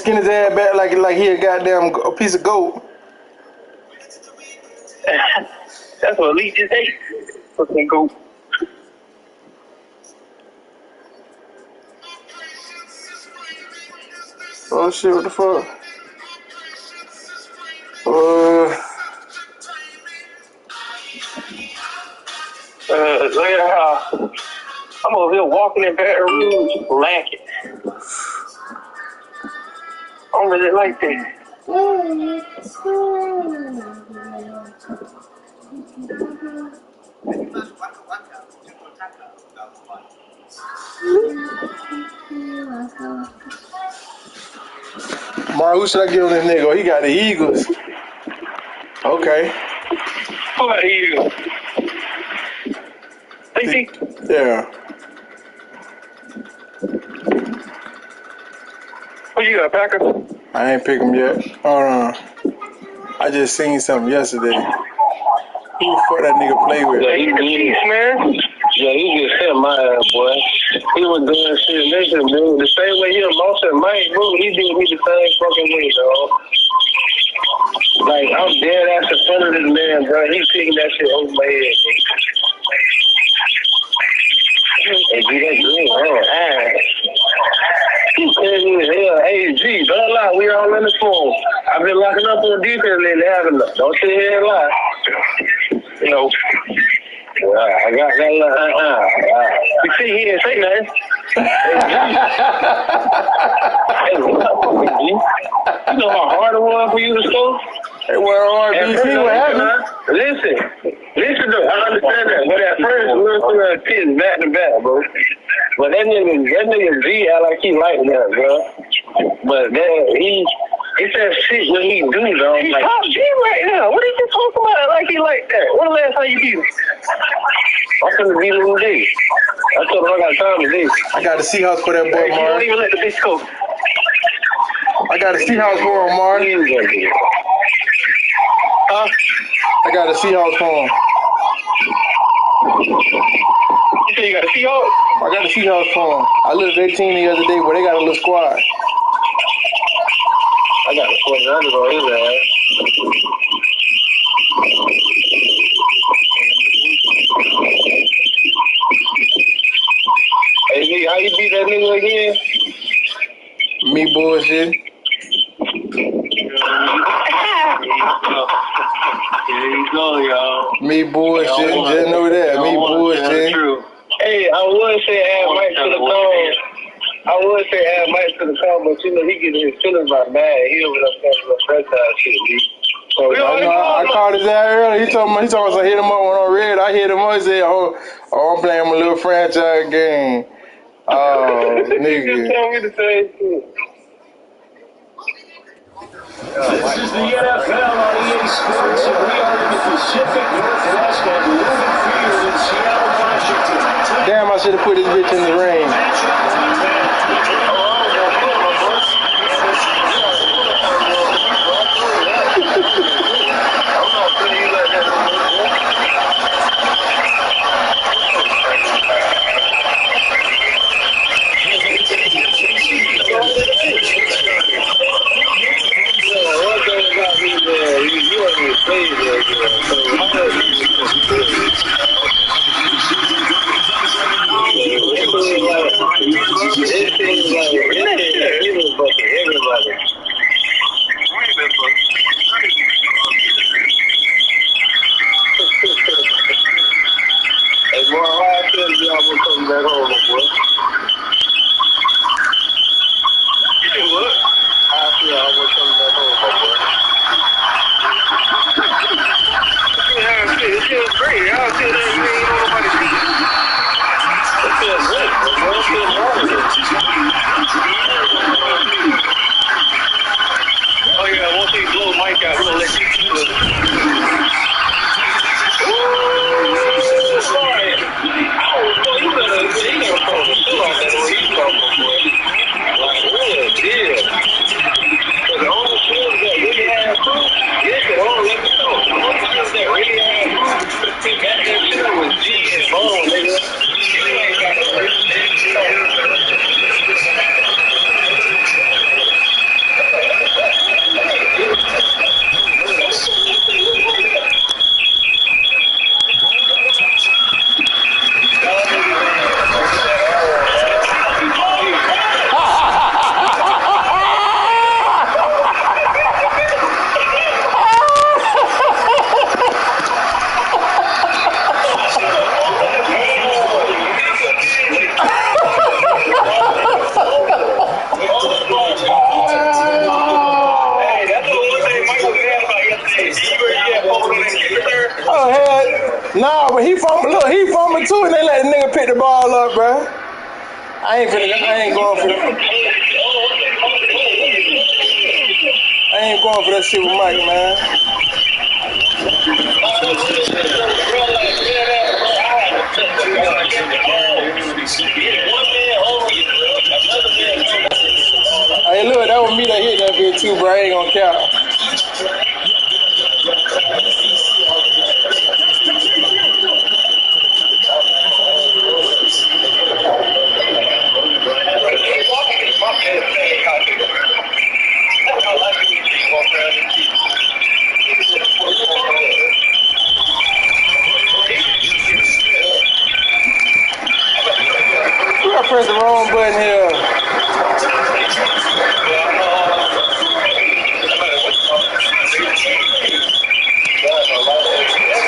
skin his ass back like he a goddamn a piece of goat. That's what Lee just ate. Fucking goat. Oh shit, what the fuck? Look at how I'm over here walking in Baton Rouge, lacking. I don't really like that. Mar, who should I give on this nigga? Oh, he got the Eagles. Okay. Who got the Eagles? AC? Yeah. Who you got, Packers? I ain't pick him yet. Hold on. I just seen something yesterday. Who the fuck that nigga play with? Yeah, he's the beast, man. Yeah, he just hit my ass, boy. He was doing shit. Listen, dude, the same way he lost at Mike, bro, he did me the same fucking way, dog. Like, I'm dead ass in front of this man, bro. He picking that shit over my head, bro. Hey, G, that's good, huh? He said me as hell, hey, G, don't lie, we all in the phone. I've been locking up on defense lately, haven't I? Don't sit here and lie. You know. I got that. You see, he didn't say nothing. Hey, G. You know how hard it was for you to score? It wasn't hard. BC, what happened? Listen, though, I understand that. But at first, we were through that pit back to back, bro. But that nigga G act like he like that, bro. But then it's that shit when he do, though. He's like, top G right now. What are you talking about like he like that? When the last time you beat him? I'm finna beat him today. I told him I got time today. I got the Seahawks for that boy, Hey, you Mar. don't even let the bitch go. I got the Seahawks for him, Mar. Huh? I got the Seahawks for him. You say you got a Seahawks? I got the Seahawks for him. I looked at their team the other day, but they got a little squad. I got the 49ers on his ass. Hey, nigga, how you beat that nigga again? Me bullshit. Here you go, y'all. Me bullshit. Just know that. Me bullshit. Hey, I would say add Mike to the call. But you know he gets his feelings about bad. He over there saying the franchise shit, B. So I called his ass earlier. He told me I hit him up when on red. I hit him up and said, oh, I'm playing my little franchise game. Oh, He just nigga. told me the same shit. This is the NFL on EA Sports, and we are in the Pacific Northwest at Lumen Field in Seattle, Washington. Damn, I should have put this bitch in the rain. too, and they let the nigga pick the ball up, bro. I ain't going for that shit with Mike, man. Hey, look, that was me that hit that bitch too, bro. I ain't gonna count. I pressed the wrong button here.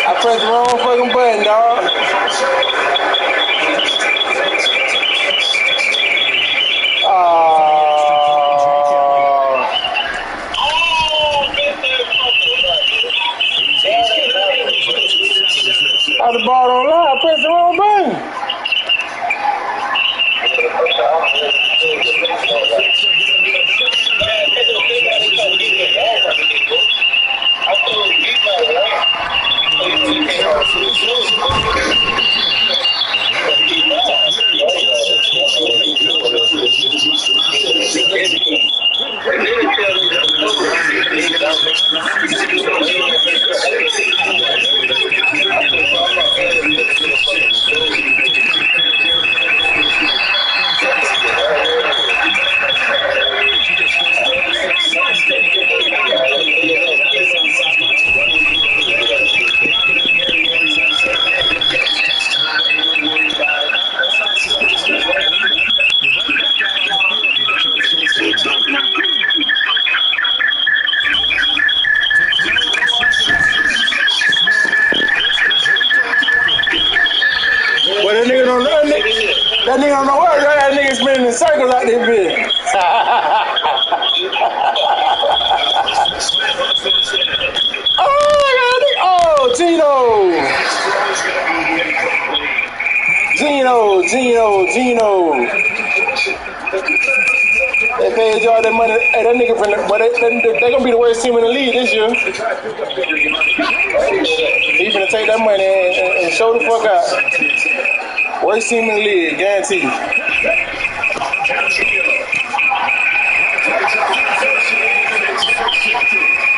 I pressed the wrong fucking button, dog. The ball don't lie. I pressed the wrong button. That nigga don't know what. That nigga spinning in circles out this bitch. Oh, Gino. They paid y'all that money. Hey, that nigga from they gonna be the worst team in the league this year. He finna take that money and show the fuck out. Worst team in the league, guaranteed.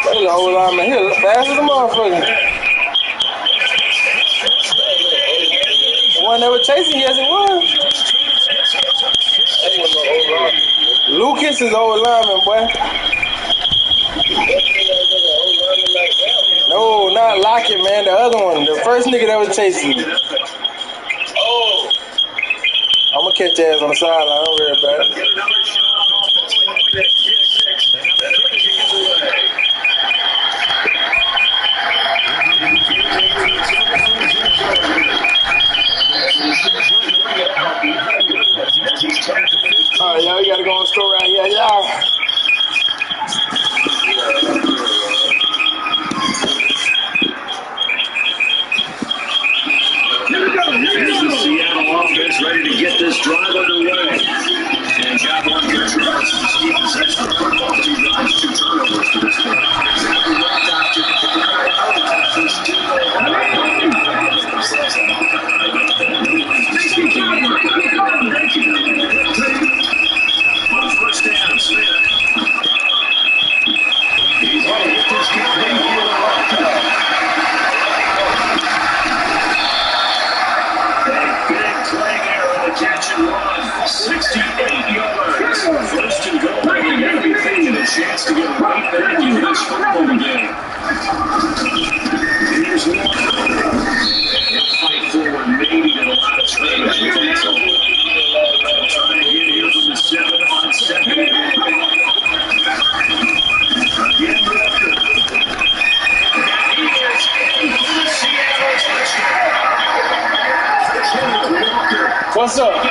There's a whole lot of man here, fast as a motherfucker. The one that was chasing, yes it was. Lucas is old lineman, boy. No, not Lockett, man. The other one, the first nigga that was chasing me. I'm gonna catch your ass on the sideline. Don't worry about it. All right, y'all, we gotta go on the store right here, y'all. Here's the Seattle offense ready to get this drive underway. And got one good drive. He possession of football, 2 drives, 2 turnovers for this game. Exactly what Tarter first down, Smith. He's going to get this game in the catch and run, 68 yards. First and goal, making everything and a chance to get right back in this football game. Here's one. Fight forward, maybe get a lot of trade. Trying to get here from the 7-on-7. Again, Walker. And he is in for the Seattle touchdown. What's up? You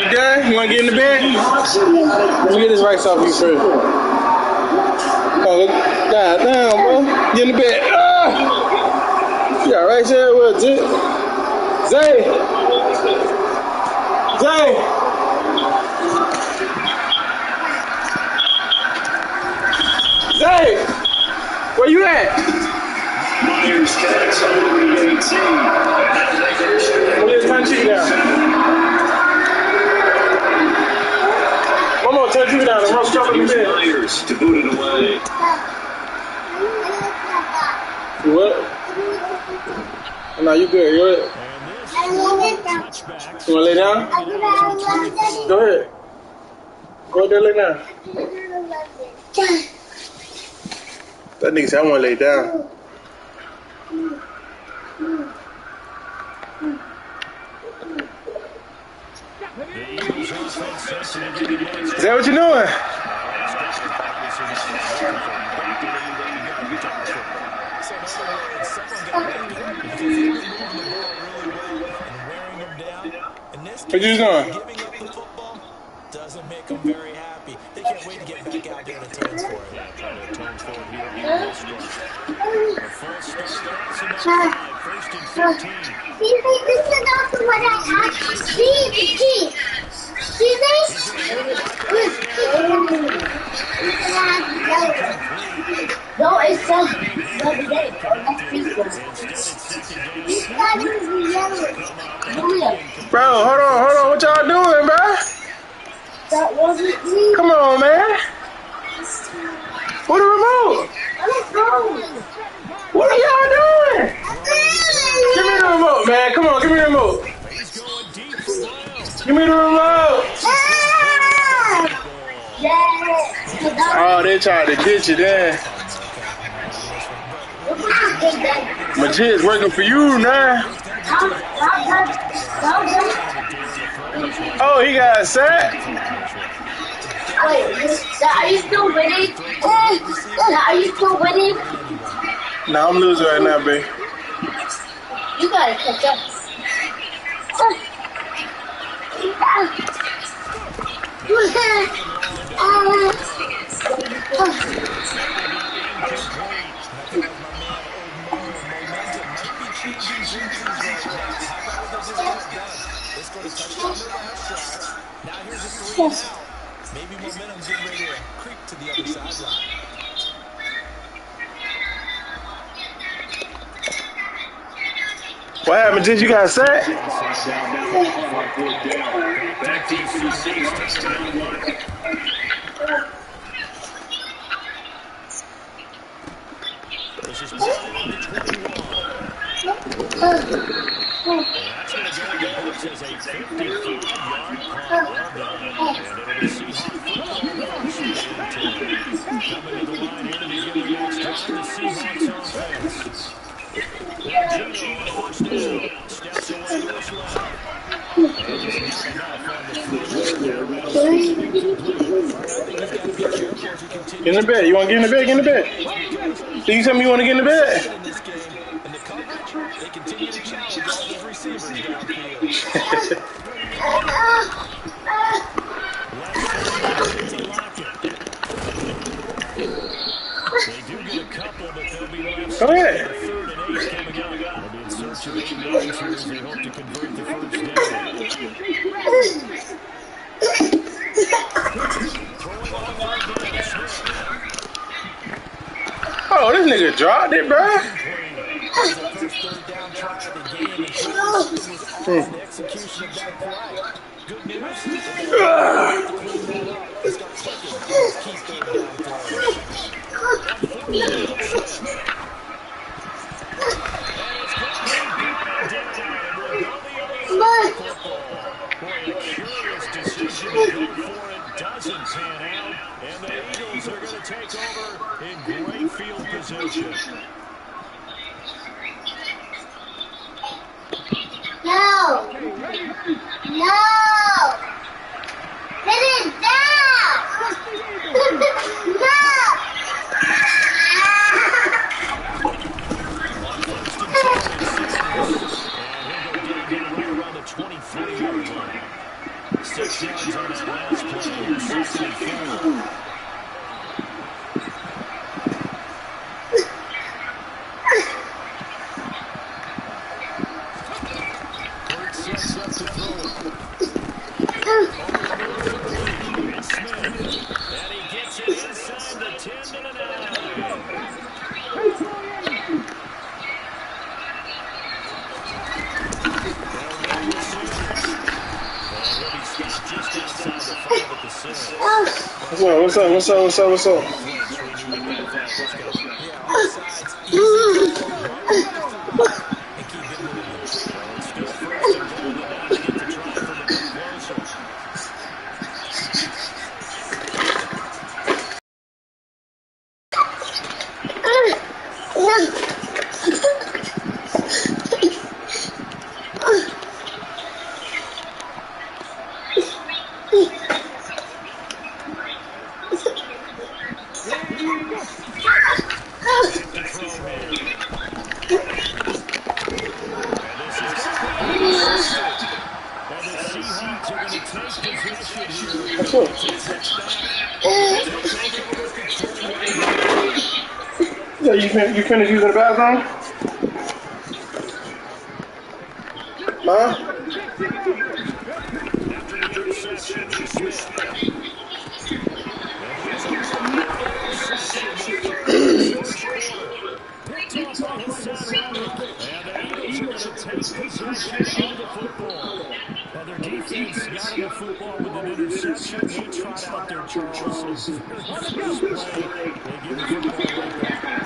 good? You wanna get in the bed? Let me get this rice off you first. Oh, god damn, bro. Get in the bed. Ah! You got rice there? What's it? Zay! Zay! Zay! Where you at? Here's Cats on the 18. Let's turn you down. One more, turn you down. I'm rush up in the bed. Myers to boot it away. What? No, you good. You good? You wanna lay down? Go ahead. Go there, lay down. That nigga said I wanna lay down. Is that what you're doing? What you doing? Giving up the football doesn't make them very happy. They can't wait to get back out there and atone for it. Yeah, try to atone for it here on the start. A full start. First and 15. This is not what I asked. See? No, it's just the other day. Bro, hold on. What y'all doing, bro? That wasn't me. Come on, man. What the remote? I don't know. What are y'all doing? Give me the remote, man. Come on, give me the remote. Give me the remote. Oh, they tried to ditch it there. My jit's working for you now. Oh, he got sacked. Wait, are you still winning? Are you still winning? Nah, I'm losing right now, babe. You gotta catch up. Maybe momentum's getting ready to creep to the other sideline. What happened? Did you got sacked? This is on the 21. That's going to go in the books as a 55-yard punt. Well done. And it'll be Seahawks football first. Coming to the line here to begin the next drive, the Seahawks offense. First down. Steps away to his left. Get in the bed. You want to get in the bed? Get in the bed. So you tell me you want to get in the bed? In this game, and the coverage, they continue to challenge all those receivers downfield. They do get a couple, but they'll be left. Go ahead. 3rd and 8 coming up. They'll be in search of 8 yards here as they hope to convert the first down. Oh, this nigga dropped it, bro. First third down try of the game. And the execution of that play. Good news. He's got to keep third down throws. Boy, a curious decision to go for it doesn't pan out, and the Eagles are going to take over in great field position. No! Get it down! No! Around the 23-yard line. 6 yards on that last play. 64. What's up? What's up? What's up? What's up? Flinch when you would think that was coming. Yeah, offsides, easy call, run with the 5, and keep it moving. So it's still 1st and goal, and now they get to try from a bit closer. Back to throw here. And this is going to be intercepted. And the Seahawks are going to take possession here. What's up? Two sets back. Take over with the 21 yard. Yeah, you finished using the bathroom? Huh? After the interception, here's Smith. And here's a interception. Picked off by Hassan Reddick. And the Eagles are going to take possession of the football. Now their defense got him the football with an interception. They tried out their Charles. And very first play, they give the football right back.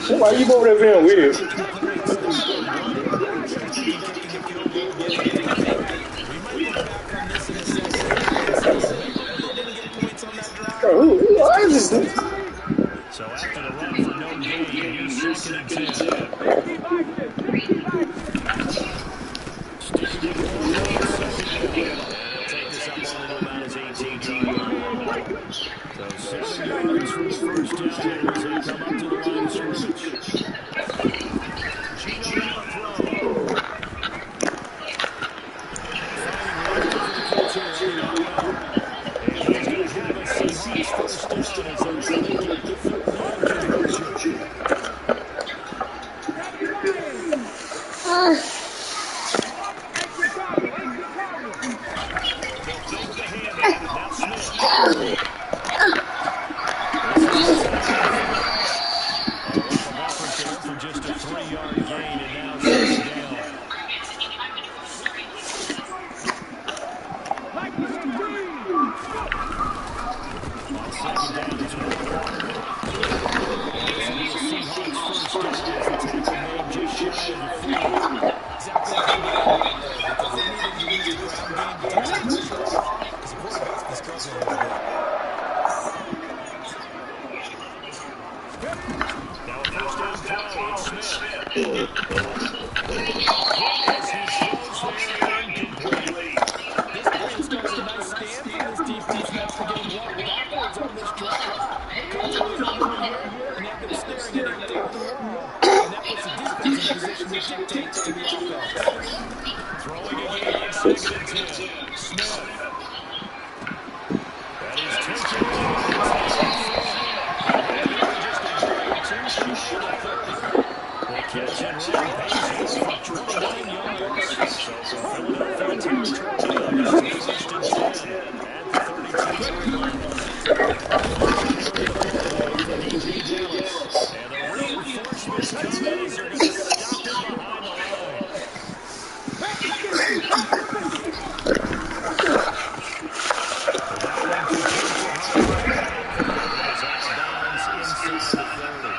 Why you over there being weird? So after the run for no gain, here's 2nd and 10. Sticking with 1 on 2nd down. They'll take this up only to about his 18-yard. So 7 yards for the first down as they come up to the line of scrimmage. Gino on the throw. Finding room for the kids here early on. And he's going to have a Seahawks first down as they're trying to get the 4-yard conversion. They'll fake the handoff. Now Smith. For just a 3-yard gain, and now 2nd down. On 2nd down, it's 1 quarter. This will be a Seahawks first down as the tackle made just shy of the 40. Exactly how they got there, because they needed to use the ground game to take some pressure off, because the quarterback's been struggling a little bit. Now a first down throw, it's Smith. He throws there incomplete. This play starts a nice stand for this defense after getting walked backwards on this drive. Coach was over here, and now they're staring at him down the wall. And that puts the defense in a position that dictates to the offense. Throwing again on 2nd and 10. Smith. That is taken in. They catch and run, pays for 29 yards. So from Philadelphia territory, it's 1st and 10 at the 32-yard line. And the reinforcements coming as they're going to stop him behind the line. That one complete to Hunter. It is out of bounds inside the 30.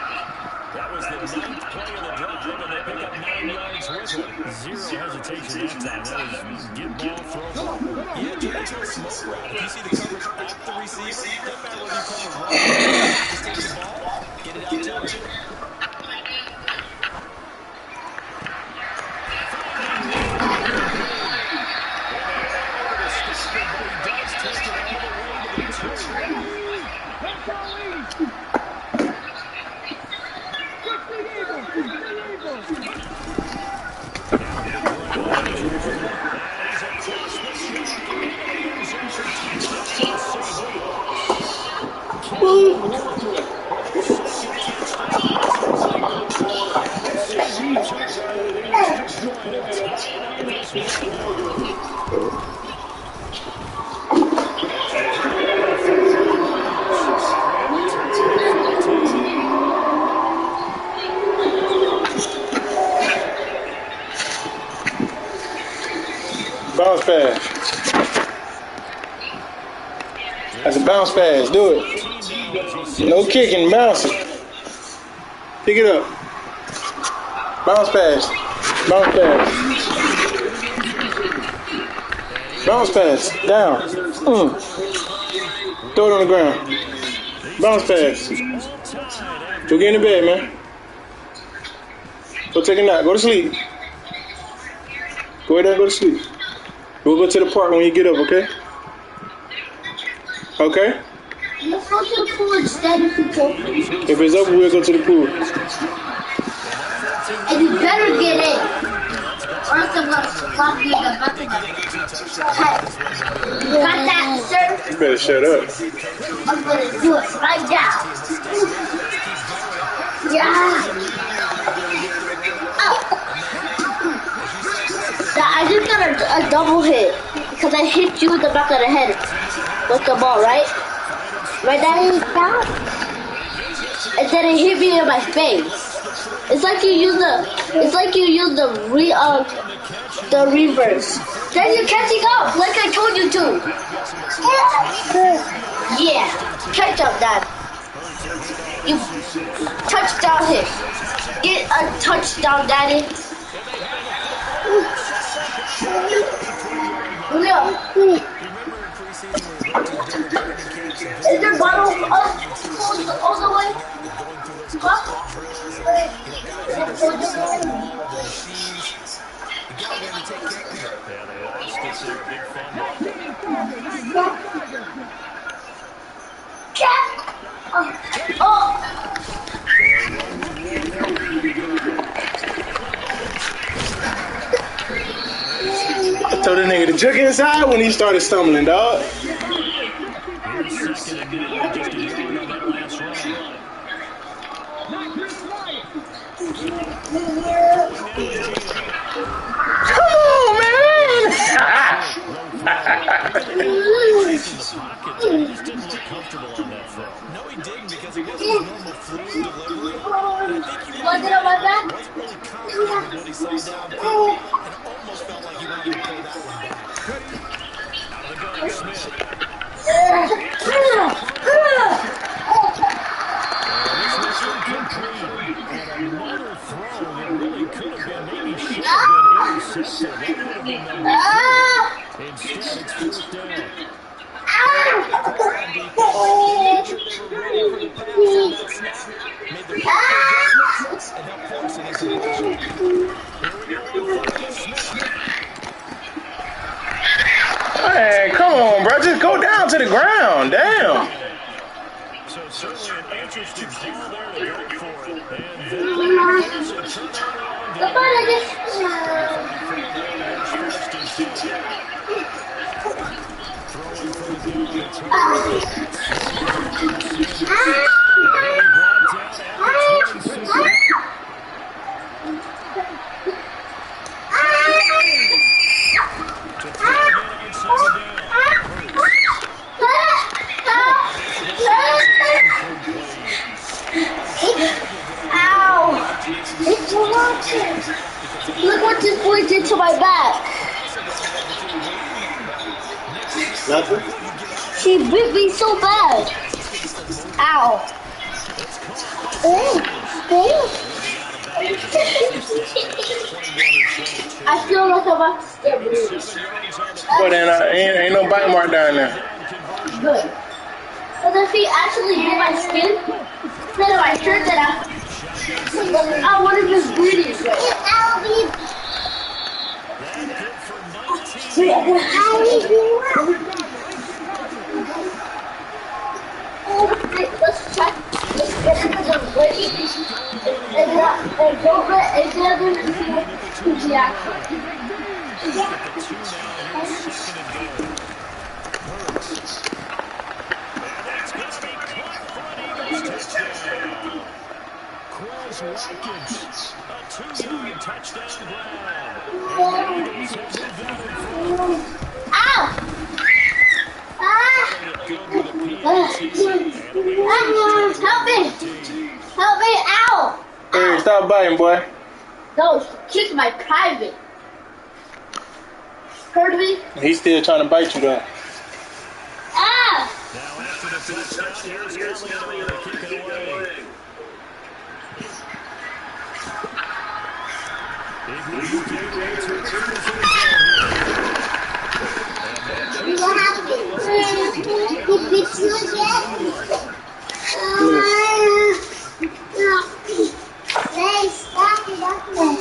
That was the 9th play of the drive, and they pick up 9 yards with it. Zero hesitation that time. That was get ball, throw ball. Yeah, turn into a smoke route. If you see the coverage off the receiver, it doesn't matter whether you come with run. Just take the ball, get it out to him. Bounce pass. That's a bounce pass. Do it. No kicking, bouncing. Pick it up. Bounce pass. Bounce pass. Bounce pass. Down. Throw it on the ground. Bounce pass. Go get in the bed, man. Go take a nap. Go to sleep. Go ahead and go to sleep. We'll go to the park when you get up, okay? Okay? Let's go to the pool instead if we go. If it's over, we'll go to the pool. And you better get in. Or else I'm going to slap you in the butt. You got that, sir? You better shut up. I'm going to do it right now. Yeah. I just got a double hit because I hit you in the back of the head with the ball, right? Right, Daddy? And then it hit me in my face. It's like you use the reverse. Then you're catching up, like I told you to. Yeah, catch up, Dad. You touchdown hit. Get a touchdown, Daddy. Julio. Is there bottle all the way? Huh? I told the nigga to jerk inside when he started stumbling, dog. Come on, man! No, he didn't because he wasn't his normal fluid delivery. Was it on my back? What he saw downfield, and it almost felt like he wanted to play that one back. Out of the gun, Smith. Another throw that really could have been, maybe should have been intercepted. That would have been number 2. Instead, it's fourth down. Hey, come on, bro. Just go down to the ground. Damn. So certainly an interesting call there to go for it. Look what this boy did to my back. Nothing? She bit me so bad. Ow. I feel like I'm about to step loose. But then ain't no bite mark down there. Good. But if he actually bit my skin, then my shirt that I would have been bleeding. Let's check. Let's get it because I'm ready. And don't let any other reaction. 2-yard touchdown grab. And the Eagles have moved out in front. Ow! Help me! Help me! Ow! Hey, stop biting, boy. No, kick my private. Heard me? He's still trying to bite you, though. Ah! Now after the touchdown, here's Elliott to kick it away. What happened? He beat you again? Hey, stop it up there.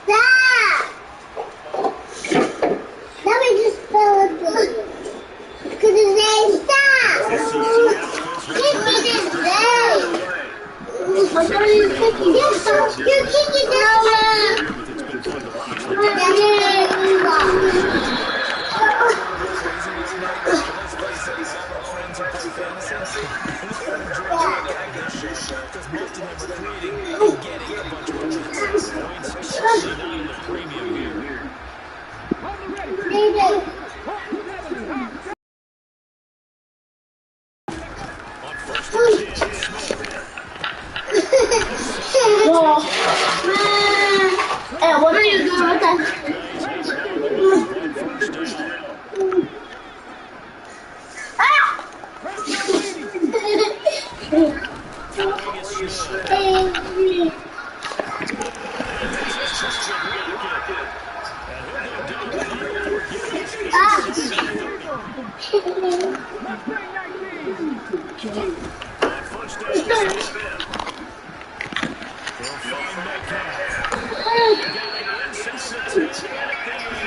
Stop! Let me just spell it for you. Because his name stop! Give me this name! I'm sorry, you're kicking it. You're kicking it. Hey, what are you doing with that?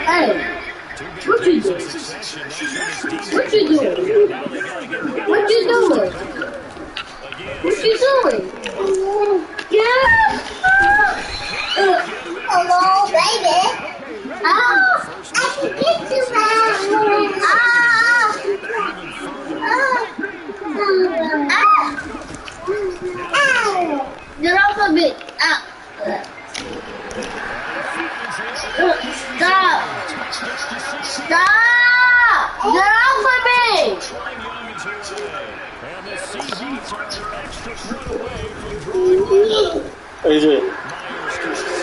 Hey, what you doing? What you doing? What you doing? What you doing? Yeah. Hello, baby. Oh, I can get you, man. Get off of me. Stop! Stop! Get off of me! AJ.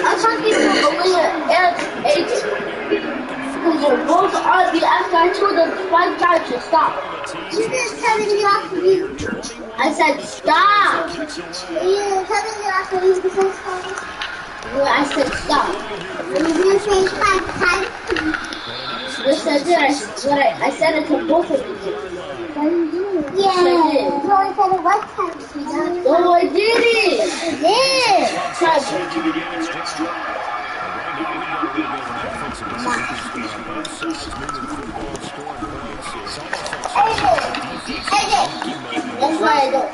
I'm talking to Aaliyah and AJ. Because you're both on me after I told them 5 times to stop. You just telling me off of you. I said stop. You telling me off of you because stop. Well, I said stop. You didn't say 5 times. Yes, I did. I said it to both of you. What are you doing? Yeah. Yes, I did. You only said it 1 time. No, I didn't. That's why I don't.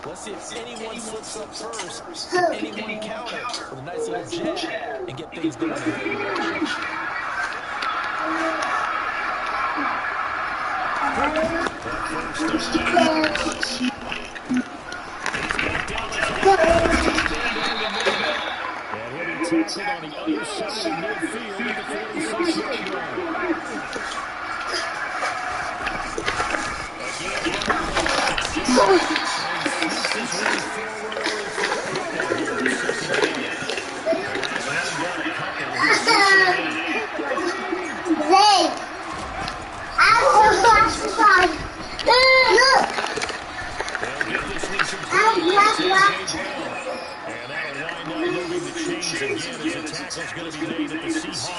Let's see if anyone slips up first, anyone counter with a nice little jab and get things going. On the other side of midfield at the 46-yard line.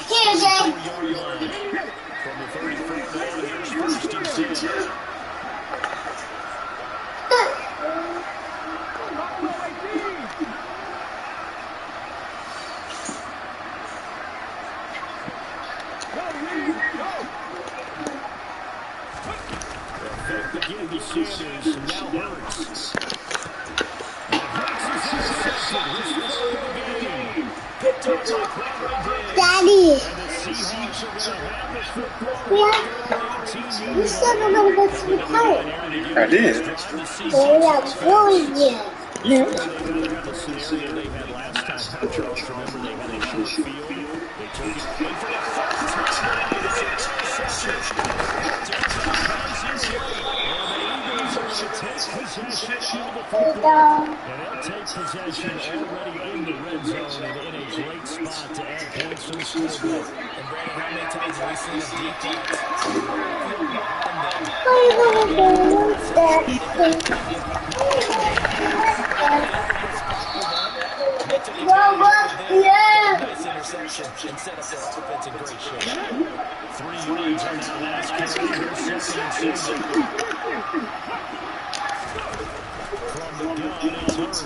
Here, Jay. Sanders, now Hurts. And Hurts is intercepted. His third of the game. Picked up by Cleveland Diggs. Daddy. And the Seahawks are going to have the football. Yeah. You said we're going to go to the park. I did. Well, that's really good. They'd rather have the scenario they had last time. Charles, remember they had a short field. They took it in for the third time. It's an interception. And they'll take possession already in the red zone and in a great spot to add points to the scoreboard. And Brandon, how many times have we seen a deep pass? Yeah. Nice interception and set up their offense in great shape. 3 yards on that last carry. Here's second and 7. From the gun, it's Hurts.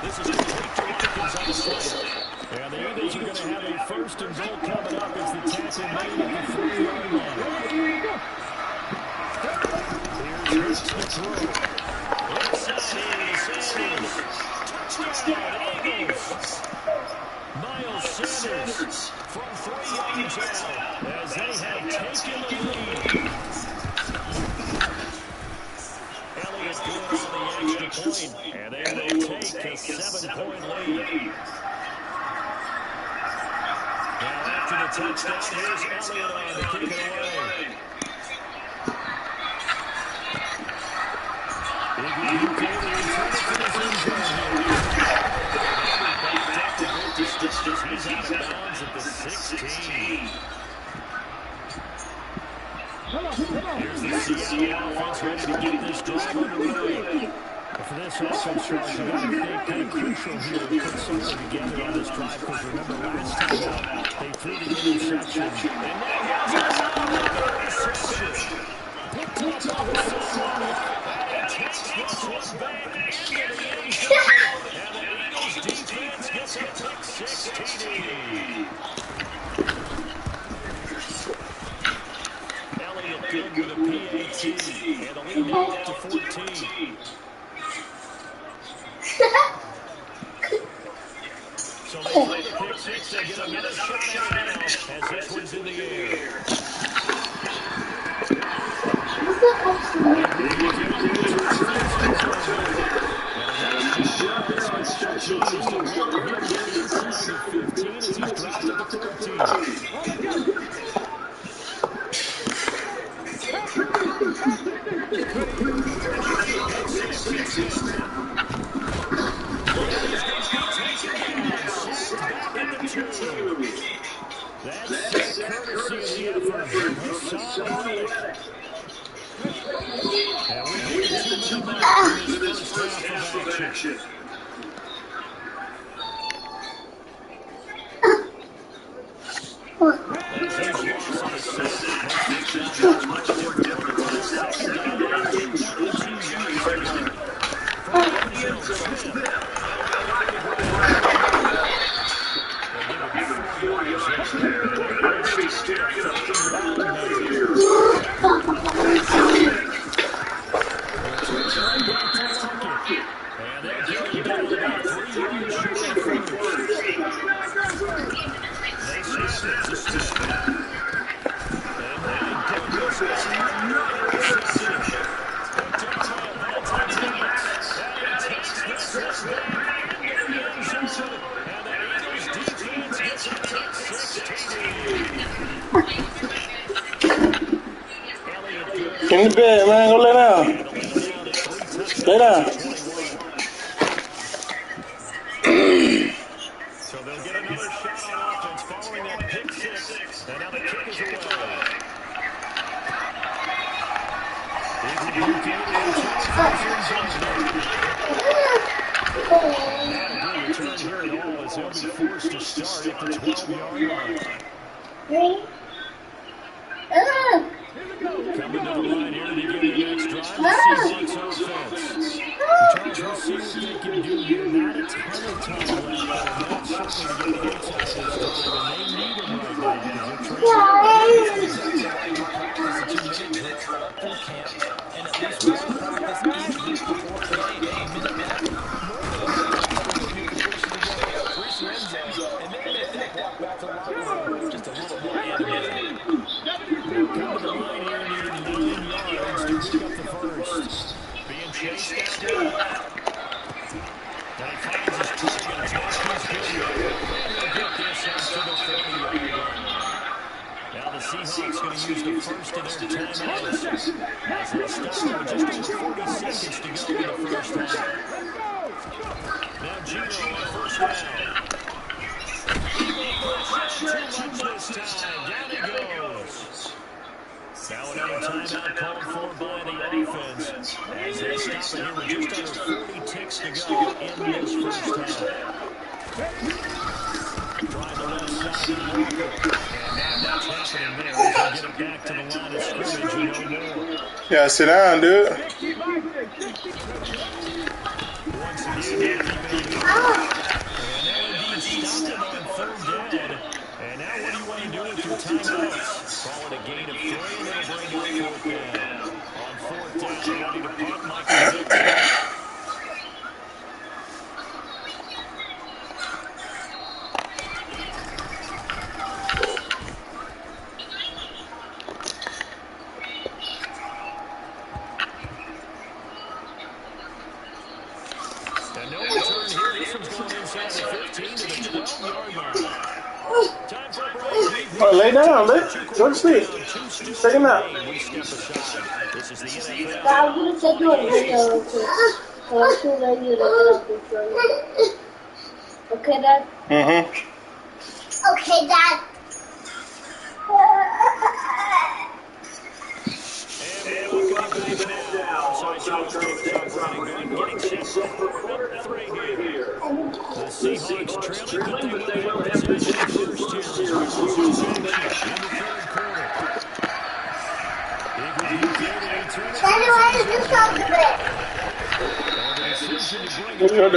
This is complete to Watkins on the slider. And the Eagles are going to have a first and goal coming up as the tackle made at the 3-yard line. Here's Hurts to throw. Inside Sanders. Touchdown, Eagles. Miles Sanders from 3 yards out as they have taken the lead. Elliott good on the extra point, and they will take a 7-point lead. Now after the touchdown, here's Elliott on to kick it away. Big lead to the return to the end zone here. He's out of bounds at the 16. Here's the Seattle offense ready to get this drive underway. For this offense, Charles, you got to think kind of crucial here to put something together on this drive, because remember last time out, they threw the interception. And now here's another interception. Picked up by the Seahawks. And he takes this one back into the end zone. And the Eagles defense gets a pick 6 TD. Elliott good with a PAT. And the lead now up to 14. So they play the pick 6. They get another shot at it now as this one's in the air. That's courtesy of the effort of Hassan Reddick. And we hit the 2-minute mark in this first half of action. Get in the bed, man. Go lay down. Lay down. So they'll get another shot on offense following that pick 6. And now the kick is away. Return here at all as they'll be forced to start at the 12-yard line. Coming to the line here to begin the next drive, the Seahawks offense. Charles, we'll see what they can do here. Not a ton of time left, but not certainly to get points out of this drive, and they need them right now. Practice 2 minutes, full camp. Seahawks going to use the first of their timeouts as they stop it with just over 40 seconds to go in the first half. Now Gino on first down. Eagle pressure, too much this time. Down he goes. Now another timeout called for by the offense as they stop it here with just under 40 ticks to go in this first half. Drive the left side of Walker. And not much happening there as they get it back to the line of scrimmage and no more. Yeah, sit down, dude. Once again, and now indeed stopped him on third down. And now what do you want to do with your timeouts? Call it a gain of 3, and it'll bring up fourth down. On fourth down, ready to punt, Michael Vick. And no return here. This one's going inside the 15 to the 12-yard line. Time for a break. Oh, lay down, go to sleep. Take him out. We step aside. This is the NFL. I'm going to take you a video. Okay, Dad? Mm-hmm. Okay, Dad. And we're looking at now. Outside shot, getting set for quarter number 3 here. The Seahawks trailing, but they will have possession first here as we resume action in the third quarter. Daddy, why did you stop the bit? Not a good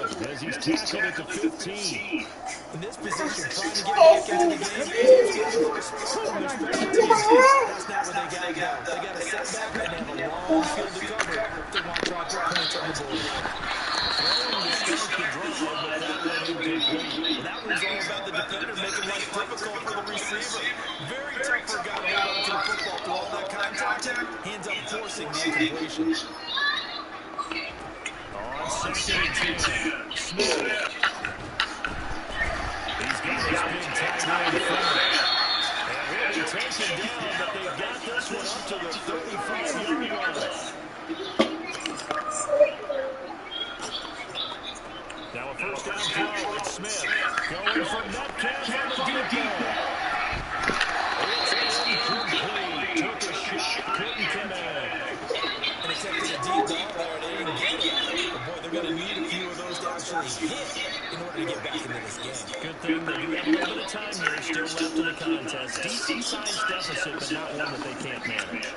one as he's tackled at the 15. In this position, trying to get back into the game, it's going to look a spark from their special teams. That's not what they got to do. They got to set back and have a long field to cover if they want to drop their points on the board. Throwing to start the drive, but that one incomplete. That was all about the defender making life difficult for the receiver. Very tough for a guy to hold on to the football through all that contact. Ends up forcing the incompletion. On second and 10, Smith. He's got his big tight end front. And he'll be taken down, but they've got this one up to the 35-yard line. Now a first down throw, it's Smith. Going from Metcalf on the deep ball. It's incomplete. Took a shot, couldn't connect. And accepted a deep ball there, they didn't get it. But boy, they're going to need a few of those to actually hit in order to get back into this game. Good thing they do have a little bit of time here still left in the contest. Decent-sized deficit, but not one that they can't manage.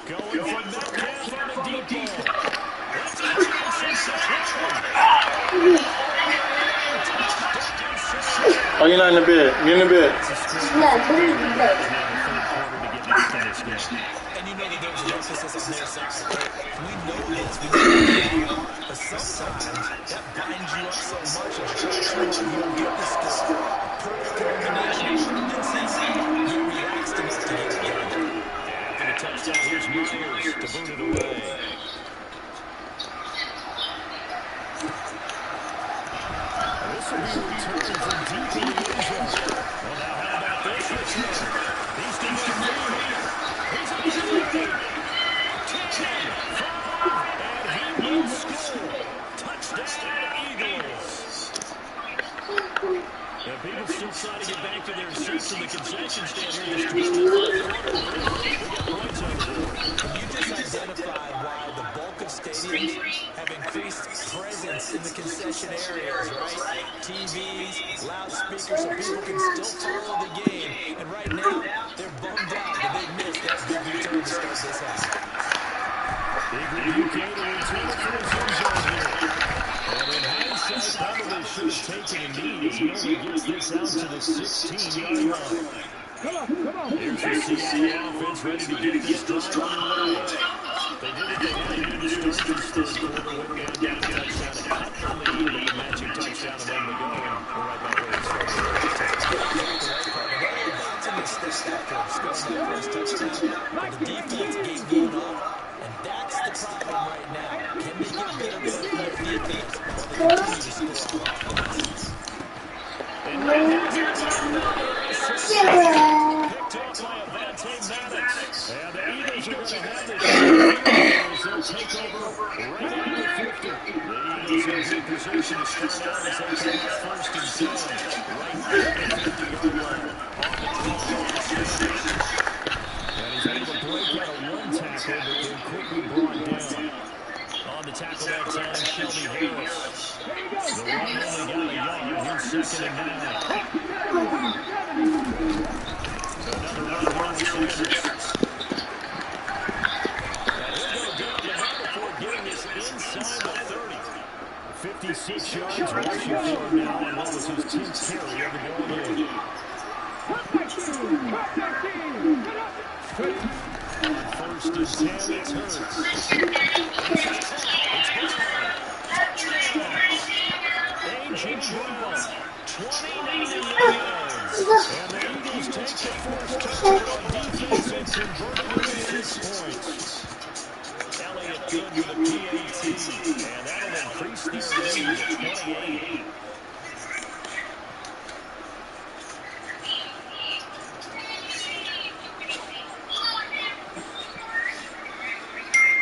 Going from Metcalf on the deep ball. That's a chance. Oh, you're not in the bed. You're in the bed. And you know that there's an emphasis on their side. We know this. We know that. But sometimes that binds you up so much and you don't get the score. Perfect combination of urgency. You're relaxed enough to get it done. And a touchdown. Here's Myers to boot it away. This will be returned from deep in the end zone. Well, now how about this return? He's to the lead. He's on the lead. 10, 5, and he will score. Touchdown, Eagles. And people still trying to get back to their seats in the concession stand here. This 12th quarter. They got points on the board. You just identified why the bulk of stadiums have increased presence in the concession areas, right? TVs, loudspeakers, so people can still follow the game. And right now, they're bummed out that they missed that big return to start this half. Big UK to return for his own zone here. And in hindsight, probably should have taken a knee as he only gets this out to the 16-yard line. Here's the Seattle offense ready to get this drive underway. They did what they had to do to start this third quarter, went down touchdown, a cut the lead with the matching touchdown a moment ago, and we're right back where we started. But the defense gave one up, and that's the problem right now. Can they get better with their defense? Or they continue to score on offense? And Picked off by Avante Maddox. And the Eagles are going to have this field goal as they'll take over right at the 50. The Eagles in good position to start out as they come up 1st and 10. Right at the 50-yard line on the draw by Sanders. And he's able to break out of one tackle, but then quickly brought down. On the tackle that time, Shelby Harris. The run only got a yard. Here's 2nd and 9. Another run here with Sanders. And he'll go down the middle before getting this inside the 30. 56 yards rushing for him now, and what was his 10th carry of the ball game. On 1st and 10, it's Hurts. A.J. Brown, 29 yards. And the Eagles take the first turnover on defense and convert it into 6 points. Elliott good with a PAT, and that'll increase their lead to 28.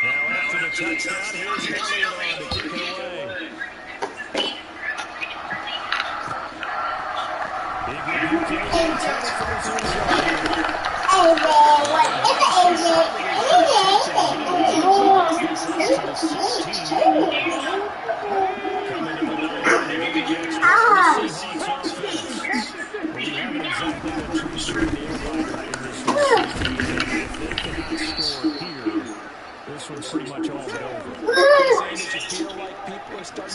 Now after the touchdown, here's Elliott on to kick it away. This one's pretty much all but over. You feel like people are starting to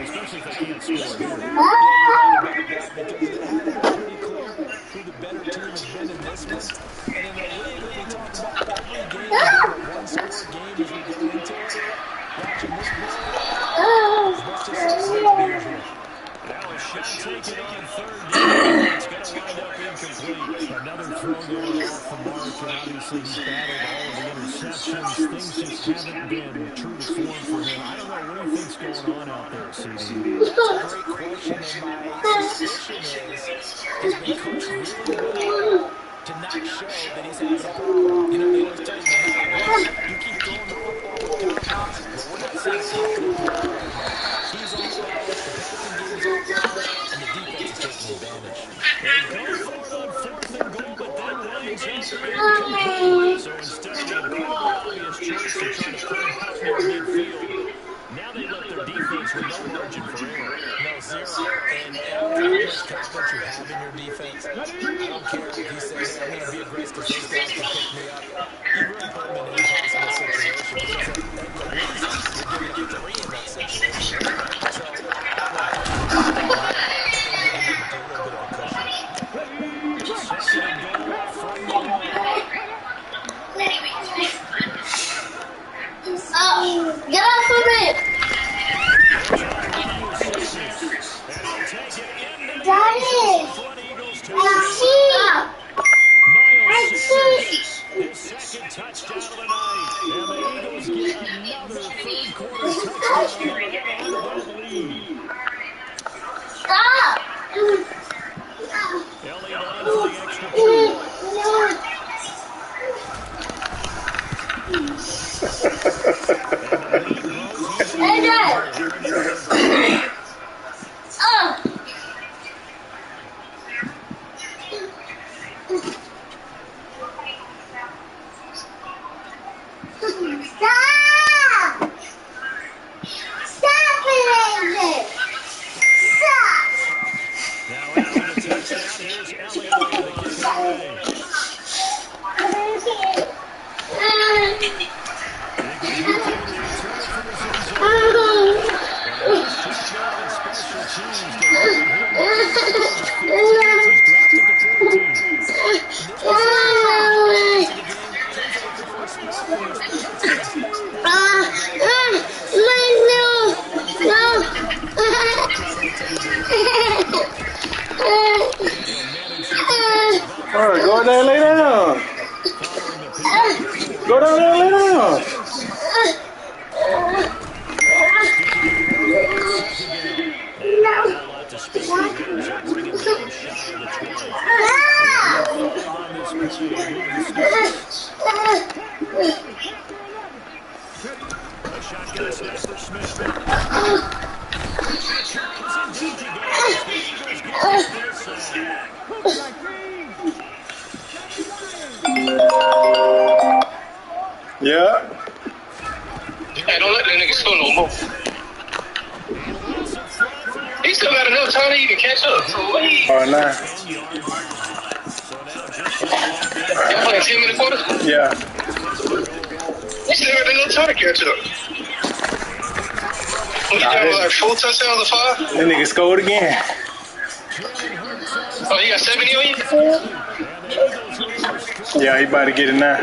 especially if they can't score here. Because it had been pretty clear who the better team has been in this one. And in the league, we talk about every game being a one-score game as we go into it. Watching this play, let's just say it's usual. Now a shot taken on 3rd down. It's going to wind up incomplete. Another throw going off the mark, and obviously he's battled all of the interceptions. Things just haven't been true to form for him. I don't know what he thinks going on out there, CD. That's a great question, and my suspicion is he's been coached really well to not show that he's having a problem. You know, they always tell you, no matter what, you keep throwing the football with confidence, but we're not seeing confidence right now. He's all about it, the passing game is all about it, and the defense is taking advantage. They go for it on 4th and goal, but then winds up incomplete. So instead of the incredibly obvious choice of trying to put him out near midfield, now they let their defense with no margin for error. No, zero. And I don't care how much confidence you have in your defense. I don't care if he says, hey, I'm going to be aggressive because those guys can pick me up. You really put him in an impossible situation because at the least you're giving him 3 in that situation. So, get off of me! Daddy! I see! His second touchdown of the night. And the Eagles get another 3rd quarter touchdown and add on to the lead. Stop! Elliott on for the extra point. All right, go down, lay down. Go down there, lay snap for Smith. Charles, and down she goes. The Eagles get the strip sack. Yeah. Hey, don't let that nigga score no more. And Wilson flying for the He still got enough time to even catch up. So what he... Oh, nah. 10-yard line. So now just enough offense. Y'all playing 10-minute quarters? Yeah. He still got enough time to catch up. What you got, like 4 touchdowns or 5? That nigga scored again. Oh, he got 70 on you? Yeah, he about to get it now.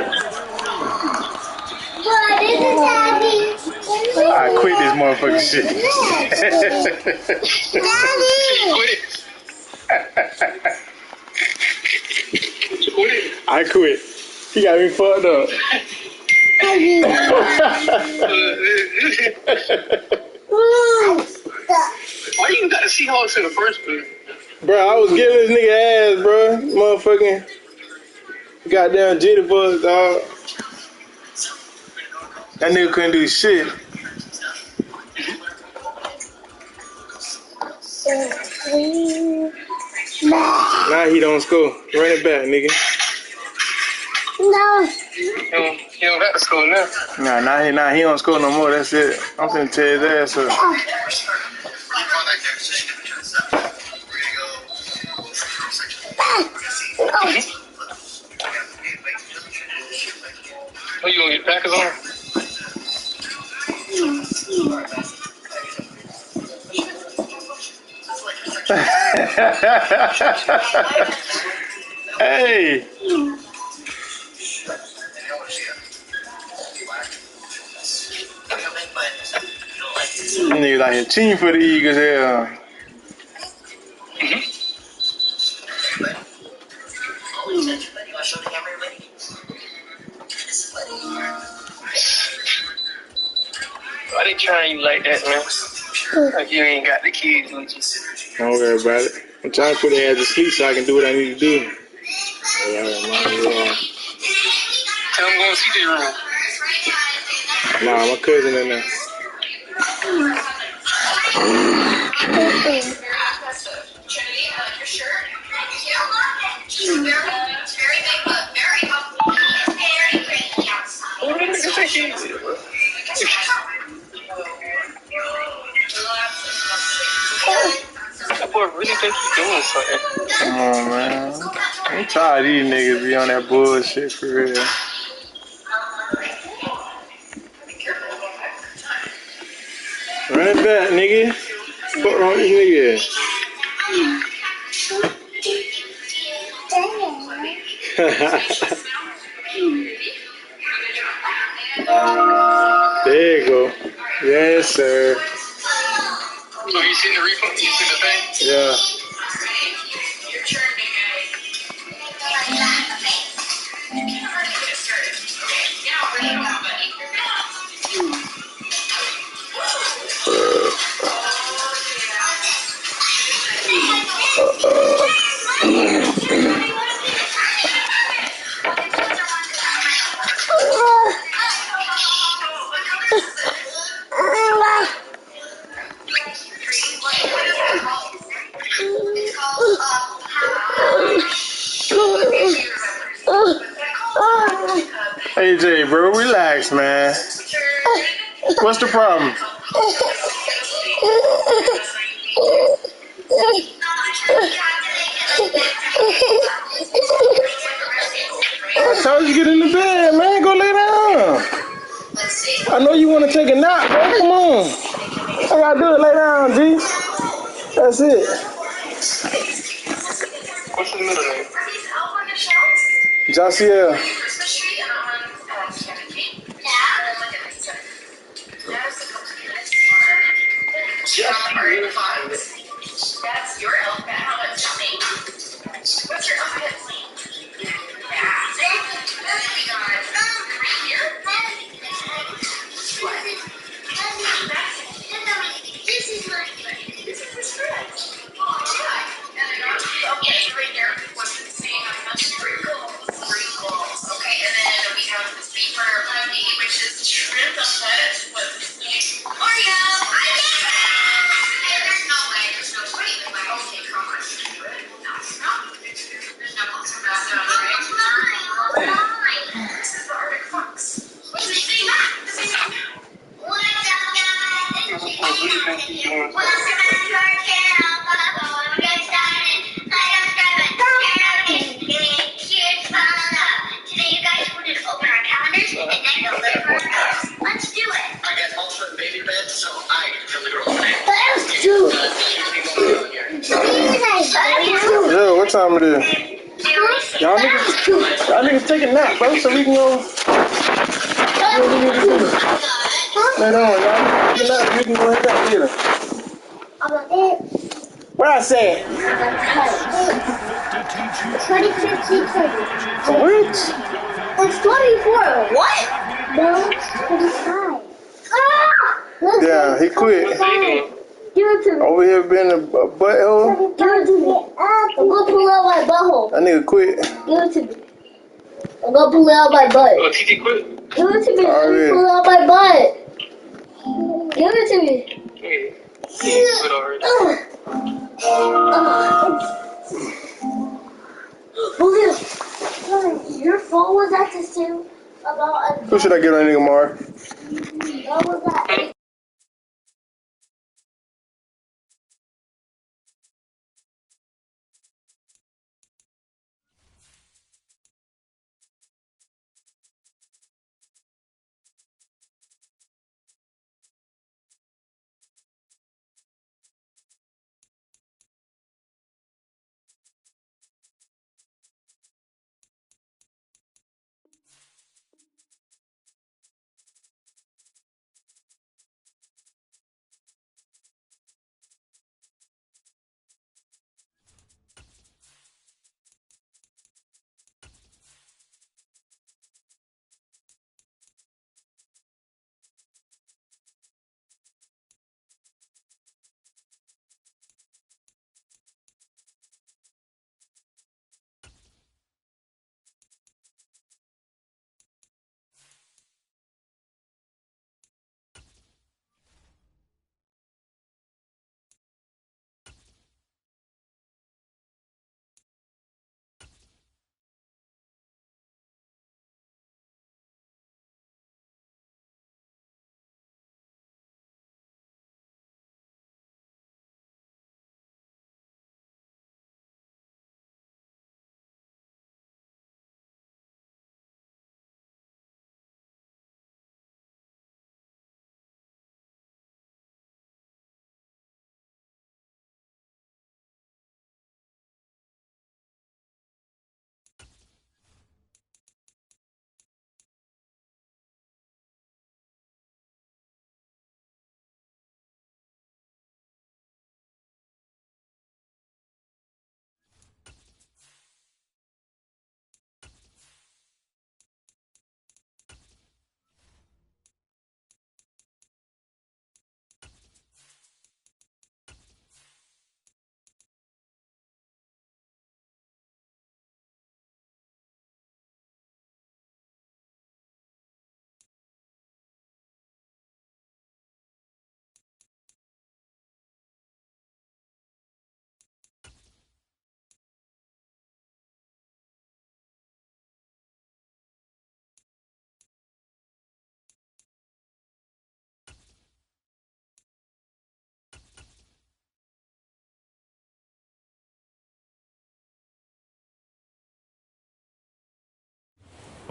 I quit this motherfucking shit. Quit it. I quit. He got me fucked up. Why you got the Seahawks in the first place? Bro, I was giving this nigga ass, bro. Motherfucking goddamn jitterbug, dog. That nigga couldn't do shit. Now he don't score. Run it back, nigga. No. He don't got to score now. Nah, he don't score no more. That's it. I'm finna tear his ass up. Oh, you gonna get Packers on? Hey. Nigga like a team for the Eagles here. Why they trying you like that, man? Like you ain't got the kids with you. Don't worry about it. I'm trying to put their ass to sleep so I can do what I need to do. Yeah, Tell them go in CJ room. nah, my cousin in there. What did nigga think he is? That boy really think he's doing something. Come on, man. I'm tired of these niggas be on that bullshit for real. Run it back, nigga. What wrong with you, nigga? There you go. Yes, sir. Oh, you seen the refund? You seen the thing? Yeah. AJ, bro, relax, man. What's the problem? I told you get in the bed, man. Go lay down. I know you want to take a nap, bro. Come on. I gotta do it. Lay down, G. That's it. What's his middle name? Jasiel. That's your outfit. How about something? What's your outfit? Okay, right there. What's the same? I'm not sure. Okay. time it is. Y'all niggas take a nap, bro, so we can go. Lay down, y'all. Take a nap, we can go ahead and get her. What I said? 2015. What? It's 24. What? No, 25. Ah! Yeah, he quit. Give it to me. Over here being a butthole. Give it to me. I'm gonna pull out my butthole. That nigga quit. Give it to me. I'm gonna pull out my butt. Oh, TT quit? Give it to me. Let me Already. pull out my butt. Give it to me. Yeah, he quit already. Your phone was at the same about. Who should I get on nigga Mark? What was that?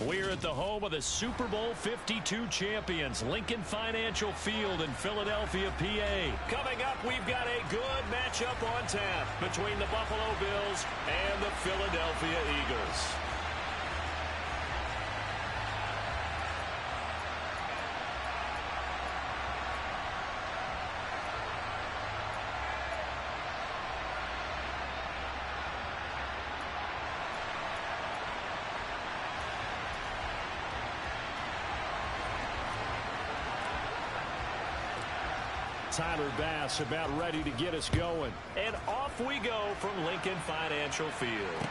We're at the home of the Super Bowl 52 champions, Lincoln Financial Field in Philadelphia, PA. Coming up, we've got a good matchup on tap between the Buffalo Bills and the Philadelphia Eagles. Tyler Bass about ready to get us going. And off we go from Lincoln Financial Field.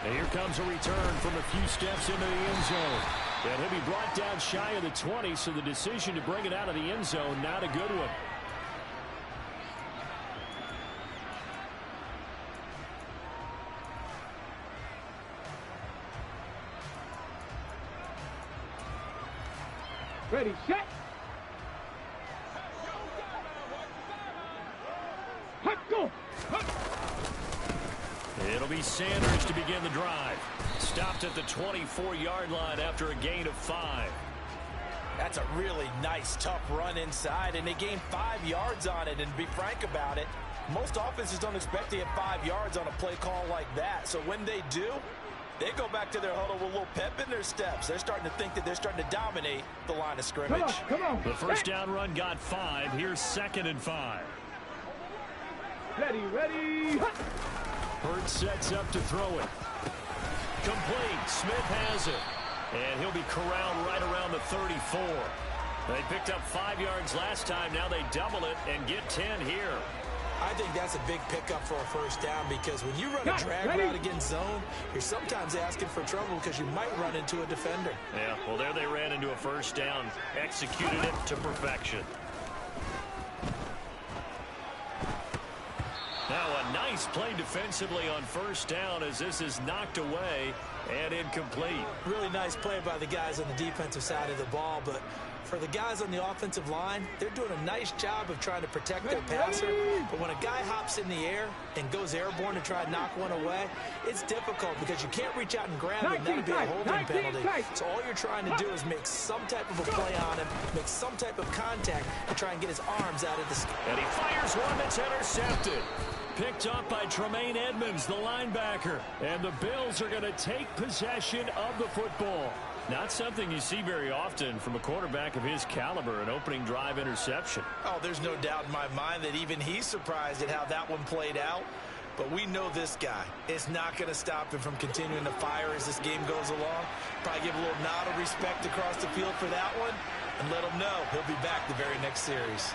And here comes a return from a few steps into the end zone. And he'll be brought down shy of the 20, so the decision to bring it out of the end zone, not a good one. Ready, set. It'll be Sanders to begin the drive. Stopped at the 24-yard line after a gain of 5. That's a really nice, tough run inside, and they gained 5 yards on it. And to be frank about it, Most offenses don't expect to get 5 yards on a play call like that. So when they do, they go back to their huddle with a little pep in their steps. They're starting to think that they're starting to dominate the line of scrimmage. Come on. The first down run got 5. Here's 2nd and 5. Ready. Hurts sets up to throw it. Complete. Smith has it. And he'll be corralled right around the 34. They picked up 5 yards last time. Now they double it and get 10 here. I think that's a big pickup for a first down because when you run a drag route against zone, you're sometimes asking for trouble because you might run into a defender. Yeah, well, there they ran into a first down. Executed it to perfection. Now a nice play defensively on first down as this is knocked away and incomplete. Really nice play by the guys on the defensive side of the ball, but for the guys on the offensive line, they're doing a nice job of trying to protect their passer. But when a guy hops in the air and goes airborne to try and knock one away, it's difficult because you can't reach out and grab him. That would be a holding penalty. So all you're trying to do is make some type of a play on him, make some type of contact to try and get his arms out of the sky. And he fires one that's intercepted. Picked up by Tremaine Edmonds, the linebacker. And the Bills are going to take possession of the football. Not something you see very often from a quarterback of his caliber, an opening drive interception. Oh, there's no doubt in my mind that even he's surprised at how that one played out. But we know this guy is not going to stop him from continuing to fire as this game goes along. Probably give a little nod of respect across the field for that one and let him know he'll be back the very next series.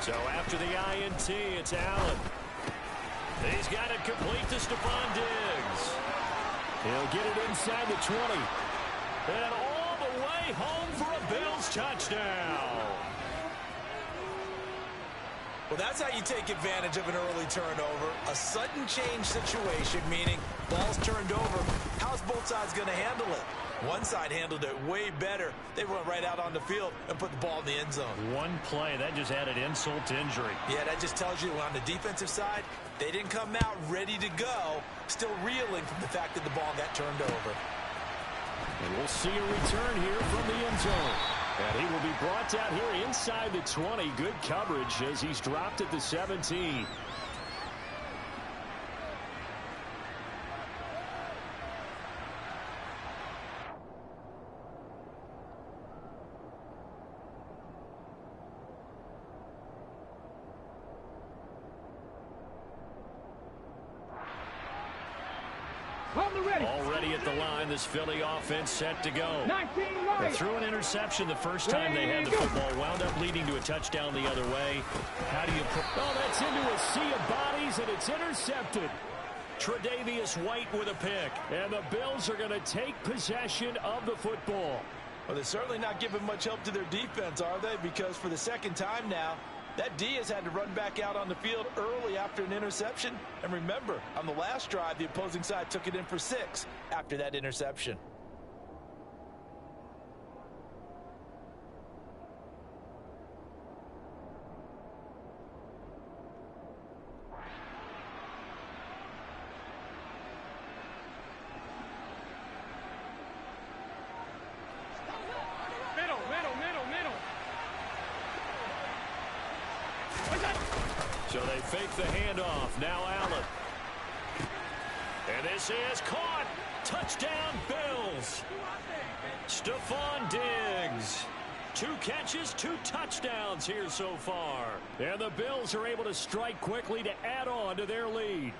So after the INT, it's Allen. He's got it complete to Stephon Diggs. He'll get it inside the 20. And all the way home for a Bills touchdown. Well, that's how you take advantage of an early turnover. A sudden change situation, meaning ball's turned over. How's both sides going to handle it? One side handled it way better. They went right out on the field and put the ball in the end zone. One play, that just added insult to injury. Yeah, that just tells you on the defensive side, they didn't come out ready to go, still reeling from the fact that the ball got turned over. And we'll see a return here from the end zone. And he will be brought down here inside the 20. Good coverage as he's dropped at the 17. Already at the line, this Philly offense set to go. They threw an interception the first time they had the football, wound up leading to a touchdown the other way. How do you put... Oh, that's into a sea of bodies, and it's intercepted. Tre'Davious White with a pick, and the Bills are going to take possession of the football. Well, they're certainly not giving much help to their defense, are they? Because for the second time now, that D has had to run back out on the field early after an interception. And remember, on the last drive, the opposing side took it in for 6 after that interception. So they fake the handoff. Now Allen. And this is caught. Touchdown, Bills. Stephon Diggs. 2 catches, 2 touchdowns here so far. And the Bills are able to strike quickly to add on to their lead.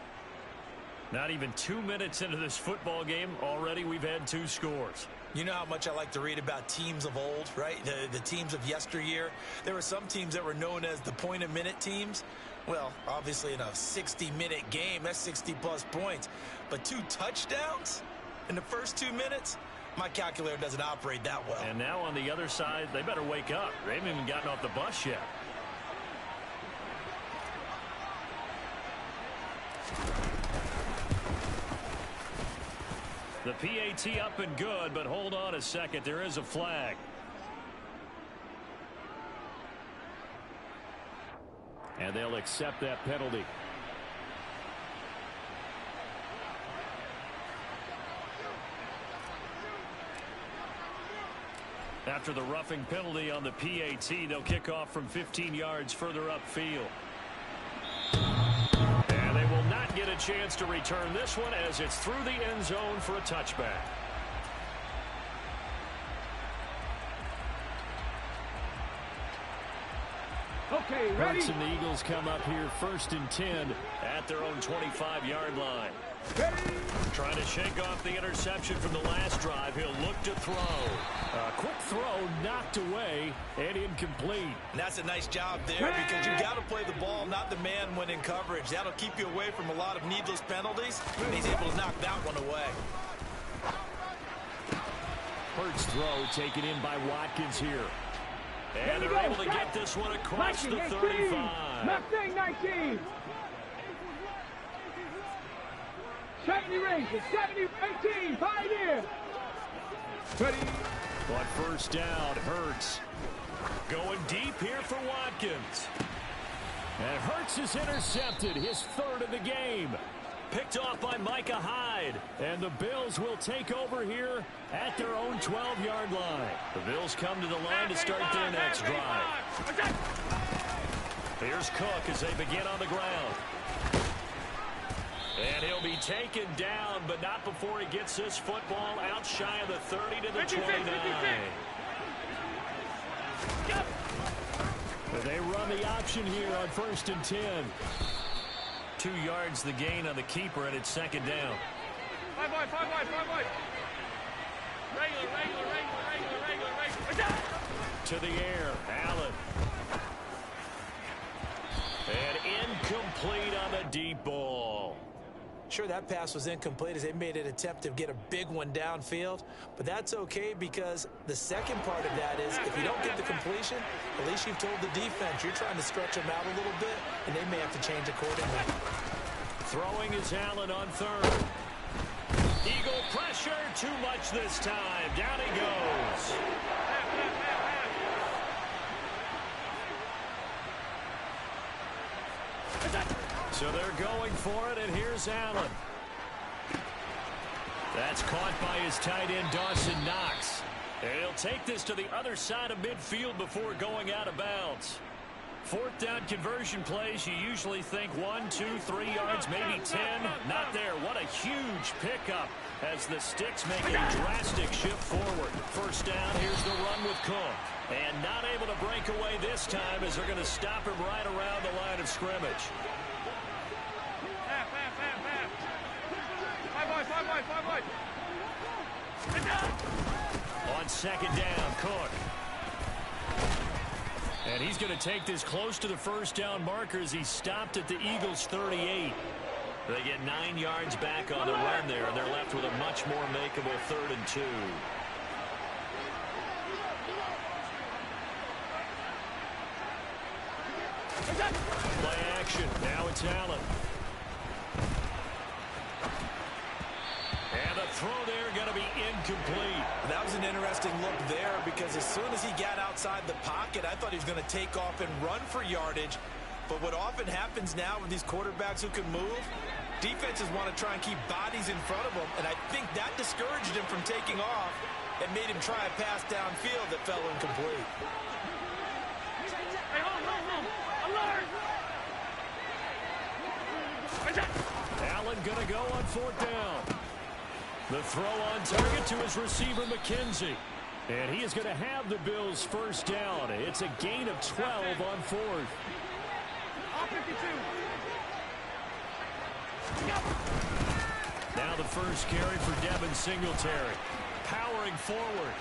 Not even 2 minutes into this football game, already we've had 2 scores. You know how much I like to read about teams of old, right? The teams of yesteryear. There were some teams that were known as the point-a-minute teams. Well, obviously in a 60-minute game, that's 60-plus points. But 2 touchdowns in the first 2 minutes? My calculator doesn't operate that well. And now on the other side, they better wake up. They haven't even gotten off the bus yet. The PAT up and good, but hold on a second. There is a flag. And they'll accept that penalty. After the roughing penalty on the PAT, they'll kick off from 15 yards further upfield. And they will not get a chance to return this one as it's through the end zone for a touchback. Okay, ready? Hurts and the Eagles come up here 1st and 10 at their own 25-yard line. Ready? Trying to shake off the interception from the last drive. He'll look to throw. A quick throw knocked away and incomplete. And that's a nice job there because you've got to play the ball, not the man when in coverage. That'll keep you away from a lot of needless penalties, and he's able to knock that one away. Hurts throw taken in by Watkins here. And they're able to get this one across the 35. Mustang 19. 70 ranges, 70, 18, Pioneer. Ready. On 1st down, Hurts going deep here for Watkins. And Hurts is intercepted, his 3rd of the game. Picked off by Micah Hyde. And the Bills will take over here at their own 12-yard line. The Bills come to the line to start their next drive. Here's Cook as they begin on the ground. And he'll be taken down, but not before he gets this football out shy of the 30 to the 29. They run the option here on 1st and 10. 2 yards the gain on the keeper, and it's 2nd down. 5 wide. Regular. To the air, Allen. And incomplete on the deep ball. Sure, that pass was incomplete as they made an attempt to get a big one downfield, but that's okay because the second part of that is if you don't get the completion, at least you've told the defense you're trying to stretch them out a little bit, and they may have to change accordingly. Throwing is Allen on 3rd. Eagle pressure, too much this time. Down he goes. So they're going for it, and here's Allen. That's caught by his tight end, Dawson Knox. And he'll take this to the other side of midfield before going out of bounds. 4th down conversion plays, you usually think 1, 2, 3 yards, maybe 10. Not there. What a huge pickup as the Sticks make a drastic shift forward. 1st down, here's the run with Cook. And not able to break away this time as they're going to stop him right around the line of scrimmage. 5 wide. On 2nd down, Cook. And he's going to take this close to the 1st down marker as he stopped at the Eagles' 38. They get 9 yards back on the run there, and they're left with a much more makeable 3rd and 2. Play action. Now it's Allen. And the throw there going to be incomplete. That was an interesting look there because as soon as he got outside the pocket, I thought he was going to take off and run for yardage. But what often happens now with these quarterbacks who can move, defenses want to try and keep bodies in front of them, and I think that discouraged him from taking off and made him try a pass downfield that fell incomplete. Hey, hold. Alert! Allen going to go on 4th down. The throw on target to his receiver, McKenzie. And he is going to have the Bills' 1st down. It's a gain of 12 on 4th. All 52. Now the first carry for Devin Singletary. Powering forward.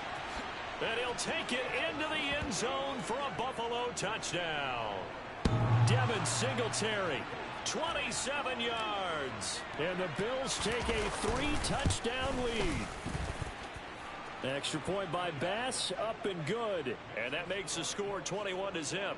And he'll take it into the end zone for a Buffalo touchdown. Devin Singletary, 27 yards. And the Bills take a 3-touchdown lead. Extra point by Bass, up and good. And that makes the score 21-0.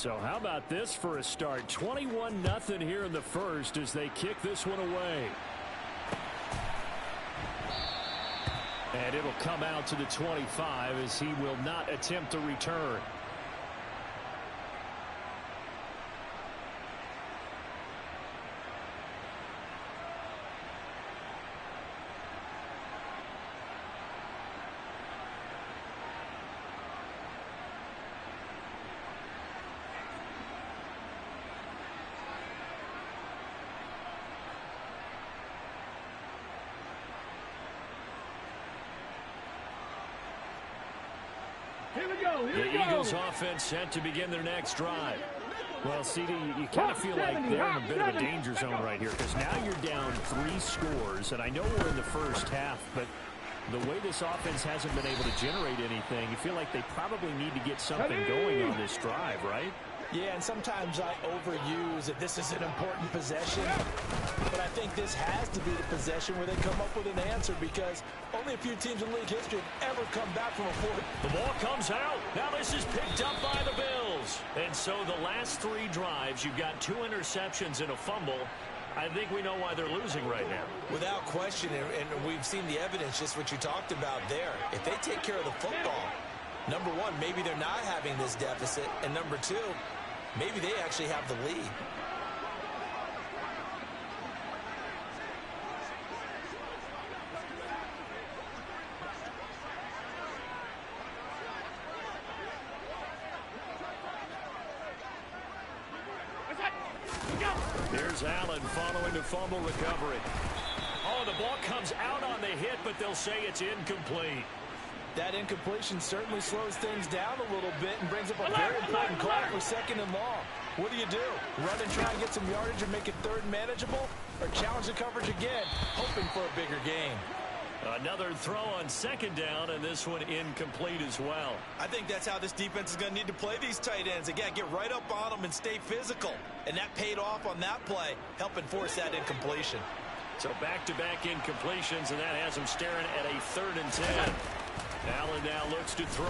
So how about this for a start? 21-0 here in the first as they kick this one away. And it'll come out to the 25 as he will not attempt to return. The Eagles offense set to begin their next drive. Well, CD, you kind of feel like they're in a bit of a danger zone right here because now you're down 3 scores, and I know we're in the first half, but the way this offense hasn't been able to generate anything, you feel like they probably need to get something going on this drive, right? Yeah, and sometimes I overuse that this is an important possession, but I think this has to be the possession where they come up with an answer because only a few teams in league history have ever come back from a fourth. The ball comes out. Now this is picked up by the Bills. And so the last 3 drives, you've got 2 interceptions and a fumble. I think we know why they're losing right now. Without question, and we've seen the evidence, just what you talked about there. If they take care of the football, number one, maybe they're not having this deficit, and number 2, maybe they actually have the lead. Here's Allen following the fumble recovery. Oh, the ball comes out on the hit, but they'll say it's incomplete. That incompletion certainly slows things down a little bit and brings up a very important call for 2nd and long. What do? Run and try and get some yardage and make it 3rd and manageable? Or challenge the coverage again, hoping for a bigger gain? Another throw on 2nd down, and this one incomplete as well. I think that's how this defense is going to need to play these tight ends. Again, get right up on them and stay physical. And that paid off on that play, helping force that incompletion. So back-to-back incompletions, and that has them staring at a 3rd and 10. Allen now looks to throw.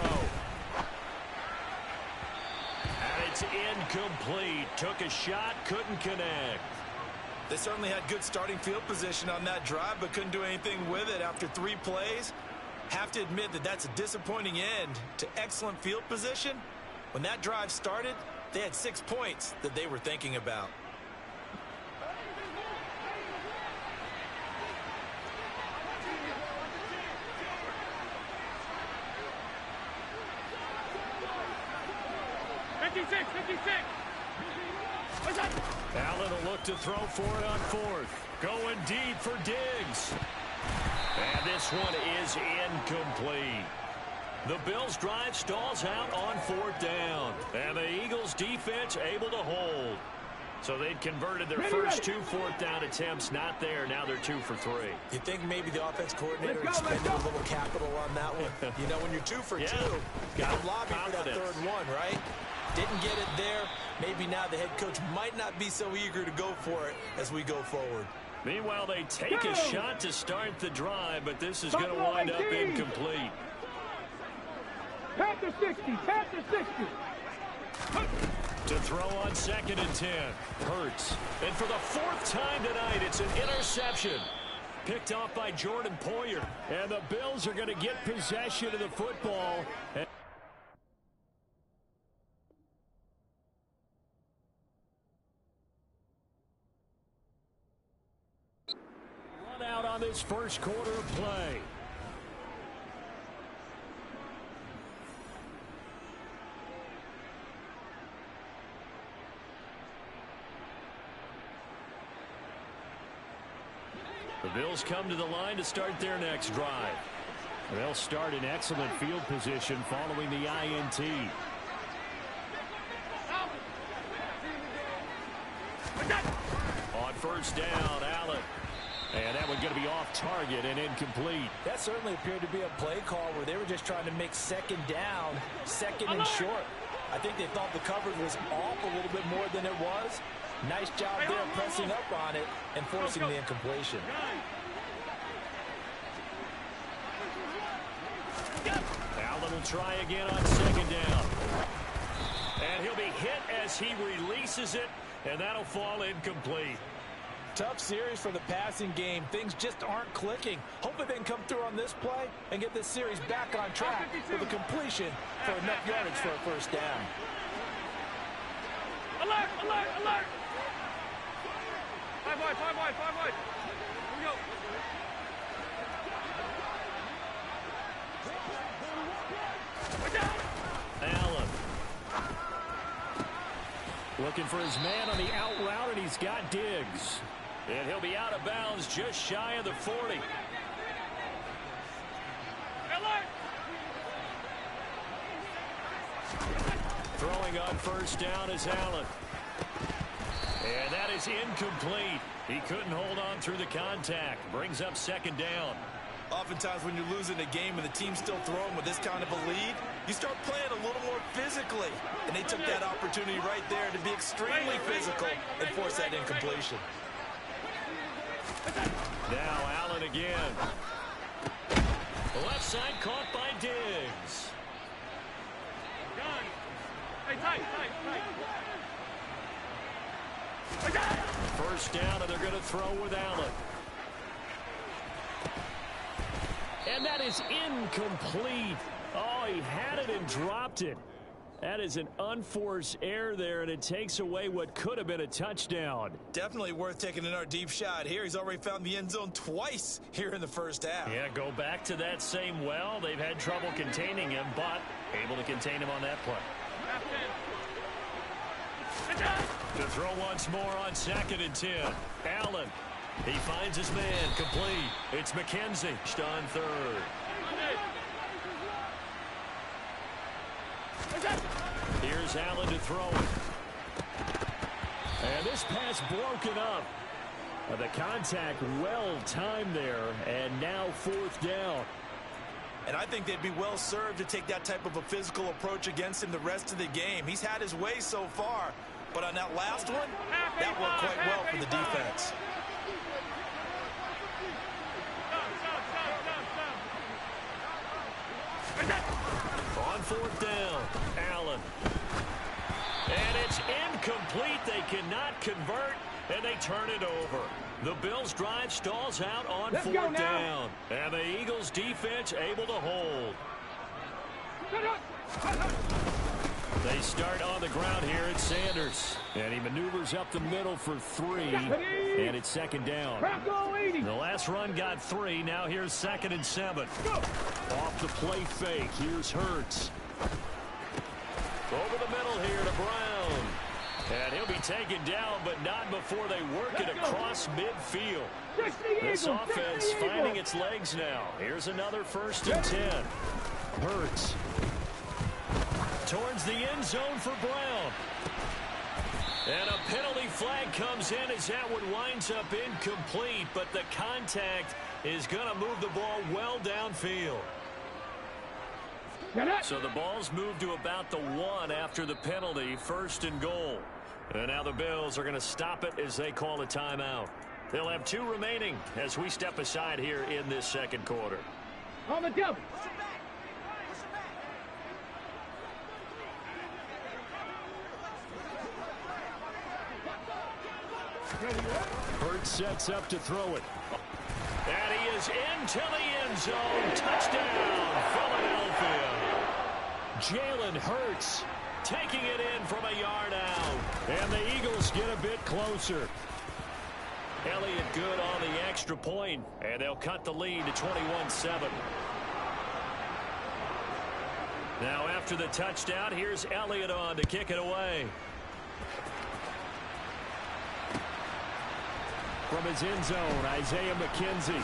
And it's incomplete. Took a shot, couldn't connect. They certainly had good starting field position on that drive, but couldn't do anything with it after 3 plays. Have to admit that that's a disappointing end to excellent field position. When that drive started, they had 6 points that they were thinking about. Allen will look to throw for it on 4th. Going deep for Diggs. And this one is incomplete. The Bills' drive stalls out on 4th down. And the Eagles' defense able to hold. So they'd converted their first 2 4th down attempts. Not there. Now they're 2 for 3. You think maybe the offense coordinator expended a little capital on that one? You know, when you're 2 for 2, got lobby for that 3rd one, right? Didn't get it there. Maybe now the head coach might not be so eager to go for it as we go forward. Meanwhile, they take a shot to start the drive, but this is going to wind up incomplete. Panther 60, Panther 60. To throw on 2nd and 10. Hurts. And for the 4th time tonight, it's an interception. Picked off by Jordan Poyer. And the Bills are going to get possession of the football. Run out on this first quarter of play. The Bills come to the line to start their next drive. They'll start in excellent field position following the INT. On 1st down, Allen. And that one going to be off target and incomplete. That certainly appeared to be a play call where they were just trying to make 2nd down, 2nd and short. I think they thought the coverage was off a little bit more than it was. Nice job there pressing up on it and forcing the incompletion. Allen will try again on 2nd down. And he'll be hit as he releases it, and that'll fall incomplete. Tough series for the passing game. Things just aren't clicking. Hopefully they can come through on this play and get this series back on track with a completion for enough yardage for a first down. Alert, alert, alert! 5 wide, 5 wide, 5 wide. Here we go. Allen. Looking for his man on the out route, and he's got Diggs. And he'll be out of bounds just shy of the 40. Alert! Throwing on first down is Allen. And that is incomplete. He couldn't hold on through the contact. Brings up second down. Oftentimes when you're losing a game and the team's still throwing with this kind of a lead, you start playing a little more physically. And they took that opportunity right there to be extremely physical and force that incompletion. Now Allen again. The left side caught by Diggs. Gun. Hey, tight. First down, and they're going to throw with Allen. And that is incomplete. Oh, he had it and dropped it. That is an unforced error there, and it takes away what could have been a touchdown. Definitely worth taking another deep shot here. He's already found the end zone twice here in the first half. Yeah, go back to that same well. They've had trouble containing him, but able to contain him on that play. To throw once more on 2nd and 10. Allen. He finds his man. Complete. It's McKenzie on 3rd. Here's Allen to throw it. And this pass broken up. The contact well timed there, and now 4th down. And I think they'd be well served to take that type of a physical approach against him the rest of the game. He's had his way so far, but on that last one, that worked quite well for the defense. On 4th down, Allen. And it's incomplete. They cannot convert, and they turn it over. The Bills' drive stalls out on 4th down. And the Eagles' defense able to hold. They start on the ground here at Sanders. And he maneuvers up the middle for 3. And it's 2nd down. The last run got 3. Now here's 2nd and 7. Off the play fake. Here's Hurts. Over the middle here to Brown. And he'll be taken down, but not before they work it across midfield. This offense finding its legs now. Here's another 1st and 10. Hurts. Towards the end zone for Brown. And a penalty flag comes in as that one winds up incomplete, but the contact is going to move the ball well downfield. So the ball's moved to about the 1 after the penalty, 1st and goal. And now the Bills are going to stop it as they call a timeout. They'll have 2 remaining as we step aside here in this 2nd quarter. On the double. Hurts sets up to throw it. And he is into the end zone. Touchdown, Philadelphia. Jalen Hurts taking it in from a yard out. And the Eagles get a bit closer. Elliott good on the extra point. And they'll cut the lead to 21-7. Now after the touchdown, here's Elliott on to kick it away. From his end zone, Isaiah McKenzie.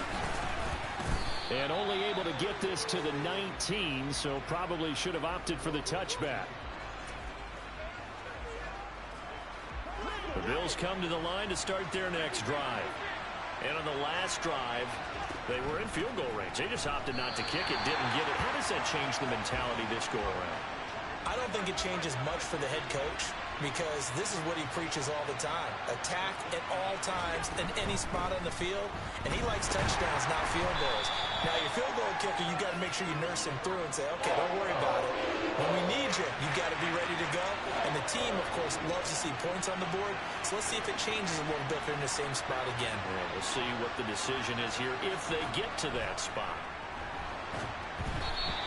And only able to get this to the 19, so probably should have opted for the touchback. The Bills come to the line to start their next drive. And on the last drive, they were in field goal range. They just opted not to kick it, didn't get it. How does that change the mentality this go around? I don't think it changes much for the head coach, because this is what he preaches all the time. Attack at all times in any spot on the field, and he likes touchdowns, not field goals. Now, your field goal kicker, you got to make sure you nurse him through and say, okay, don't worry about it. When we need you, you got to be ready to go. And the team, of course, loves to see points on the board. So let's see if it changes a little bit if they're in the same spot again. Yeah, we'll see what the decision is here if they get to that spot.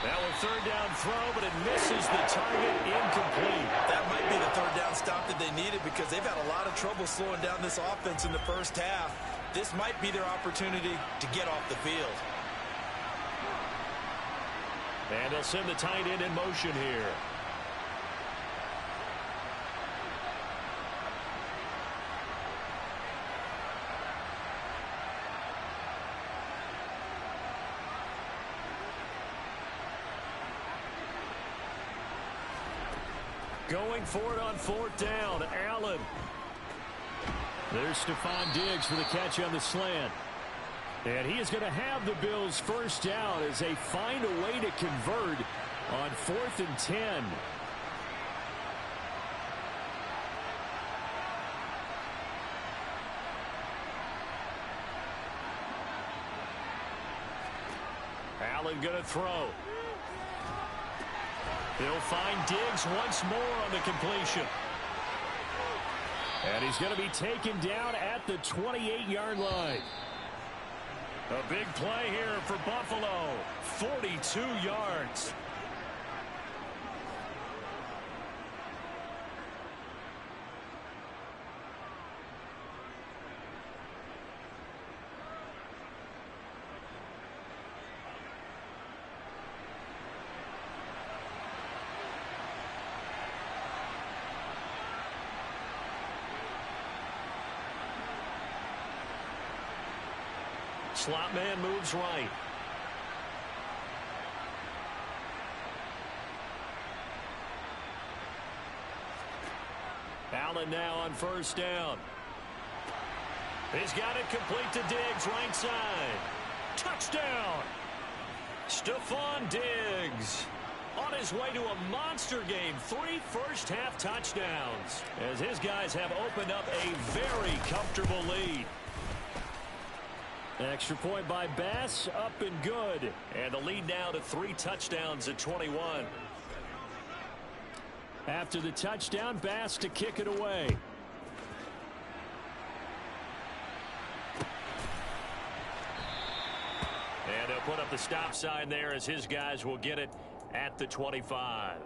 Now a third down throw, but it misses the target, incomplete. That might be the third down stop that they needed because they've had a lot of trouble slowing down this offense in the first half. This might be their opportunity to get off the field. And they'll send the tight end in motion here. Going for it on fourth down, Allen. There's Stephon Diggs for the catch on the slant. And he is going to have the Bills first down as they find a way to convert on 4th and 10. Allen going to throw. They'll find Diggs once more on the completion. And he's going to be taken down at the 28-yard line. A big play here for Buffalo. 42 yards. Slot man moves right. Allen now on first down. He's got it complete to Diggs, right side. Touchdown! Stephon Diggs on his way to a monster game. 3 first-half touchdowns as his guys have opened up a very comfortable lead. Extra point by Bass, up and good. And the lead now to 3 touchdowns at 21. After the touchdown, Bass to kick it away. And they'll put up the stop sign there as his guys will get it at the 25.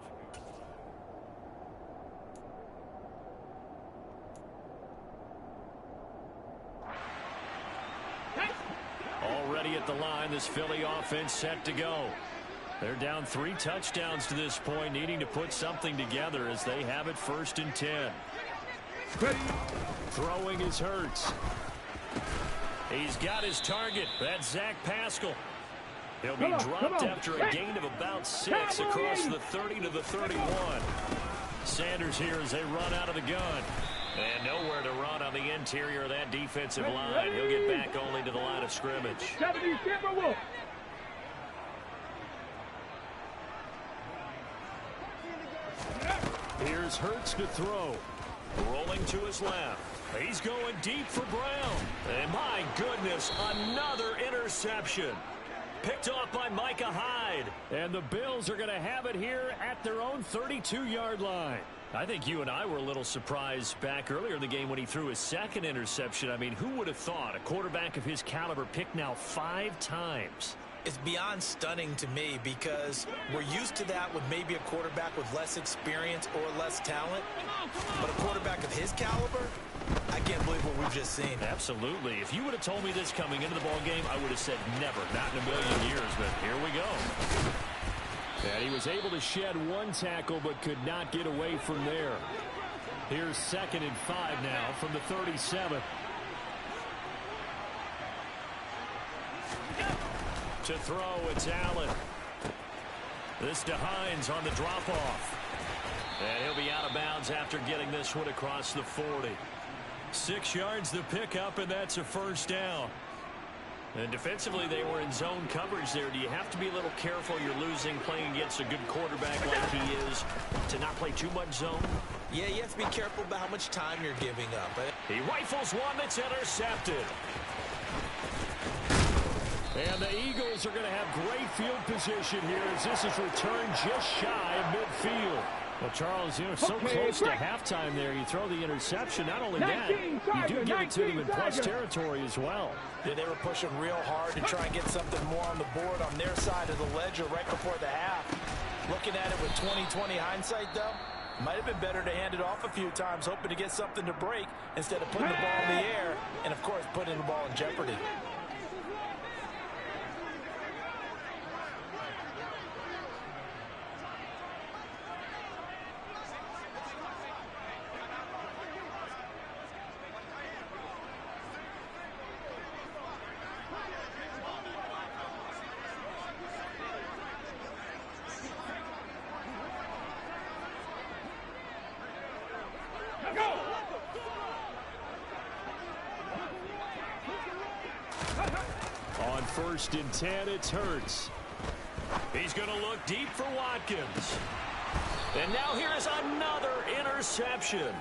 Already at the line, this Philly offense set to go. They're down 3 touchdowns to this point, needing to put something together as they have it 1st and 10. Throwing is Hurts. He's got his target. That's Zach Pascal. He'll be dropped after a gain of about 6 across the 30 to the 31. Sanders here as they run out of the gun. And nowhere to run on the interior of that defensive line. He'll get back only to the line of scrimmage. Here's Hurts to throw. Rolling to his left. He's going deep for Brown. And my goodness, another interception. Picked off by Micah Hyde. And the Bills are going to have it here at their own 32-yard line. I think you and I were a little surprised back earlier in the game when he threw his 2nd interception. I mean, who would have thought a quarterback of his caliber picked now 5 times? It's beyond stunning to me because we're used to that with maybe a quarterback with less experience or less talent. But a quarterback of his caliber, I can't believe what we've just seen. Absolutely. If you would have told me this coming into the ball game, I would have said never, not in a million years. But here we go. And he was able to shed 1 tackle but could not get away from there. Here's 2nd and 5 now from the 37. To throw, it's Allen. This to Hines on the drop-off. And he'll be out of bounds after getting this one across the 40. 6 yards the pickup, and that's a first down. And defensively, they were in zone coverage there. Do you have to be a little careful? You're losing playing against a good quarterback like he is to not play too much zone? Yeah, you have to be careful about how much time you're giving up. He rifles one that's intercepted. And the Eagles are going to have great field position here as this is returned just shy of midfield. Well, Charles, you know, so close to halftime there. You throw the interception. Not only that, you do give it to them in plus territory as well. Yeah, they were pushing real hard to try and get something more on the board on their side of the ledger right before the half. Looking at it with 20/20 hindsight, though, might have been better to hand it off a few times, hoping to get something to break instead of putting the ball in the air and, of course, putting the ball in jeopardy. On 1st and 10, it's Hurts. He's going to look deep for Watkins. And now here's another interception.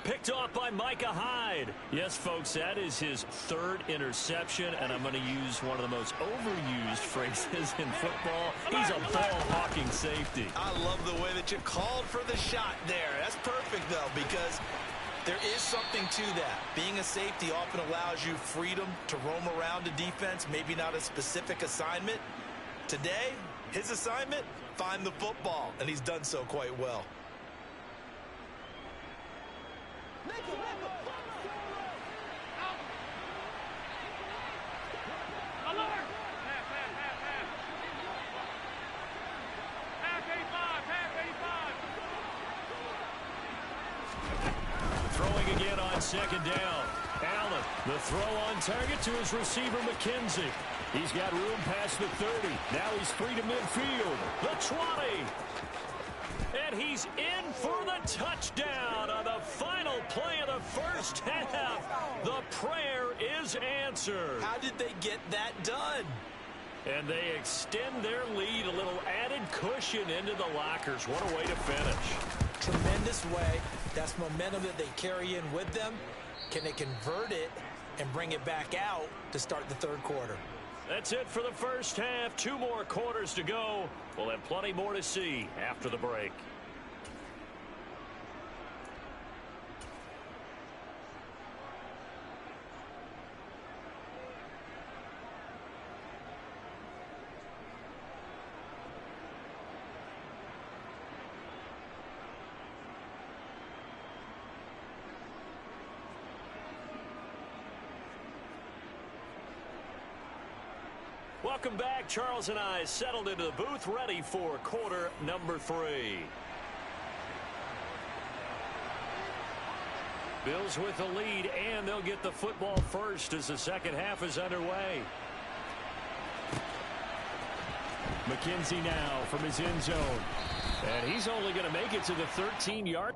Picked off by Micah Hyde. Yes, folks, that is his 3rd interception, and I'm going to use one of the most overused phrases in football. He's a ball-hawking safety. I love the way that you called for the shot there. That's perfect, though, because there is something to that. Being a safety often allows you freedom to roam around the defense, maybe not a specific assignment. Today, his assignment, find the football, and he's done so quite well. Throwing again on 2nd down. Allen, the throw on target to his receiver, McKenzie. He's got room past the 30. Now he's free to midfield. The 20. And he's in for the touchdown on the final play of the 1st half. The prayer is answered. How did they get that done? And they extend their lead, a little added cushion into the lockers. What a way to finish. Tremendous way. That's momentum that they carry in with them. Can they convert it and bring it back out to start the 3rd quarter? That's it for the 1st half. 2 more quarters to go. We'll have plenty more to see after the break. Welcome back. Charles and I settled into the booth, ready for quarter number 3. Bills with the lead, and they'll get the football first as the 2nd half is underway. McKenzie now from his end zone. And he's only going to make it to the 13-yard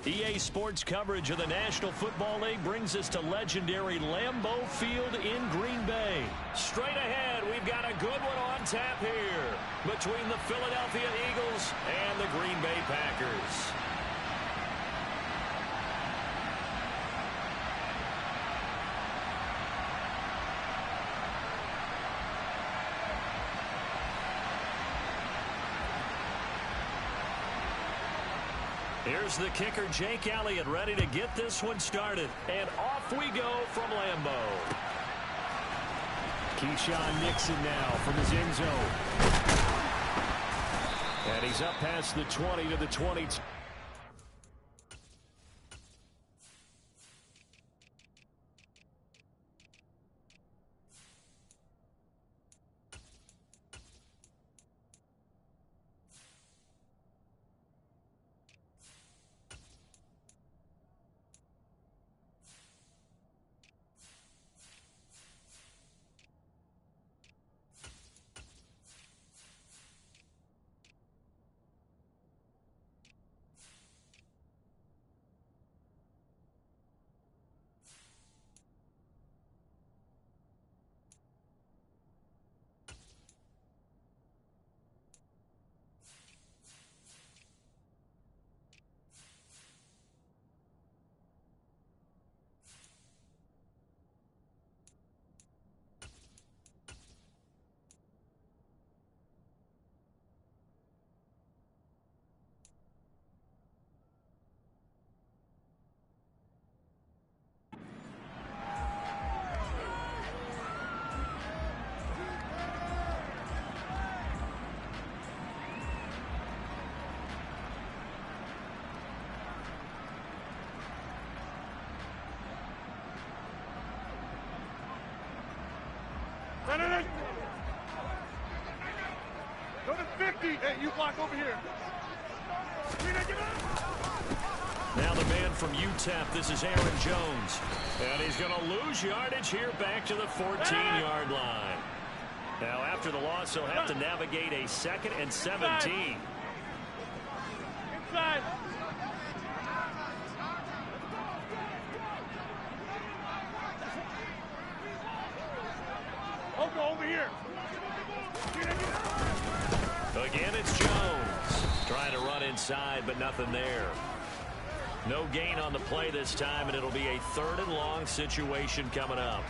EA Sports coverage of the National Football League brings us to legendary Lambeau Field in Green Bay. Straight ahead, we've got a good one on tap here between the Philadelphia Eagles and the Green Bay Packers. Here's the kicker, Jake Elliott, ready to get this one started. And off we go from Lambeau. Keyshawn Nixon now from his end zone. And he's up past the 20 to the 22. Go to 50. Hey, you block over here. Now the man from UTEP, this is Aaron Jones. And he's going to lose yardage here back to the 14-yard line. Now after the loss, he'll have to navigate a 2nd and 17. Inside. Go over here. Again, it's Jones. Trying to run inside, but nothing there. No gain on the play this time, and it'll be a 3rd and long situation coming up.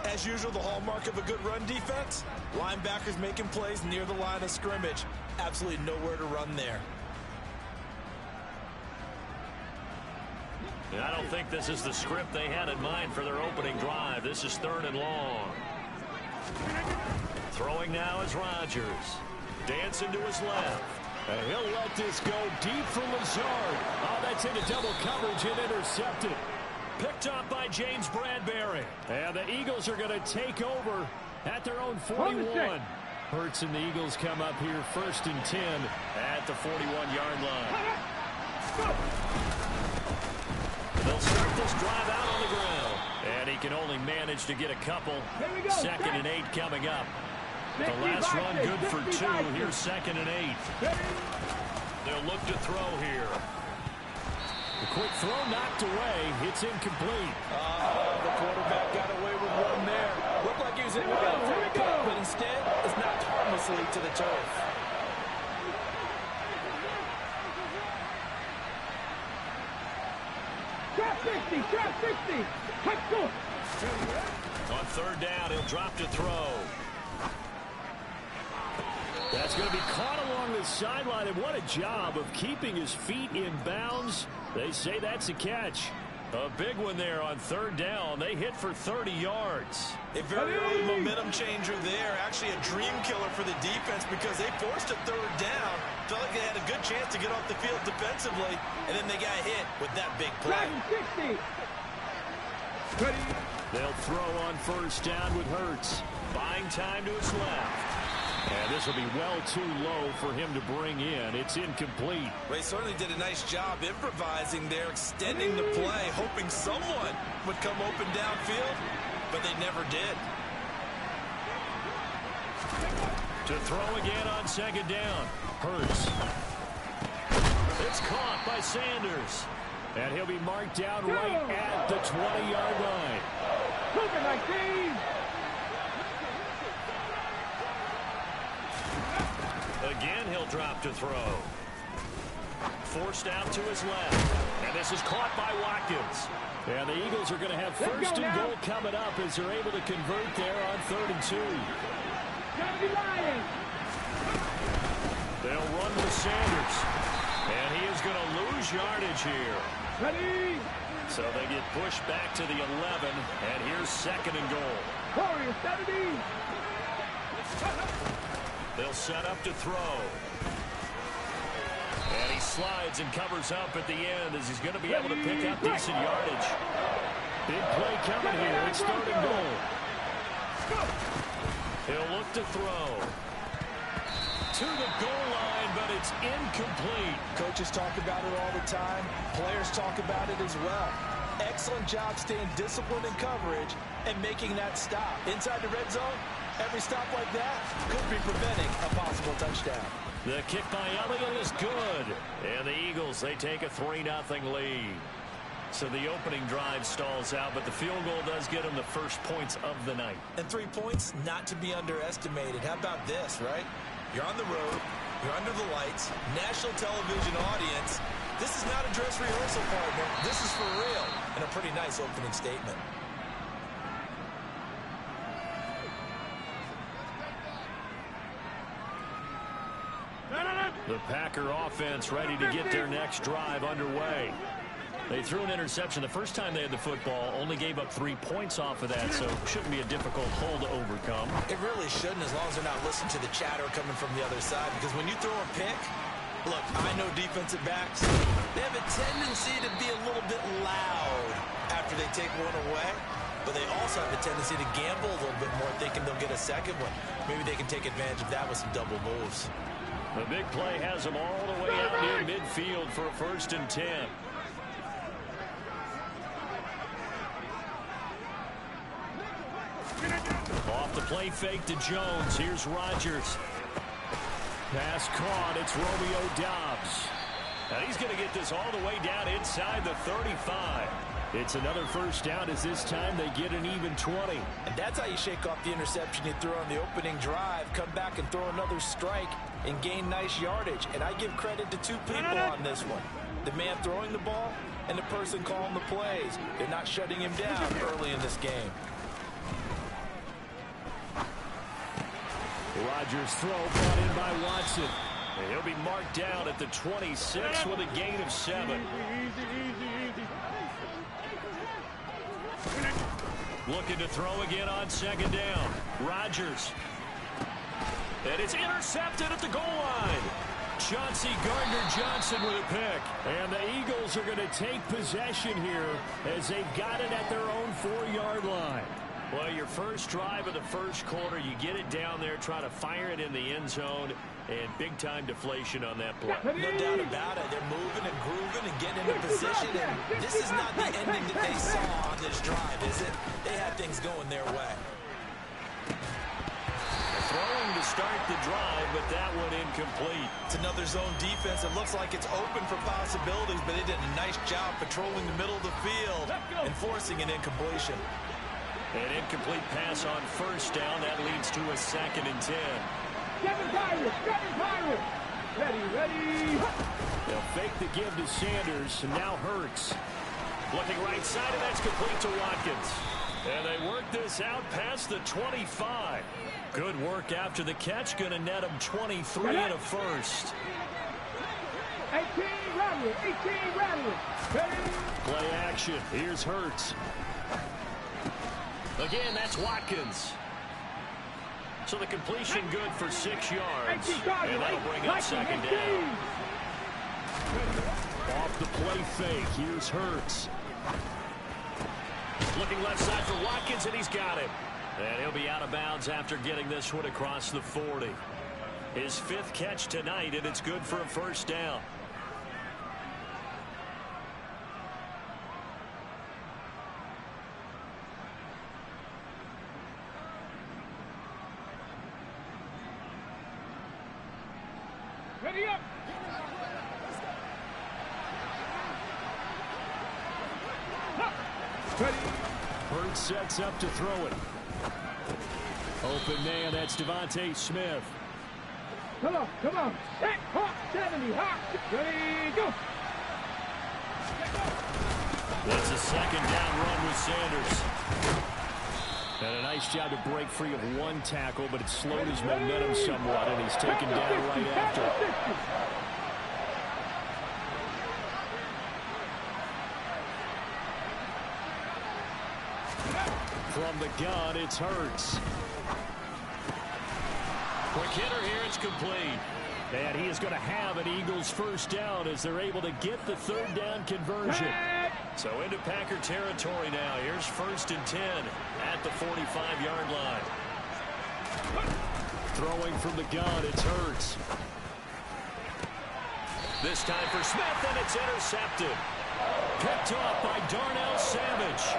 As usual, the hallmark of a good run defense, linebackers making plays near the line of scrimmage. Absolutely nowhere to run there. And I don't think this is the script they had in mind for their opening drive. This is 3rd and long. Throwing now is Rodgers. Dancing to his left. And he'll let this go deep for Lazard. Oh, that's into double coverage and intercepted. Picked up by James Bradbury. And the Eagles are going to take over at their own 41. Hurts and the Eagles come up here 1st and 10 at the 41-yard line. They'll start this drive out on the ground. And he can only manage to get a couple. 2nd and 8 coming up. The last run good for 2. Here's 2nd and 8. They'll look to throw here. The quick throw knocked away. It's incomplete. The quarterback got away with one there. Looked like he was in the middle for a pick, but instead it's knocked harmlessly to the turf. Trap 60. Trap 60. Quick score. On 3rd down, he'll drop to throw. That's going to be caught along the sideline, and what a job of keeping his feet in bounds. They say that's a catch. A big one there on 3rd down. They hit for 30 yards. A very early momentum changer there. Actually a dream killer for the defense because they forced a 3rd down. Felt like they had a good chance to get off the field defensively, and then they got hit with that big play. 60. They'll throw on 1st down with Hurts. Buying time to his left. And this will be well too low for him to bring in. It's incomplete. They certainly did a nice job improvising there, extending the play, hoping someone would come open downfield, but they never did. To throw again on 2nd down. Hurts. It's caught by Sanders. And he'll be marked down right at the 20-yard line. Again, he'll drop to throw. Forced out to his left. And this is caught by Watkins. And the Eagles are going to have first and goal coming up as they're able to convert there on 3rd and 2. They'll run with Sanders. And he is going to lose yardage here. Ready. So they get pushed back to the 11. And here's 2nd and goal. Warrior 70. They'll set up to throw. And he slides and covers up at the end as he's going to be able to pick up decent yardage. Big play coming here. It's 3rd and goal. He'll look to throw. To the goal line, but it's incomplete. Coaches talk about it all the time. Players talk about it as well. Excellent job staying disciplined in coverage and making that stop. Inside the red zone, every stop like that could be preventing a possible touchdown. The kick by Elliott is good. And the Eagles, they take a 3-0 lead. So the opening drive stalls out, but the field goal does get them the first points of the night. And 3 points, not to be underestimated. How about this, right? You're on the road. You're under the lights. National television audience. This is not a dress rehearsal, partner. This is for real. And a pretty nice opening statement. The Packer offense ready to get their next drive underway. They threw an interception the first time they had the football, only gave up 3 points off of that, so shouldn't be a difficult hole to overcome. It really shouldn't, as long as they're not listening to the chatter coming from the other side, because when you throw a pick, look, I know defensive backs, they have a tendency to be a little bit loud after they take one away, but they also have a tendency to gamble a little bit more, thinking they'll get a second one. Maybe they can take advantage of that with some double moves. The big play has them all the way out near midfield for a 1st and 10. Off the play fake to Jones. Here's Rodgers. Pass caught. It's Romeo Doubs. And he's going to get this all the way down inside the 35. It's another first down as this time they get an even 20. And that's how you shake off the interception you threw on the opening drive, come back and throw another strike and gain nice yardage. And I give credit to 2 people on this one. The man throwing the ball and the person calling the plays. They're not shutting him down early in this game. Rodgers' throw brought in by Watson. And he'll be marked down at the 26 with a gain of 7. Looking to throw again on 2nd down. Rodgers. And it's intercepted at the goal line. Chauncey Gardner-Johnson with a pick. And the Eagles are going to take possession here as they've got it at their own 4-yard line. Well, your first drive of the first quarter, you get it down there, try to fire it in the end zone, and big-time deflation on that play. No doubt about it. They're moving and grooving and getting into position, and this is not the ending that they saw on this drive, is it? They had things going their way. Throwing to start the drive, but that one incomplete. It's another zone defense. It looks like it's open for possibilities, but they did a nice job patrolling the middle of the field and forcing an incompletion. An incomplete pass on first down. That leads to a 2nd and 10. Kevin Byron. Ready. They'll fake the give to Sanders, and now Hurts. Looking right side, and that's complete to Watkins. And they work this out past the 25. Good work after the catch. Going to net them 23 and a first. 18 Rattler. Ready. Play action. Here's Hurts. Again, that's Watkins. So the completion good for 6 yards. And that'll bring up 2nd down. Off the play fake. Here's Hurts. Looking left side for Watkins, and he's got it. And he'll be out of bounds after getting this one across the 40. His 5th catch tonight, and it's good for a first down. Ready up. Hurts sets up to throw it. Open man, that's Devontae Smith. Come on. Hit, hop, 70, hop. Ready, go. That's a second down run with Sanders. And a nice job to break free of one tackle, but it slowed his momentum somewhat, and he's taken down right after. From the gun, it's Hurts. Quick hitter here, it's complete. And he is going to have an Eagles first down as they're able to get the third down conversion. So into Packer territory now. Here's 1st and 10 at the 45-yard line. Throwing from the gun, it's Hurts. This time for Smith, and it's intercepted. Picked off by Darnell Savage.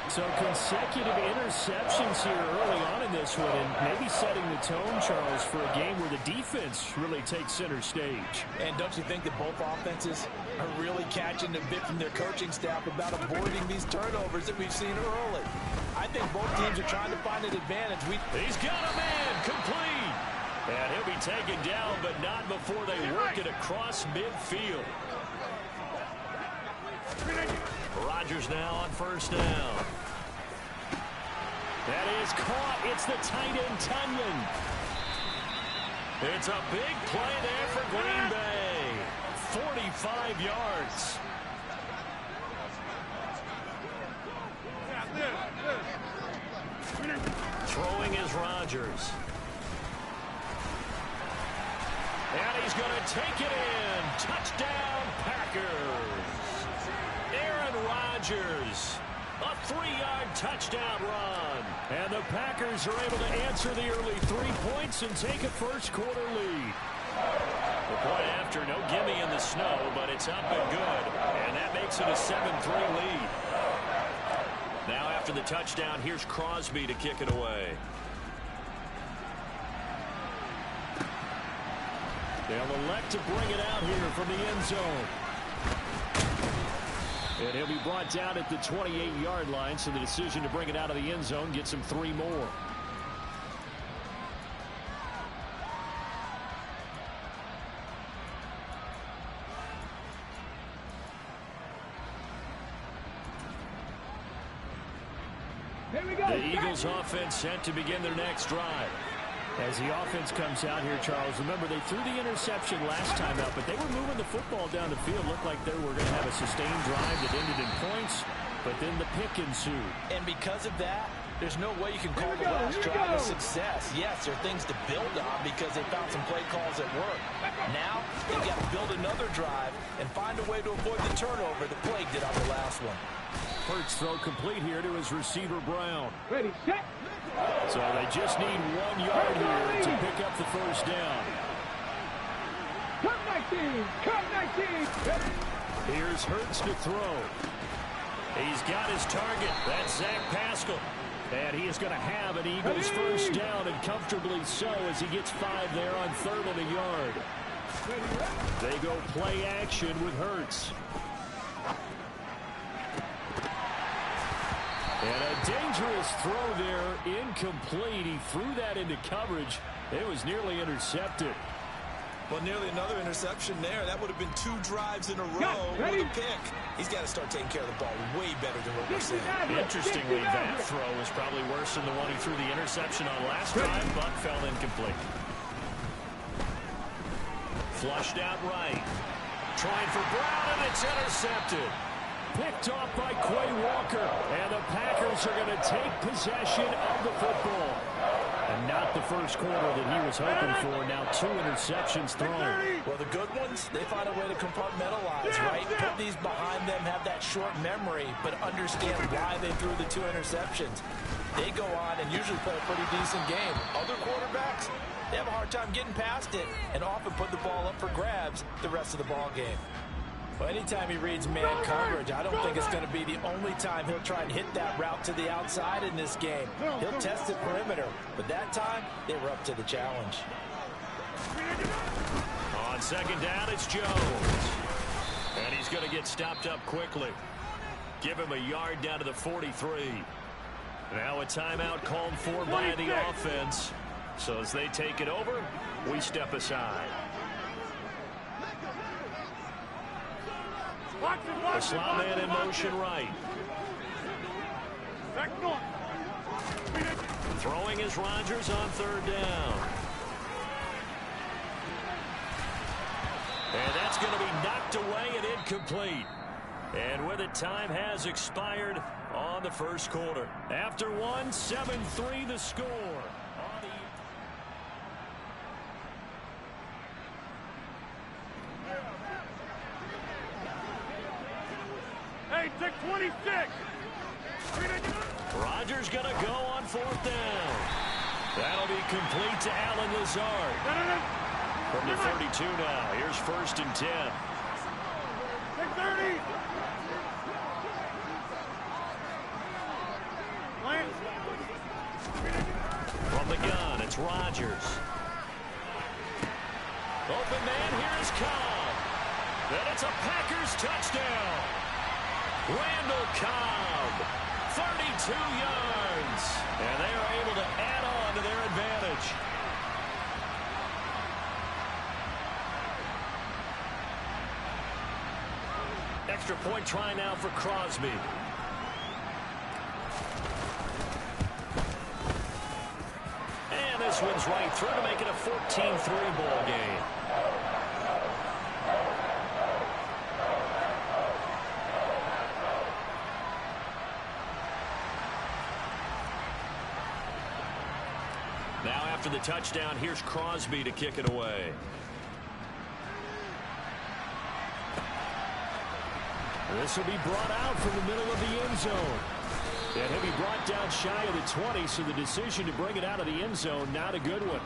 So consecutive interceptions here early on in this one, and maybe setting the tone, Charles, for a game where the defense really takes center stage. And don't you think that both offenses are really catching the bit from their coaching staff about avoiding these turnovers that we've seen early? I think both teams are trying to find an advantage. He's got a man, complete. And he'll be taken down, but not before they work it across midfield. Rodgers now on first down. That is caught. It's the tight end, Tunyon. It's a big play there for Green Bay. 45 yards. Throwing is Rodgers. And he's going to take it in. Touchdown, Packers. Aaron Rodgers. A 3-yard touchdown run. And the Packers are able to answer the early 3 points and take a first-quarter lead. The point after, no gimme in the snow, but it's up and good. And that makes it a 7-3 lead. Now after the touchdown, here's Crosby to kick it away. They'll elect to bring it out here from the end zone. And he'll be brought down at the 28-yard line, so the decision to bring it out of the end zone gets him 3 more. Here we go. The Eagles offense set to begin their next drive. As the offense comes out here, Charles, remember they threw the interception last time out, but they were moving the football down the field. Looked like they were going to have a sustained drive that ended in points, but then the pick ensued. And because of that, there's no way you can call the last drive a success. Yes, there are things to build on because they found some play calls at work. Now, they've got to build another drive and find a way to avoid the turnover that plagued it on the last one. Hurts throw complete here to his receiver, Brown. Ready, set. So they just need 1 yard here to pick up the first down. Cut 19. Cut 19. Here's Hurts to throw. He's got his target. That's Zach Pascal. And he is going to have an Eagles first down, and comfortably so, as he gets 5 there on 3rd and a yard. They go play action with Hurts. And a dangerous throw there, incomplete. He threw that into coverage. It was nearly intercepted. Well, nearly another interception there. That would have been 2 drives in a row with a pick. He's got to start taking care of the ball way better than what we're seeing. Interestingly, that throw was probably worse than the one he threw the interception on last drive, but fell incomplete. Flushed out right. Trying for Brown, and it's intercepted. Picked off by Quay Walker, and the Packers are going to take possession of the football. And not the first quarter that he was hoping for. Now 2 interceptions thrown. Well, the good ones, they find a way to compartmentalize, right? Put these behind them, have that short memory, but understand why they threw the 2 interceptions. They go on and usually play a pretty decent game. Other quarterbacks, they have a hard time getting past it and often put the ball up for grabs the rest of the ball game. Well, anytime he reads man coverage, I don't think it's going to be the only time he'll try and hit that route to the outside in this game. He'll test the perimeter, but that time, they were up to the challenge. On second down, it's Jones. And he's going to get stopped up quickly. Give him a yard down to the 43. Now a timeout called for by the offense. So as they take it over, we step aside. Islam man in motion right. Throwing is Rodgers on third down. And that's going to be knocked away and incomplete. And with it, time has expired on the first quarter. After one, 7-3 the score. Hey, take 26. Rodgers going to go on fourth down. That'll be complete to Alan Lazard. From the 32 now. Here's 1st and 10. Take 30. From the gun, it's Rodgers. Open man, here's Cobb. And it's a Packers touchdown. Randall Cobb, 32 yards. And they are able to add on to their advantage. Extra point try now for Crosby. And this one's right through to make it a 14-3 ball game. Now after the touchdown, here's Crosby to kick it away. This will be brought out from the middle of the end zone. And he'll be brought down shy of the 20, so the decision to bring it out of the end zone, not a good one.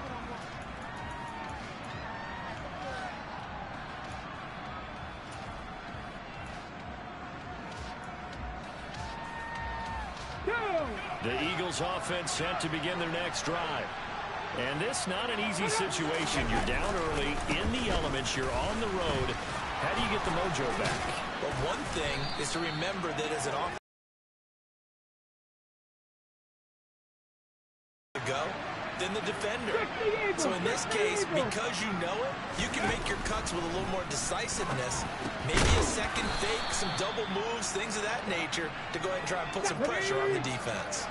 The Eagles offense set to begin their next drive. And this not an easy situation. You're down early, in the elements, you're on the road. How do you get the mojo back? Well, one thing is to remember that as an offense go, then the defender. So in this case, because you know it, you can make your cuts with a little more decisiveness. Maybe a second fake, some double moves, things of that nature to go ahead and try and put some pressure on the defense.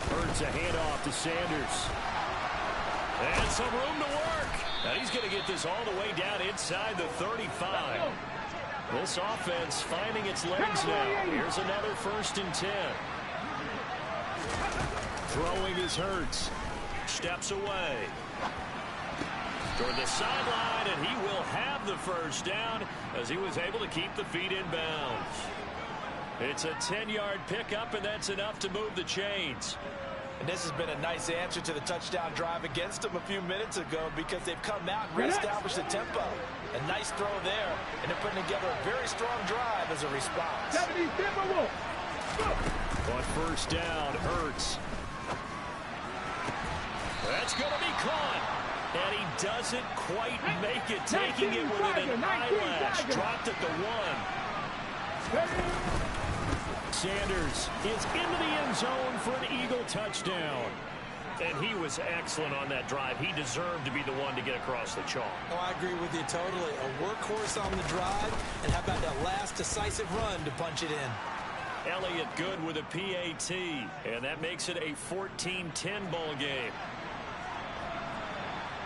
Hurts a handoff to Sanders. And some room to work. Now he's going to get this all the way down inside the 35. This offense finding its legs now. Here's another 1st and 10. Throwing is Hurts. Steps away. Toward the sideline, and he will have the first down as he was able to keep the feet in bounds. It's a 10-yard pickup, and that's enough to move the chains. And this has been a nice answer to the touchdown drive against them a few minutes ago because they've come out and reestablished the tempo. A nice throw there, and they're putting together a very strong drive as a response. On first down, Hurts. That's going to be caught. And he doesn't quite make it, taking it within an eyelash. Dropped at the 1. Sanders is into the end zone for an Eagle touchdown. And he was excellent on that drive. He deserved to be the one to get across the chalk. Oh, I agree with you totally. A workhorse on the drive, and how about that last decisive run to punch it in? Elliott good with a PAT, and that makes it a 14-10 ball game.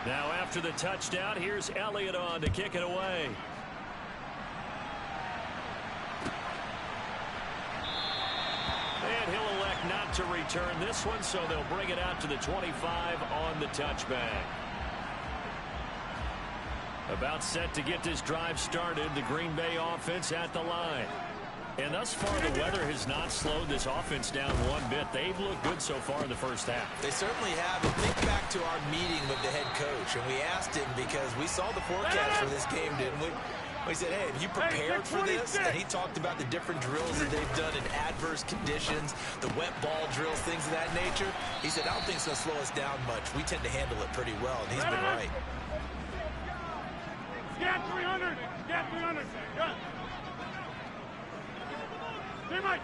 Now after the touchdown, here's Elliott on to kick it away. And he'll elect not to return this one, so they'll bring it out to the 25 on the touchback. About set to get this drive started, the Green Bay offense at the line. And thus far, the weather has not slowed this offense down one bit. They've looked good so far in the first half. They certainly have. And think back to our meeting with the head coach, and we asked him because we saw the forecast for this game, didn't we? We said, hey, have you prepared for this? And he talked about the different drills that they've done in adverse conditions, the wet ball drills, things of that nature. He said, I don't think it's going to slow us down much. We tend to handle it pretty well, and he's been right. Yeah, 300. Get 300. Good. Teammate.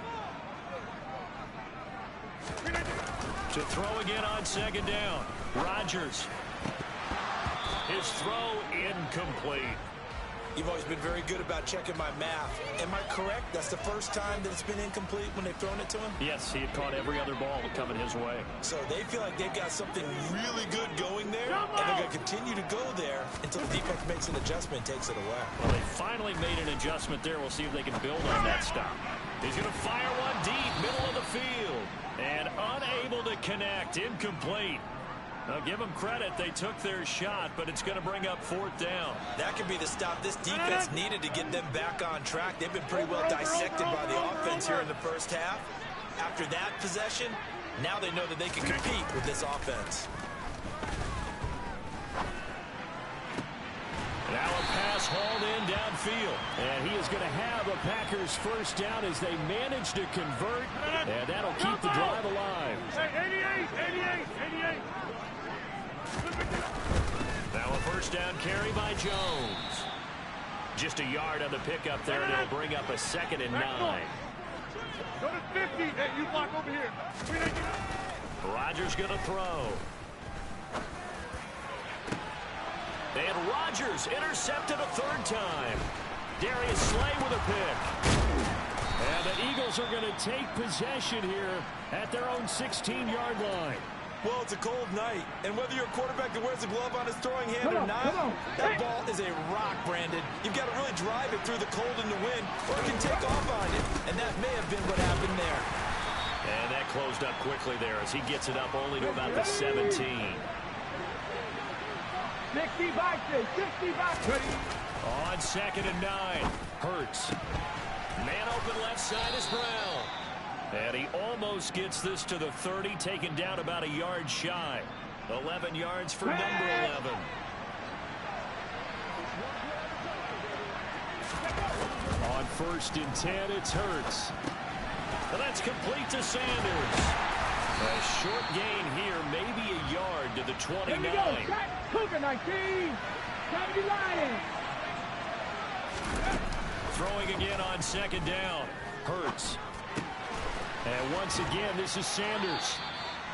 To throw again on second down. Rodgers. His throw incomplete. You've always been very good about checking my math. Am I correct? That's the first time that it's been incomplete when they've thrown it to him? Yes, he had caught every other ball coming his way. So they feel like they've got something really good going there, and they're going to continue to go there until the defense makes an adjustment and takes it away. Well, they finally made an adjustment there. We'll see if they can build on that stop. He's going to fire one deep, middle of the field, and unable to connect, incomplete. Now, give them credit. They took their shot, but it's going to bring up fourth down. That could be the stop this defense needed to get them back on track. They've been pretty well dissected by the offense here in the first half. After that possession, now they know that they can compete with this offense. Now a pass hauled in downfield. And he is going to have a Packers first down as they manage to convert. And that'll keep the drive alive. 88. Now a first down carry by Jones. Just a yard on the pickup there, and it'll bring up a 2nd and 9. Go to 50. Hey, you block over here. Rodgers going to throw. And Rodgers intercepted a 3rd time. Darius Slay with a pick. And the Eagles are going to take possession here at their own 16-yard line. Well, it's a cold night, and whether you're a quarterback that wears a glove on his throwing hand or not, that ball is a rock, Brandon. You've got to really drive it through the cold and the wind, or it can take off on you, and that may have been what happened there. And that closed up quickly there as he gets it up only to about the 17. 60 boxes. On 2nd and 9, Hurts. Man open left side is Brown. And he almost gets this to the 30, taken down about a yard shy. 11 yards for number 11. On 1st and 10, it's Hurts. And that's complete to Sanders. A short gain here, maybe a yard to the 29. Here we go. Cougar 19. Time to Lions. Throwing again on 2nd down. Hurts. And once again, this is Sanders.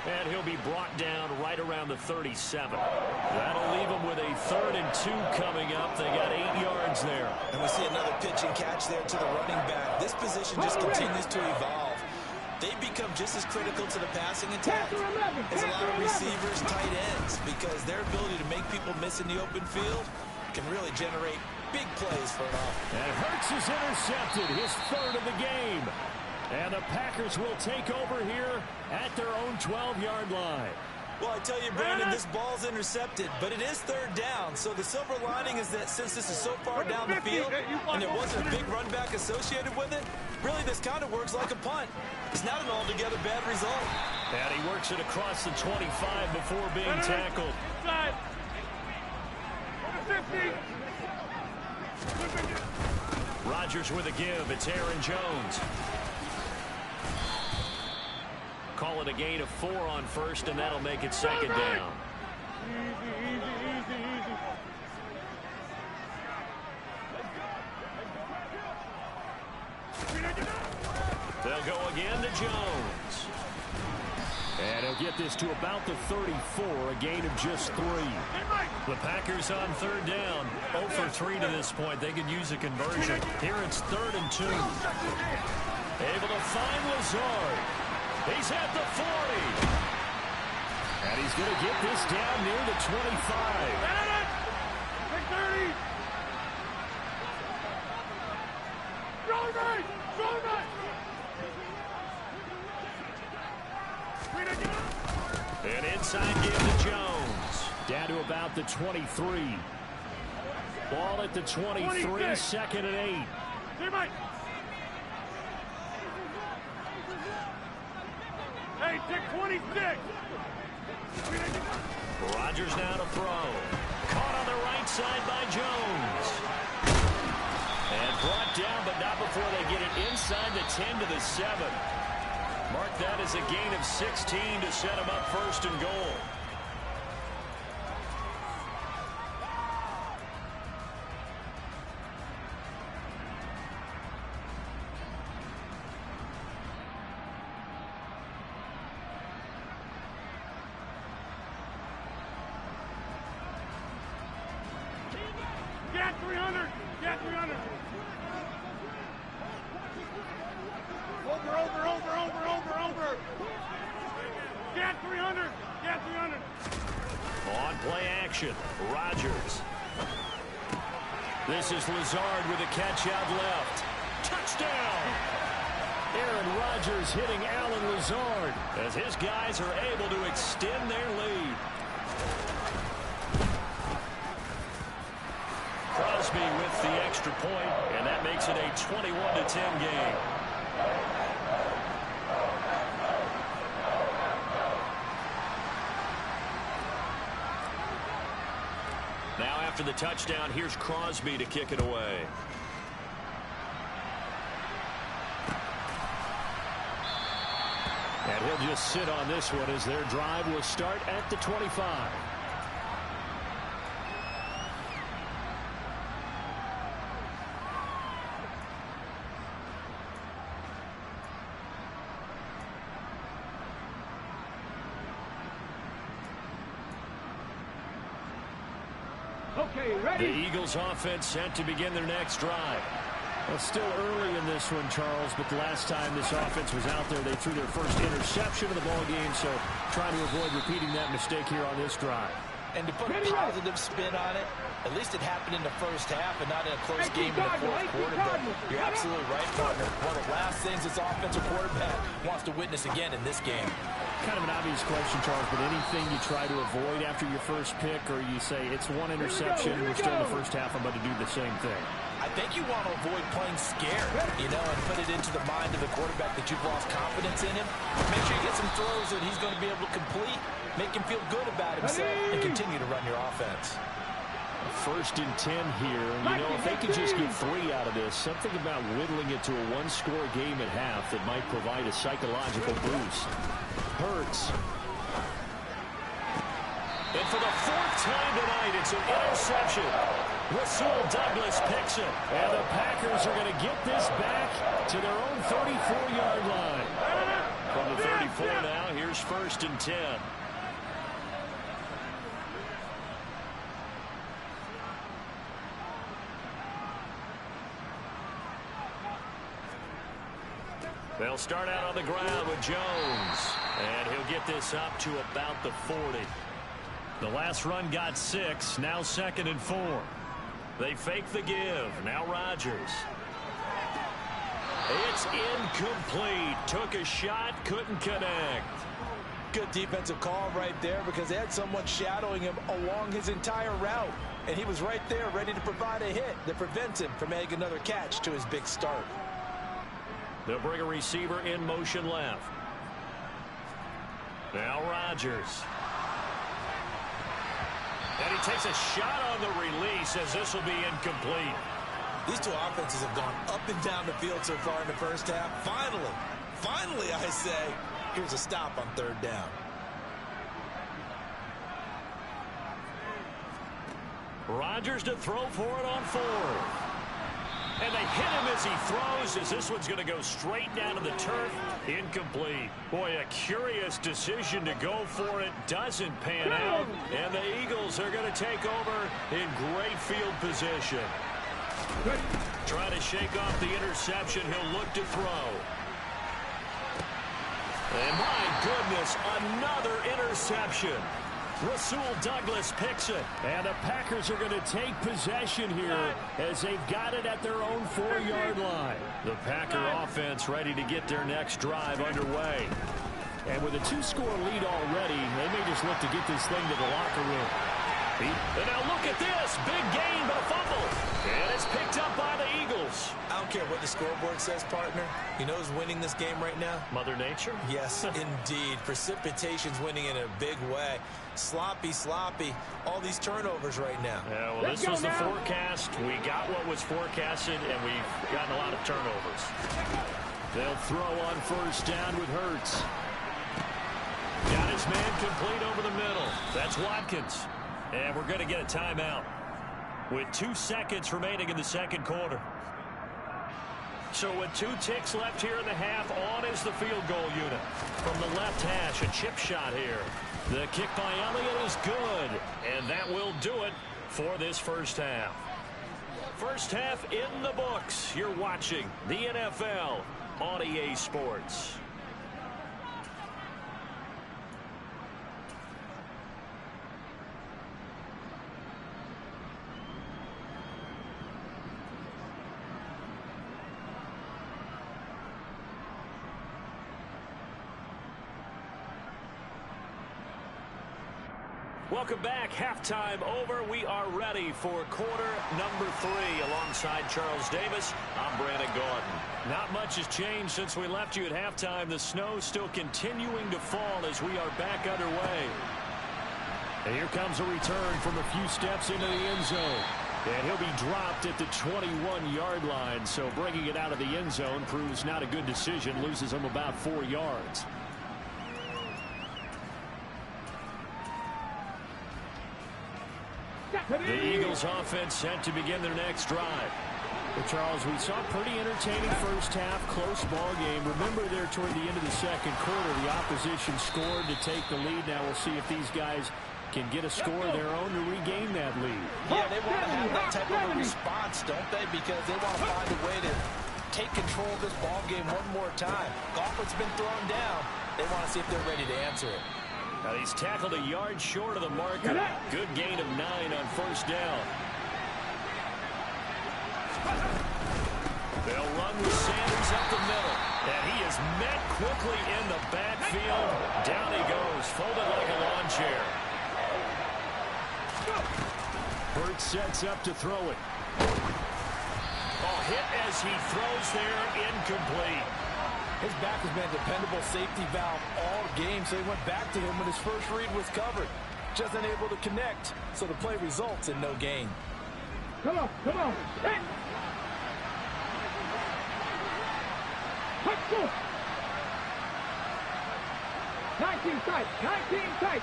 And he'll be brought down right around the 37. That'll leave him with a 3rd and 2 coming up. They got 8 yards there. And we see another pitch and catch there to the running back. This position just continues to evolve. They become just as critical to the passing attack as a lot of receivers, tight ends, because their ability to make people miss in the open field can really generate big plays for an offense. And Hurts is intercepted, his 3rd of the game. And the Packers will take over here at their own 12-yard line. Well, I tell you, Brandon, this ball's intercepted, but it is 3rd down. So the silver lining is that since this is so far down the field and there wasn't a big run back associated with it, really this kind of works like a punt. It's not an altogether bad result. And he works it across the 25 before being tackled. Rodgers with a give. It's Aaron Jones. Call it a gain of 4 on 1st, and that'll make it 2nd down. Easy. They'll go again to Jones. And he'll get this to about the 34, a gain of just 3. The Packers on 3rd down. 0 for 3 to this point. They could use a conversion. Here it's 3rd and 2. Able to find Lazard. He's at the 40. And he's going to get this down near the 25. 30. An inside give to Jones. Down to about the 23. Ball at the 23, 2nd and 8. Hey, take 26. Rodgers now to throw. Caught on the right side by Jones. And brought down, but not before they get it inside the 10 to the 7. Mark that as a gain of 16 to set him up 1st and goal. Play action. Rodgers. This is Lazard with a catch out left. Touchdown! Aaron Rodgers hitting Alan Lazard as his guys are able to extend their lead. Crosby with the extra point, and that makes it a 21-10 game. Now after the touchdown, here's Crosby to kick it away. And he'll just sit on this one as their drive will start at the 25. Okay, ready? The Eagles offense set to begin their next drive. Well, still early in this one, Charles, but the last time this offense was out there, they threw their first interception of the ball game, so trying to avoid repeating that mistake here on this drive. And to put a positive spin on it, at least it happened in the first half and not in a close game in the fourth quarter. But you're absolutely right, partner. One of the last things this offensive quarterback wants to witness again in this game. Kind of an obvious question, Charles, but anything you try to avoid after your first pick, or you say it's one interception, we're still in the first half, I'm about to do the same thing? I think you want to avoid playing scared, and put it into the mind of the quarterback that you've lost confidence in him. Make sure you get some throws that he's going to be able to complete, make him feel good about himself, and continue to run your offense. 1st and 10 here. If they could just get 3 out of this, something about whittling it to a one-score game at half that might provide a psychological boost. Hurts. And for the 4th time tonight, it's an interception. Rasul Douglas picks it. And the Packers are going to get this back to their own 34-yard line. From the 34 now, here's 1st and 10. They'll start out on the ground with Jones. And he'll get this up to about the 40. The last run got 6. Now 2nd and 4. They fake the give. Now Rodgers. It's incomplete. Took a shot. Couldn't connect. Good defensive call right there because they had someone shadowing him along his entire route. And he was right there ready to provide a hit that prevents him from making another catch to his big start. They'll bring a receiver in motion left. Now Rodgers. And he takes a shot on the release as this will be incomplete. These two offenses have gone up and down the field so far in the first half. Finally, I say, here's a stop on 3rd down. Rodgers to throw for it on 4th. And they hit him as he throws, as this one's going to go straight down to the turf. Incomplete. Boy, a curious decision to go for it. Doesn't pan out. And the Eagles are going to take over in great field position. Trying to shake off the interception. He'll look to throw. And my goodness, another interception. Rasul Douglas picks it. And the Packers are going to take possession here as they've got it at their own 4-yard line. The Packer offense ready to get their next drive underway. And with a 2-score lead already, they may just look to get this thing to the locker room. And now look at this. Big gain, but a fumble. And it's picked up by the Eagles. I don't care what the scoreboard says, partner. You know who's winning this game right now? Mother Nature? Yes, indeed. Precipitation's winning in a big way. Sloppy. All these turnovers right now. Yeah, well, this was the forecast. We got what was forecasted, and we've gotten a lot of turnovers. They'll throw on 1st down with Hurts. Got his man complete over the middle. That's Watkins. And we're going to get a timeout with 2 seconds remaining in the 2nd quarter. So with 2 ticks left here in the half, on is the field goal unit. From the left hash, a chip shot here. The kick by Elliott is good. And that will do it for this first half. First half in the books. You're watching the NFL on EA Sports. Welcome back. Halftime over. We are ready for quarter number 3. Alongside Charles Davis, I'm Brandon Gordon. Not much has changed since we left you at halftime. The snow still continuing to fall as we are back underway. And here comes a return from a few steps into the end zone. And he'll be dropped at the 21-yard line. So bringing it out of the end zone proves not a good decision. Loses him about 4 yards. The Eagles offense set to begin their next drive. But Charles, we saw a pretty entertaining first half, close ball game. Remember there toward the end of the second quarter, the opposition scored to take the lead. Now we'll see if these guys can get a score of their own to regain that lead. Yeah, they want to have that type of a response, don't they? Because they want to find a way to take control of this ball game one more time. Gauntlet's been thrown down. They want to see if they're ready to answer it. Now he's tackled a yard short of the marker. Good gain of 9 on first down. They'll run with Sanders up the middle. And he is met quickly in the backfield. Down he goes, folded like a lawn chair. Hurts sets up to throw it. Oh, hit as he throws there, incomplete. His back has been a dependable safety valve all game, so he went back to him when his first read was covered. Just unable to connect, so the play results in no gain. Come on, come on. Hey. Let's go. 19 tight, 19 tight.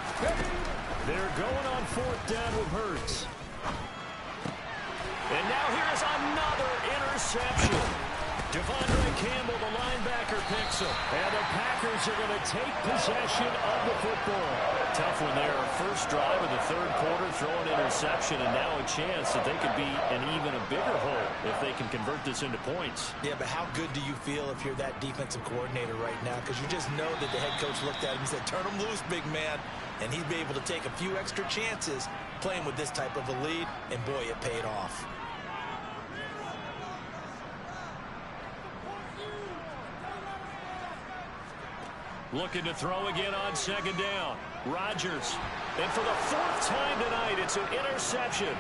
They're going on 4th down with Hurts. And now here's another interception. Devondre Campbell, the linebacker, picks him. And the Packers are going to take possession of the football. Tough one there. First drive of the third quarter, throw an interception, and now a chance that they could be in even a bigger hole if they can convert this into points. Yeah, but how good do you feel if you're that defensive coordinator right now? Because you just know that the head coach looked at him and said, turn him loose, big man. And he'd be able to take a few extra chances playing with this type of a lead, and boy, it paid off. Looking to throw again on second down. Rodgers. And for the 4th time tonight, it's an interception.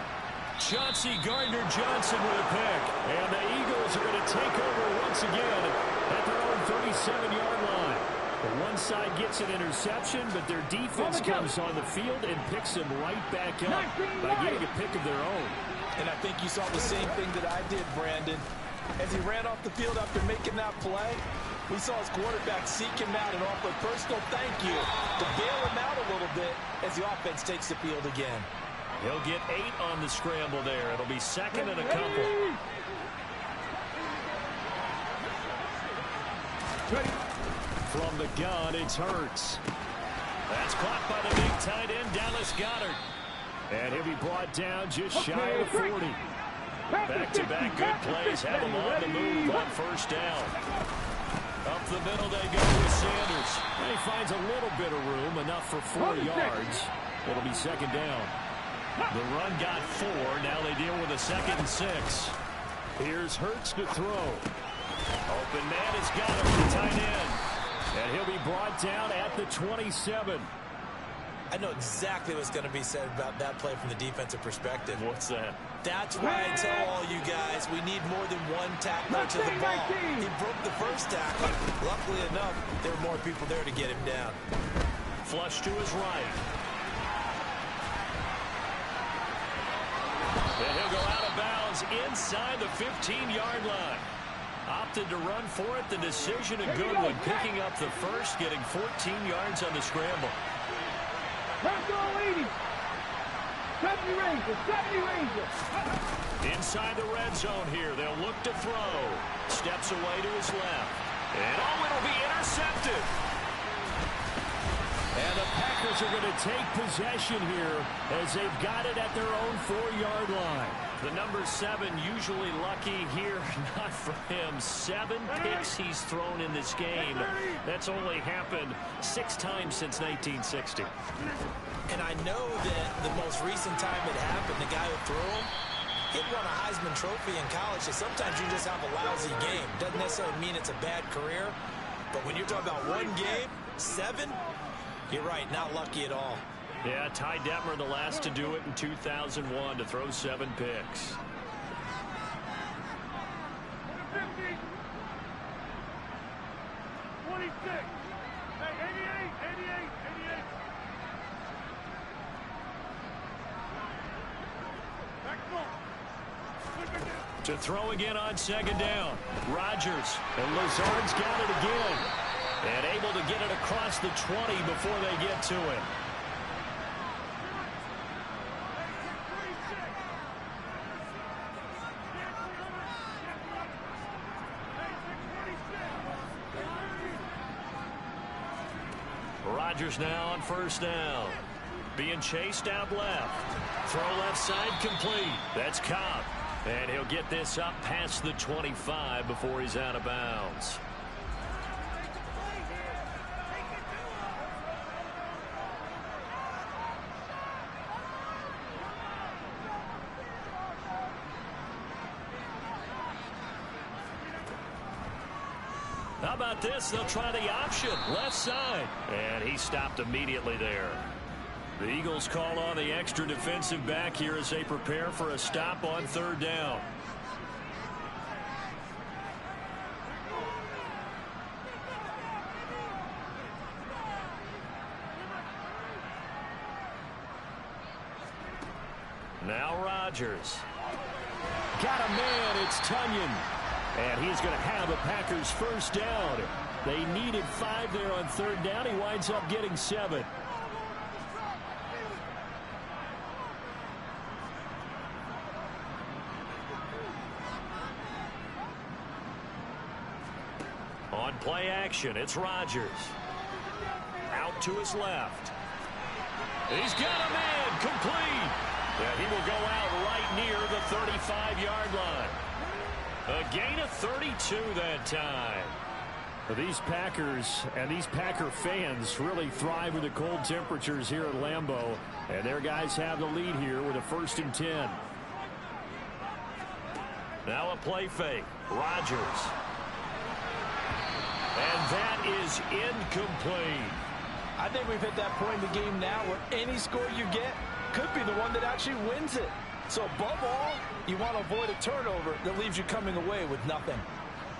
Chauncey Gardner-Johnson with a pick. And the Eagles are going to take over once again at their own 37-yard line. The one side gets an interception, but their defense comes on the field and picks them right back up by getting a pick of their own. And I think you saw the same thing that I did, Brandon. As he ran off the field after making that play, we saw his quarterback seek him out and offer a personal thank you to bail him out a little bit as the offense takes the field again. He'll get 8 on the scramble there. It'll be second and a couple. From the gun, it's Hurts. That's caught by the big tight end, Dallas Goedert. And he'll be brought down just shy of 40. Back-to-back good plays have him on the move on first down. Up the middle they go with Sanders. And he finds a little bit of room, enough for 4 yards. It'll be second down. The run got 4. Now they deal with a 2nd and 6. Here's Hurts to throw. Open man has got him, the tight end. And he'll be brought down at the 27. I know exactly what's going to be said about that play from the defensive perspective. What's that? That's why I tell all you guys, we need more than one tackler to the ball. He broke the first tackle. Luckily enough, there were more people there to get him down. Flush to his right. And he'll go out of bounds inside the 15-yard line. Opted to run for it. The decision a good one. Picking up the first, getting 14 yards on the scramble. Let's go, 80. 70 Rangers, 70 Rangers. Inside the red zone here. They'll look to throw. Steps away to his left. And oh, it'll be intercepted. And the Packers are going to take possession here as they've got it at their own 4-yard line. The number 7 usually lucky here. Not for him. 7 picks he's thrown in this game. That's only happened 6 times since 1960. And I know that the most recent time it happened, the guy who threw him, he won a Heisman Trophy in college, so sometimes you just have a lousy game. Doesn't necessarily mean it's a bad career, but when you're talking about one game, 7, you're right, not lucky at all. Yeah, Ty Detmer, the last to do it in 2001, to throw 7 picks. 50. 26. Hey, 88. To throw again on 2nd down. Rodgers, and Lazard's got it again. And able to get it across the 20 before they get to it. Rodgers now on 1st down. Being chased out left. Throw left side complete. That's Cobb. And he'll get this up past the 25 before he's out of bounds. How about this? They'll try the option. Left side. And he stopped immediately there. The Eagles call on the extra defensive back here as they prepare for a stop on 3rd down. Now Rodgers. Got a man. It's Tunyon. And he's going to have a Packers 1st down. They needed 5 there on 3rd down. He winds up getting 7. On play action, it's Rodgers. Out to his left. He's got a man, complete. And he will go out right near the 35-yard line. A gain of 32 that time. These Packers and these Packer fans really thrive with the cold temperatures here at Lambeau. And their guys have the lead here with a 1st and 10. Now a play fake. Rodgers. And that is incomplete. I think we've hit that point in the game now where any score you get could be the one that actually wins it. So above all, you want to avoid a turnover that leaves you coming away with nothing.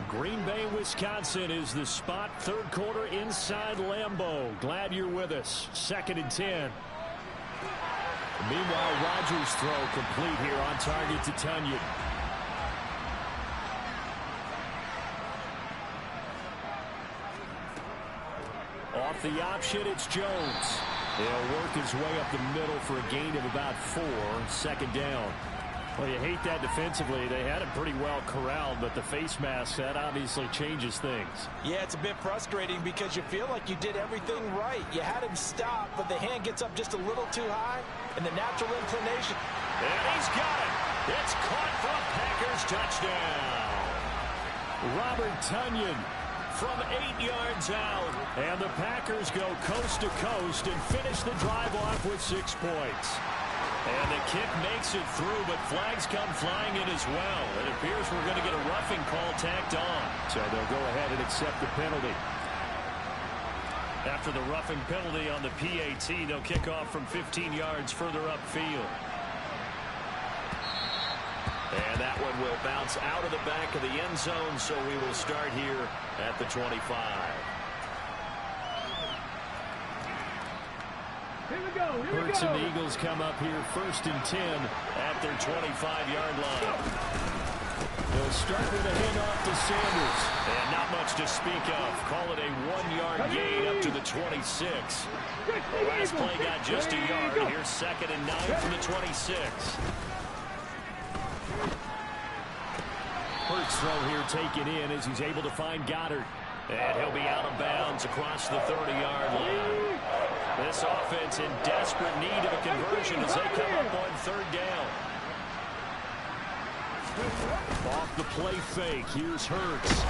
Green Bay, Wisconsin is the spot. 3rd quarter inside Lambeau. Glad you're with us. 2nd and 10. Meanwhile, Rodgers' throw complete here on target to Tunyon. Off the option, it's Jones. He'll work his way up the middle for a gain of about 4. 2nd down. Well, you hate that defensively. They had it pretty well corralled, but the face mask, that obviously changes things. Yeah, it's a bit frustrating because you feel like you did everything right. You had him stop, but the hand gets up just a little too high, and the natural inclination. And he's got it. It's caught for a Packers touchdown. Robert Tunyon from 8 yards out. And the Packers go coast to coast and finish the drive off with 6 points. And the kick makes it through, but flags come flying in as well. It appears we're going to get a roughing call tacked on. So they'll go ahead and accept the penalty. After the roughing penalty on the PAT, they'll kick off from 15 yards further upfield. And that one will bounce out of the back of the end zone, so we will start here at the 25. Here we go. Hurts and the Eagles come up here 1st and 10 at their 25-yard line. They'll start with a handoff to Sanders. And not much to speak of. Call it a 1-yard gain up to the 26. The last play got just a yard. Here's 2nd and 9 from the 26. Hurts throw here taken in as he's able to find Goddard. And he'll be out of bounds across the 30-yard line. This offense in desperate need of a conversion as they come up on 3rd down. Off the play fake. Here's Hurts.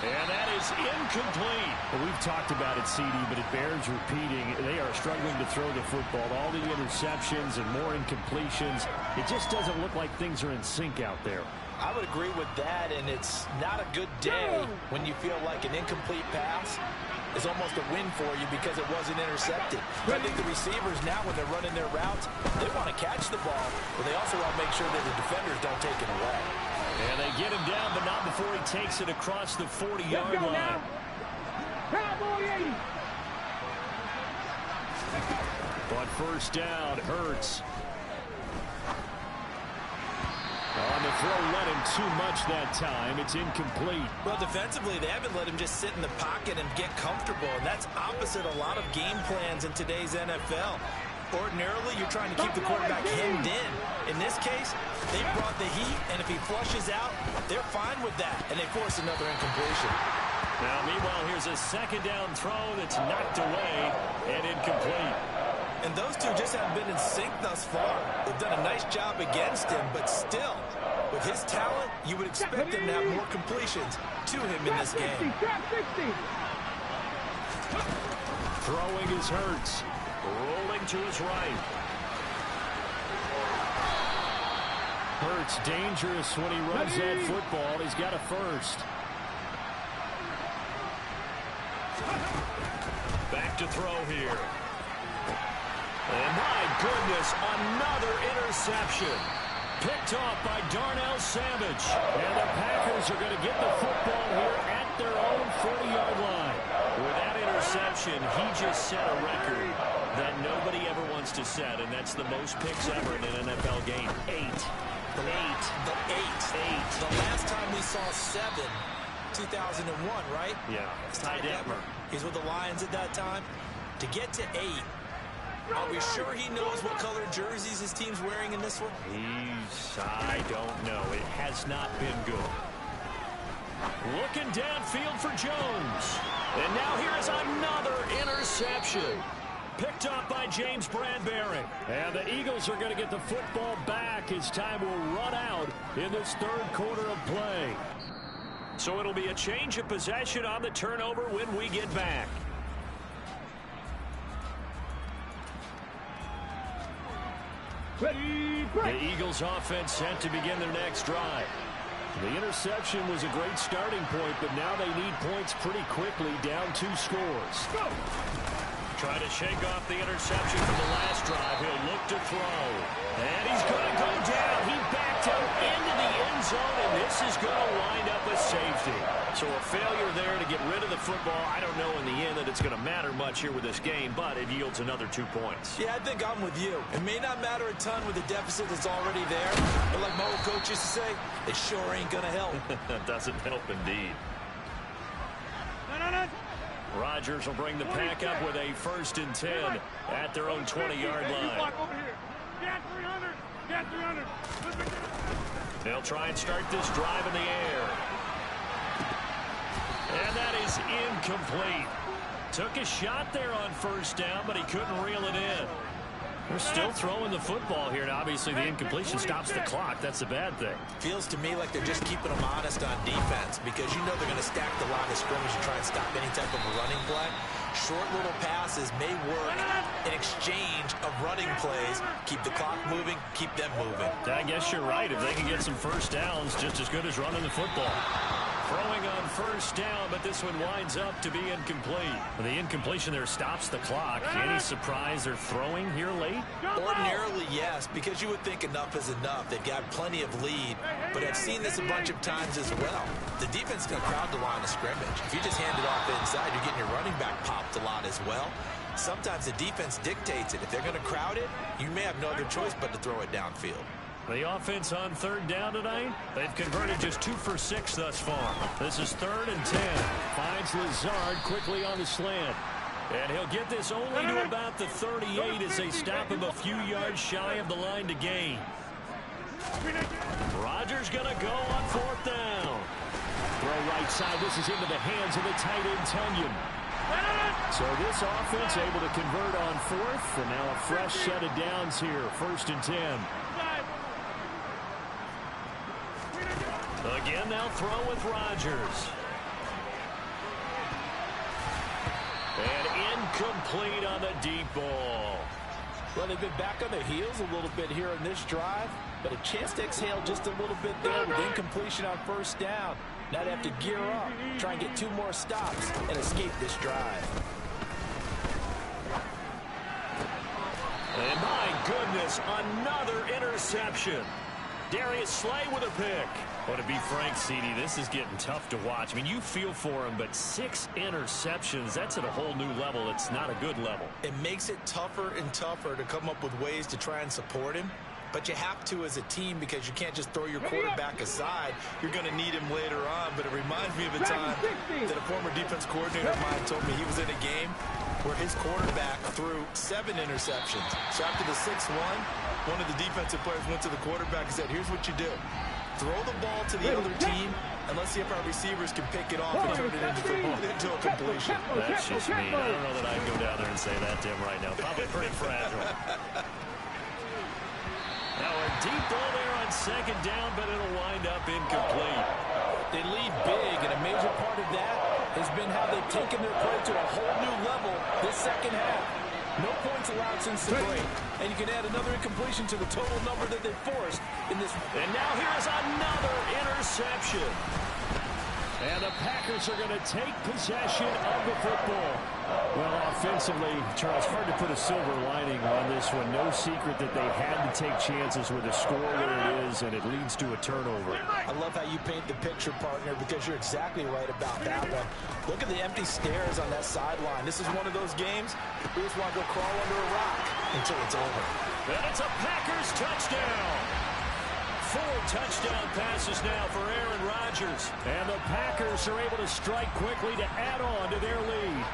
And that is incomplete. Well, we've talked about it, CD, but it bears repeating. They are struggling to throw the football. All the interceptions and more incompletions. It just doesn't look like things are in sync out there. I would agree with that, and it's not a good day when you feel like an incomplete pass is almost a win for you because it wasn't intercepted. But I think the receivers now, when they're running their routes, they want to catch the ball, but they also want to make sure that the defenders don't take it away. And they get him down, but not before he takes it across the 40-yard line. Cowboy 80. But first down, Hurts. On the throw, let him too much that time. It's incomplete. Well, defensively, they haven't let him just sit in the pocket and get comfortable, and that's opposite a lot of game plans in today's NFL. Ordinarily, you're trying to keep the quarterback hemmed in. In this case, they brought the heat, and if he flushes out, they're fine with that, and they force another incompletion. Now, meanwhile, here's a second down throw that's knocked away and incomplete. And those two just haven't been in sync thus far. They've done a nice job against him, but still, with his talent, you would expect him to have more completions to him in this game. Throwing is Hurts. Rolling to his right. Hurts dangerous when he runs that football. He's got a first. Back to throw here. And my goodness, another interception. Picked off by Darnell Savage. And the Packers are going to get the football here at their own 40-yard line. With that interception, he just set a record that nobody ever wants to set, and that's the most picks ever in an NFL game. 8. The last time we saw 7, 2001, right? Yeah. Ty Detmer. He's with the Lions at that time. To get to 8, are we sure he knows what color jerseys his team's wearing in this one? I don't know. It has not been good. Looking downfield for Jones. And now here's another interception. Picked up by James Bradbury. And the Eagles are going to get the football back as time will run out in this third quarter of play. So it'll be a change of possession on the turnover when we get back. Ready, break. The Eagles offense set to begin their next drive. The interception was a great starting point, but now they need points pretty quickly, down 2 scores. Go. Try to shake off the interception from the last drive. He'll look to throw. And he's going to go down. He backed out into the end zone, and this is going to wind up a safety. So a failure there to get rid of the football. I don't know in the end that it's going to matter much here with this game, but it yields another 2 points. Yeah, I think I'm with you. It may not matter a ton with the deficit that's already there, but like my old coach used to say, it sure ain't going to help. Doesn't help indeed. Rodgers will bring the pack up with a 1st and 10 at their own 20-yard line. They'll try and start this drive in the air. And that is incomplete. Took a shot there on 1st down, but he couldn't reel it in. They're still throwing the football here, and obviously the incompletion stops the clock. That's a bad thing. Feels to me like they're just keeping them honest on defense because you know they're going to stack the line of scrimmage and try and stop any type of a running play. Short little passes may work in exchange of running plays. Keep the clock moving, keep them moving. I guess you're right. If they can get some 1st downs, just as good as running the football. Throwing on 1st down, but this one winds up to be incomplete. The incompletion there stops the clock. Any surprise they're throwing here late? Ordinarily, yes, because you would think enough is enough. They've got plenty of lead, but I've seen this a bunch of times as well. The defense is going to crowd the line of scrimmage. If you just hand it off inside, you're getting your running back popped a lot as well. Sometimes the defense dictates it. If they're going to crowd it, you may have no other choice but to throw it downfield. The offense on 3rd down tonight, they've converted just 2 for 6 thus far. This is 3rd and 10. Finds Lazard quickly on the slant. And he'll get this only to about the 38 as they stop him a few yards shy of the line to gain. Rodgers going to go on 4th down. Throw right side. This is into the hands of the tight end, Tunyon. So this offense able to convert on 4th, and now a fresh set of downs here. 1st and 10. Again, they'll throw with Rodgers. And incomplete on the deep ball. Well, they've been back on their heels a little bit here in this drive, but a chance to exhale just a little bit there with incompletion on 1st down. Now they have to gear up, try and get 2 more stops, and escape this drive. And my goodness, another interception. Darius Slay with a pick. Well, to be frank, CD, this is getting tough to watch. I mean, you feel for him, but 6 interceptions, that's at a whole new level. It's not a good level. It makes it tougher and tougher to come up with ways to try and support him. But you have to as a team because you can't just throw your quarterback aside. You're going to need him later on. But it reminds me of a time that a former defense coordinator of mine told me he was in a game where his quarterback threw 7 interceptions. So after the 6-1, one of the defensive players went to the quarterback and said, here's what you do. Throw the ball to the other team, and let's see if our receivers can pick it off and turn it into a completion. That's just mean. I don't know that I'd go down there and say that to him right now. Probably pretty fragile. Now a deep ball there on 2nd down, but it'll wind up incomplete. They lead big, and a major part of that has been how they've taken their play to a whole new level this second half. No points allowed since the break, and you can add another incompletion to the total number that they forced in this. And now here's another interception. And the Packers are going to take possession of the football. Well, offensively, Charles, hard to put a silver lining on this one. No secret that they had to take chances with a score where it is, and it leads to a turnover. I love how you paint the picture, partner, because you're exactly right about that one. Look at the empty stairs on that sideline. This is one of those games we just want to go crawl under a rock until it's over. And it's a Packers touchdown. 4 touchdown passes now for Aaron Rodgers. And the Packers are able to strike quickly to add on to their lead.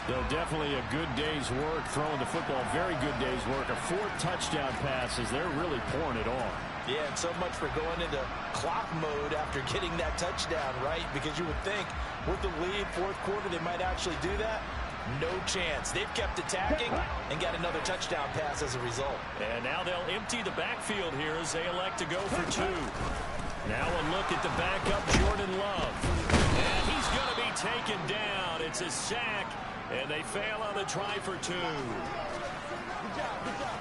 Though definitely a good day's work throwing the football. Very good day's work. 4 touchdown passes. They're really pouring it on. Yeah, and so much for going into clock mode after getting that touchdown, right? Because you would think with the lead, 4th quarter, they might actually do that. No chance. They've kept attacking and got another touchdown pass as a result. And now they'll empty the backfield here as they elect to go for 2. Now a look at the backup, Jordan Love. And he's going to be taken down. It's a sack, and they fail on the try for 2. Good job, good job.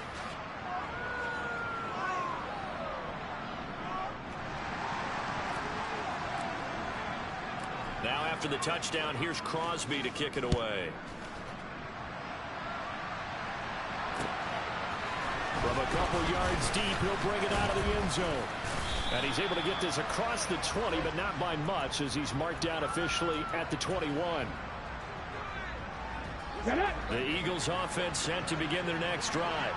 Now after the touchdown, here's Crosby to kick it away. From a couple yards deep, he'll bring it out of the end zone. And he's able to get this across the 20, but not by much, as he's marked down officially at the 21. The Eagles offense set to begin their next drive.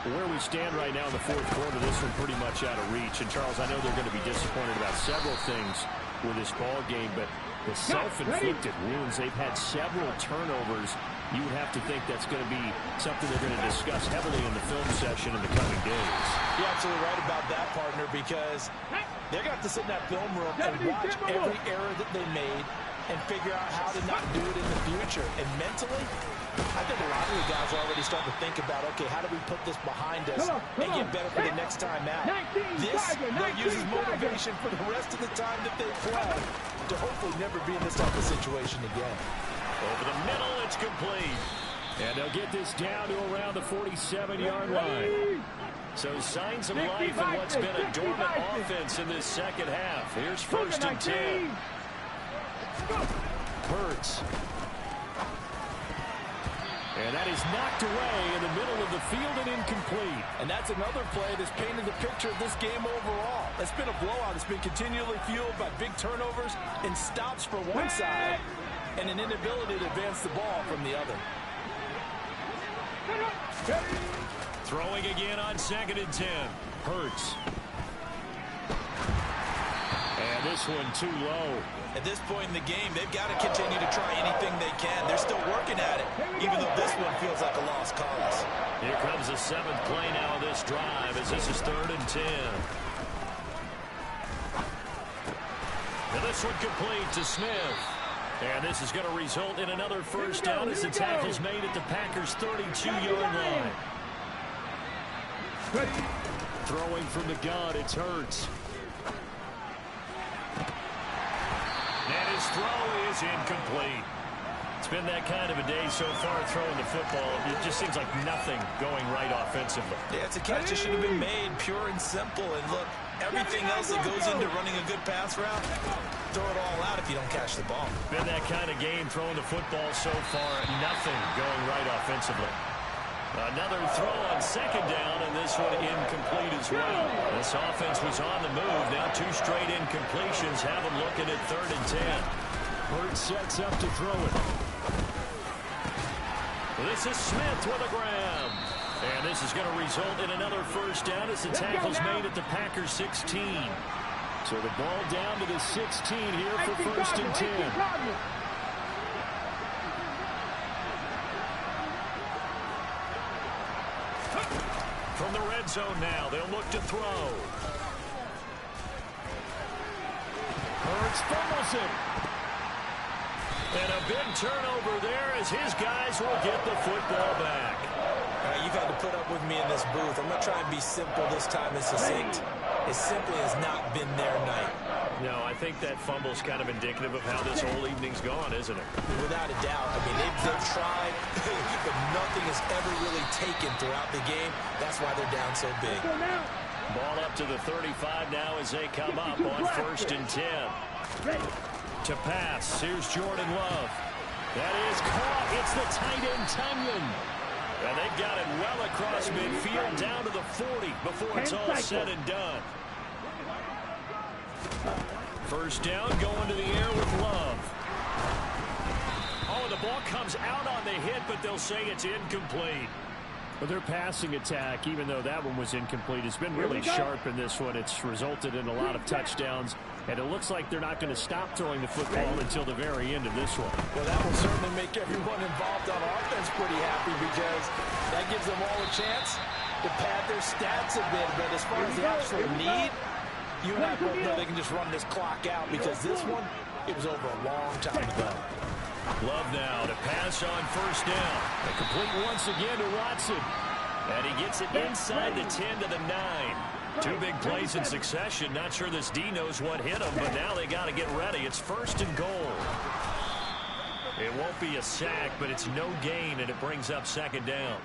Where we stand right now in the 4th quarter, this one pretty much out of reach. And, Charles, I know they're going to be disappointed about several things with this ball game, but the self-inflicted wounds, they've had several turnovers. You would have to think that's going to be something they're going to discuss heavily in the film session in the coming days. You're absolutely right about that, partner, because they're going to have to sit in that film room and watch every error that they made and figure out how to not do it in the future. And mentally, I think a lot of the guys are already starting to think about, okay, how do we put this behind us and get better for the next time out? This, they'll use as motivation for the rest of the time that they play to hopefully never be in this type of situation again. Over the middle, it's complete. And they'll get this down to around the 47-yard line. So signs of life in what's been a dormant offense in this second half. Here's 1st and 10. Hurts. And that is knocked away in the middle of the field and incomplete. And that's another play that's painted the picture of this game overall. It's been a blowout. It's been continually fueled by big turnovers and stops for one side and an inability to advance the ball from the other. Throwing again on 2nd and 10. Hurts. And this one too low. At this point in the game, they've got to continue to try anything they can. They're still working at it, even though this one feels like a lost cause. Here comes the 7th play now of this drive as this is 3rd and 10. And this one complete to Smith. And this is going to result in another 1st down as the tackle's made at the Packers' 32-yard line. Throwing from the gun, it's Hurts. And his throw is incomplete. It's been that kind of a day so far throwing the football. It just seems like nothing going right offensively. Yeah, it's a catch that should have been made, pure and simple. And look, everything else that goes into running a good pass route, throw it all out if you don't catch the ball. Been that kind of game throwing the football so far. Nothing going right offensively. Another throw on second down, and this one incomplete as well. This offense was on the move. Now 2 straight incompletions have them looking at 3rd and 10. Hurts sets up to throw it. This is Smith with a grab. And this is going to result in another first down as the tackle's made at the Packers 16. So the ball down to the 16 here for 1st and 10. From the red zone now, they'll look to throw. Hurts fumbles it. And a big turnover there as his guys will get the football back. You've had to put up with me in this booth. I'm going to try and be simple this time and succinct. It simply has not been their night. No, I think that fumble's kind of indicative of how this whole evening's gone, isn't it? Without a doubt. I mean, they've tried, but nothing has ever really taken throughout the game. That's why they're down so big. Ball up to the 35 now as they come up on 1st and 10. To pass, here's Jordan Love. That is caught. It's the tight end, Tunyon. And they've got it well across midfield down to the 40 before it's all said and done. First down going to the air with Love. Oh, the ball comes out on the hit, but they'll say it's incomplete. Well, their passing attack, even though that one was incomplete, has been really sharp in this one. It's resulted in a lot of touchdowns, and it looks like they're not going to stop throwing the football until the very end of this one. Well, that will certainly make everyone involved on offense pretty happy because that gives them all a chance to pad their stats a bit. But as far as the actual need, you and I both know they can just run this clock out because this one, it was over a long time ago. Love now to pass on first down. A complete once again to Watson. And he gets it inside the 10 to the 9. 2 big plays in succession. Not sure this D knows what hit him, but now they got to get ready. It's 1st and goal. It won't be a sack, but it's no gain, and it brings up 2nd down.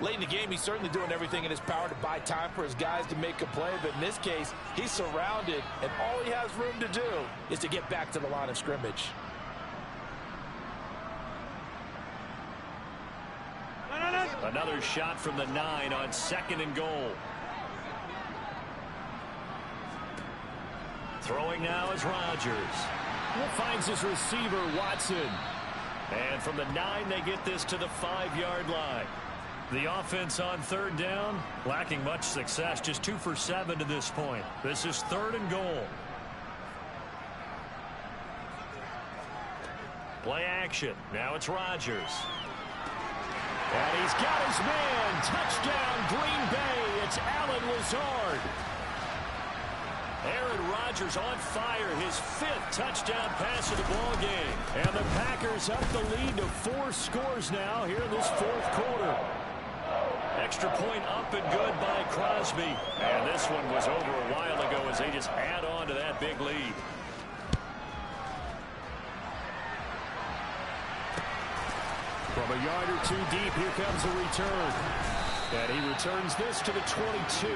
Late in the game, he's certainly doing everything in his power to buy time for his guys to make a play, but in this case, he's surrounded, and all he has room to do is to get back to the line of scrimmage. Another shot from the 9 on 2nd and goal. Throwing now is Rodgers. Finds his receiver, Watson. And from the 9, they get this to the 5-yard line. The offense on 3rd down, lacking much success, just 2 for 7 to this point. This is 3rd and goal. Play action. Now it's Rodgers. And he's got his man. Touchdown, Green Bay. It's Allen Lazard. Aaron Rodgers on fire, his 5th touchdown pass of the ball game. And the Packers up the lead to 4 scores now here in this 4th quarter. Extra point up and good by Crosby. And this one was over a while ago as they just add on to that big lead. From a yard or 2 deep, here comes a return. And he returns this to the 22.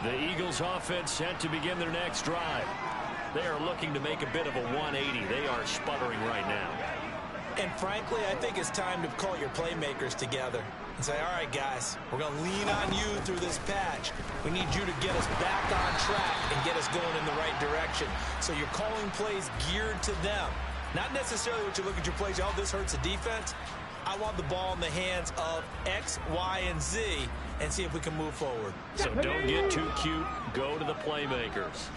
The Eagles offense set to begin their next drive. They are looking to make a bit of a 180. They are sputtering right now. And frankly, I think it's time to call your playmakers together and say, all right, guys, we're going to lean on you through this patch. We need you to get us back on track and get us going in the right direction. So you're calling plays geared to them. Not necessarily what you look at your plays, oh, this hurts the defense. I want the ball in the hands of X, Y, and Z and see if we can move forward. So don't get too cute. Go to the playmakers.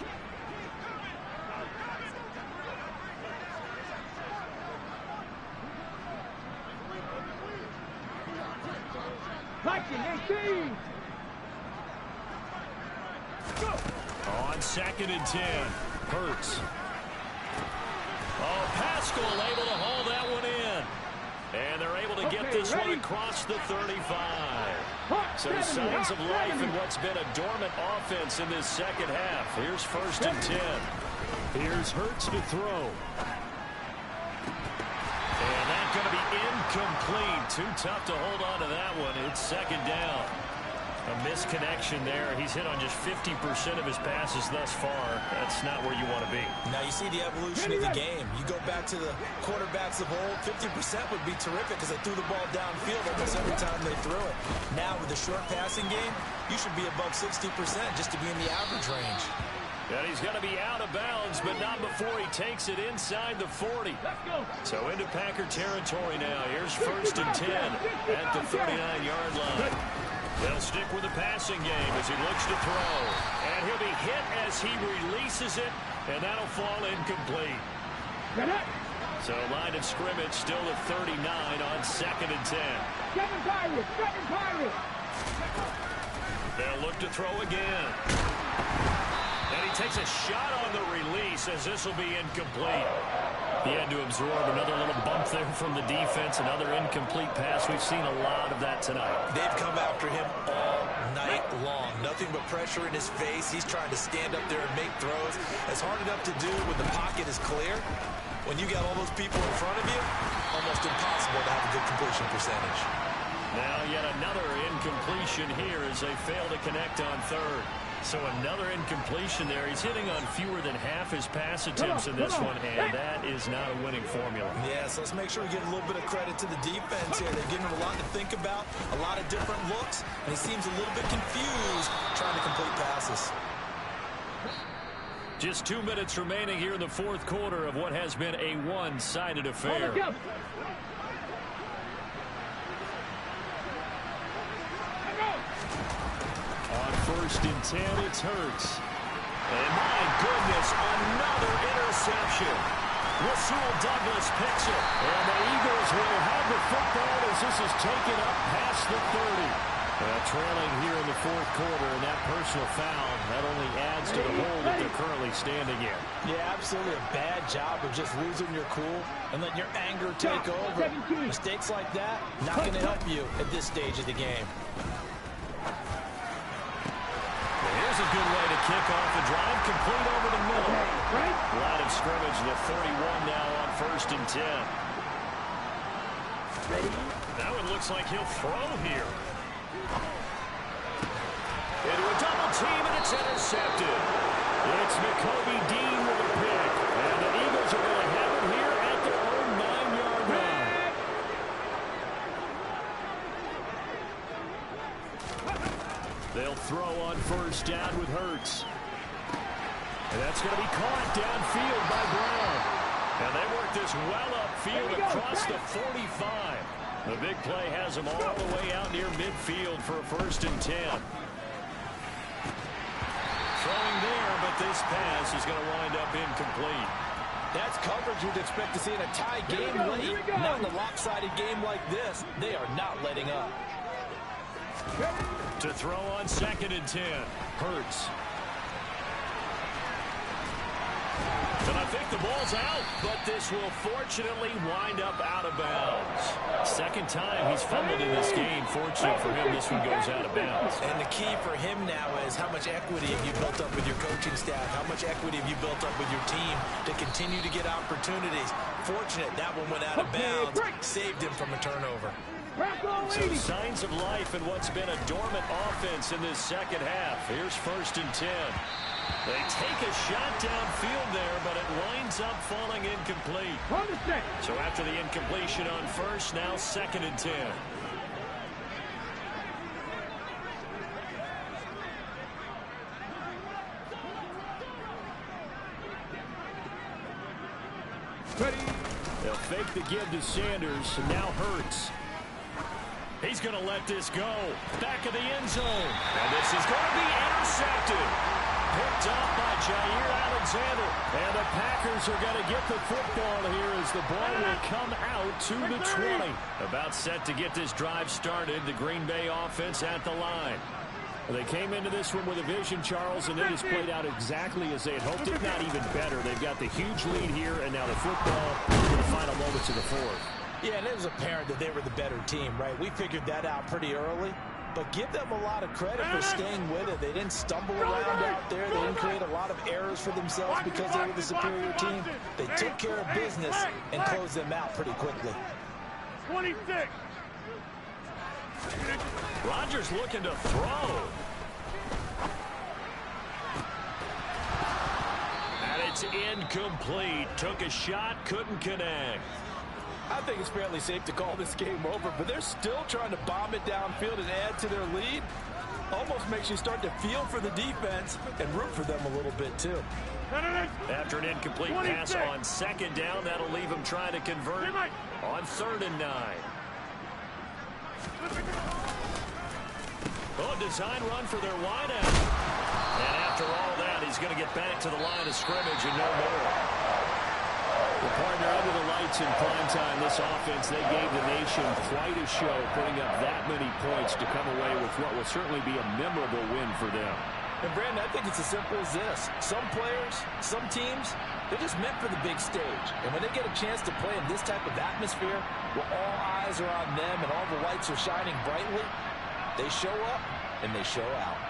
On 2nd and 10, Hurts. Oh, Pascal able to haul that one in. And they're able to get this one across the 35. So signs of life in what's been a dormant offense in this second half. Here's 1st and 10. Here's Hurts to throw. And that's going to be incomplete. Too tough to hold on to that one. It's 2nd down. A misconnection there. He's hit on just 50% of his passes thus far. That's not where you want to be. Now you see the evolution of the game. You go back to the quarterbacks of old, 50% would be terrific because they threw the ball downfield almost every time they threw it. Now with the short passing game, you should be above 60% just to be in the average range. And he's going to be out of bounds, but not before he takes it inside the 40. So into Packer territory now. Here's 1st and 10 at the 39-yard line. They'll stick with the passing game as he looks to throw. And he'll be hit as he releases it, and that'll fall incomplete. So line of scrimmage still at 39 on 2nd and 10. They'll look to throw again. And he takes a shot on the release as this will be incomplete. He had to absorb another little bump there from the defense, another incomplete pass. We've seen a lot of that tonight. They've come after him all night long. Nothing but pressure in his face. He's trying to stand up there and make throws. It's hard enough to do when the pocket is clear. When you got all those people in front of you, almost impossible to have a good completion percentage. Now yet another incompletion here as they fail to connect on 3rd. So another incompletion there. He's hitting on fewer than half his pass attempts in this one, and that is not a winning formula. Yeah, so let's make sure we give a little bit of credit to the defense here. They're giving him a lot to think about, a lot of different looks, and he seems a little bit confused trying to complete passes. Just 2 minutes remaining here in the 4th quarter of what has been a one-sided affair. On 1st and 10, it's Hurts. And my goodness, another interception. Rasul Douglas picks it. And the Eagles will have the football as this is taken up past the 30. Trailing here in the 4th quarter, and that personal foul, that only adds to the hole that they're currently standing in. Yeah, absolutely a bad job of just losing your cool and letting your anger take over. Mistakes like that, not going to help you at this stage of the game. Here's a good way to kick off the drive, complete over the middle. Line of scrimmage, the 31 now on 1st and 10. Now it looks like he'll throw here. Into a double team, and it's intercepted. It's McCoby Dean with a pick. And the Eagles are going to have it here at their own 9-yard line. They'll throw on 1st down with Hurts. And that's going to be caught downfield by Brown. And they work this well upfield across the 45. The big play has them all the way out near midfield for a 1st and 10. Throwing there, but this pass is going to wind up incomplete. That's coverage you'd expect to see in a tie game late. Not in a lopsided game like this. They are not letting up. To throw on 2nd and 10. Hurts. And I think the ball's out, but this will fortunately wind up out of bounds. 2nd time he's fumbled in this game. Fortunate for him, this one goes out of bounds. And the key for him now is how much equity have you built up with your coaching staff? How much equity have you built up with your team to continue to get opportunities? Fortunate that one went out of bounds, saved him from a turnover. So signs of life in what's been a dormant offense in this second half. Here's 1st and 10. They take a shot downfield there, but it winds up falling incomplete. So after the incompletion on 1st, now 2nd and 10. They'll fake the give to Sanders, and now Hurts. He's going to let this go. Back of the end zone. And this is going to be intercepted. Picked up by Jair Alexander. And the Packers are going to get the football here as the ball will come out to the 20. About set to get this drive started. The Green Bay offense at the line. They came into this one with a vision, Charles, and it has played out exactly as they had hoped, if not even better. They've got the huge lead here, and now the football in the final moments of the 4th. Yeah, and it was apparent that they were the better team, right? We figured that out pretty early. But give them a lot of credit for staying with it. They didn't stumble around out there. They didn't create a lot of errors for themselves because they were the superior team. They took care of business and closed them out pretty quickly. 26. Rodgers looking to throw. And it's incomplete. Took a shot, couldn't connect. I think it's fairly safe to call this game over, but they're still trying to bomb it downfield and add to their lead. Almost makes you start to feel for the defense and root for them a little bit, too. After an incomplete pass on second down, that'll leave them trying to convert on 3rd and 9. Oh, design run for their wideout. And after all that, he's going to get back to the line of scrimmage and no more. The partner under the lights in primetime, this offense, they gave the nation quite a show, putting up that many points to come away with what will certainly be a memorable win for them. And, Brandon, I think it's as simple as this. Some players, some teams, they're just meant for the big stage. And when they get a chance to play in this type of atmosphere where all eyes are on them and all the lights are shining brightly, they show up and they show out.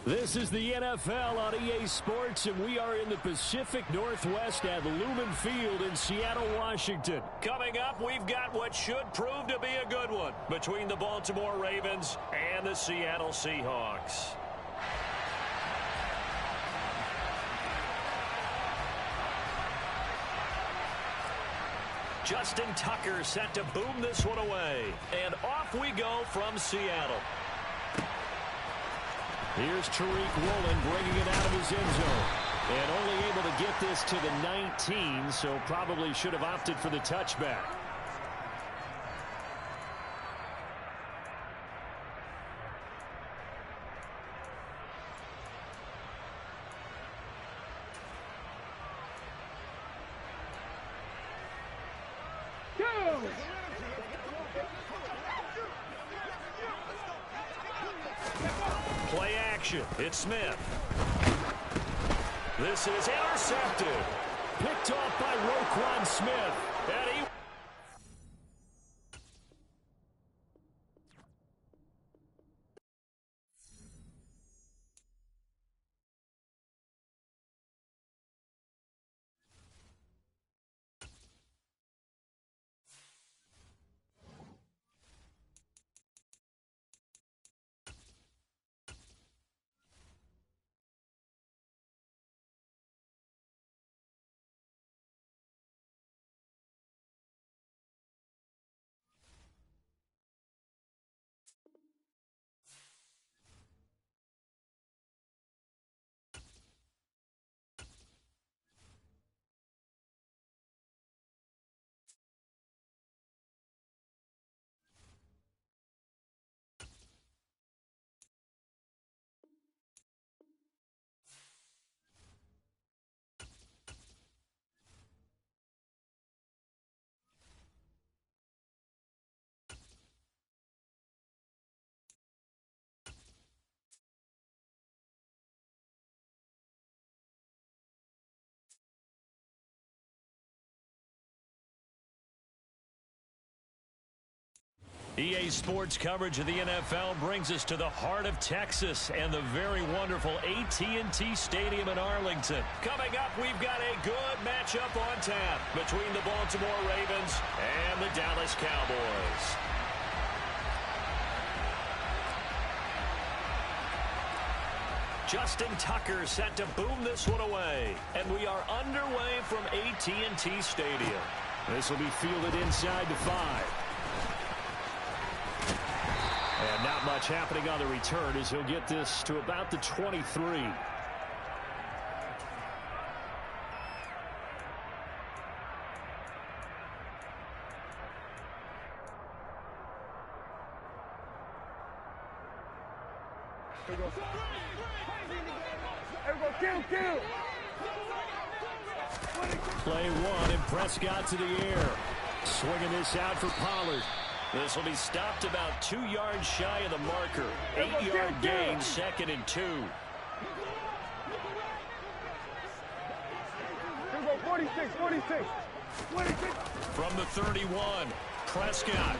This is the NFL on EA Sports, and we are in the Pacific Northwest at Lumen Field in Seattle, Washington. Coming up, we've got what should prove to be a good one between the Baltimore Ravens and the Seattle Seahawks. Justin Tucker set to boom this one away. And off we go from Seattle. Here's Tariq Woolen bringing it out of his end zone. And only able to get this to the 19, so probably should have opted for the touchback. Play action. It's Smith. This is intercepted. Picked off by Roquan Smith. And he... EA Sports coverage of the NFL brings us to the heart of Texas and the very wonderful AT&T Stadium in Arlington. Coming up, we've got a good matchup on tap between the Baltimore Ravens and the Dallas Cowboys. Justin Tucker set to boom this one away. And we are underway from AT&T Stadium. This will be fielded inside the 5. And not much happening on the return as he'll get this to about the 23. Play one, and Prescott to the air. Swinging this out for Pollard. This will be stopped about 2 yards shy of the marker. 8-yard gain, 2nd and 2. 46. From the 31, Prescott.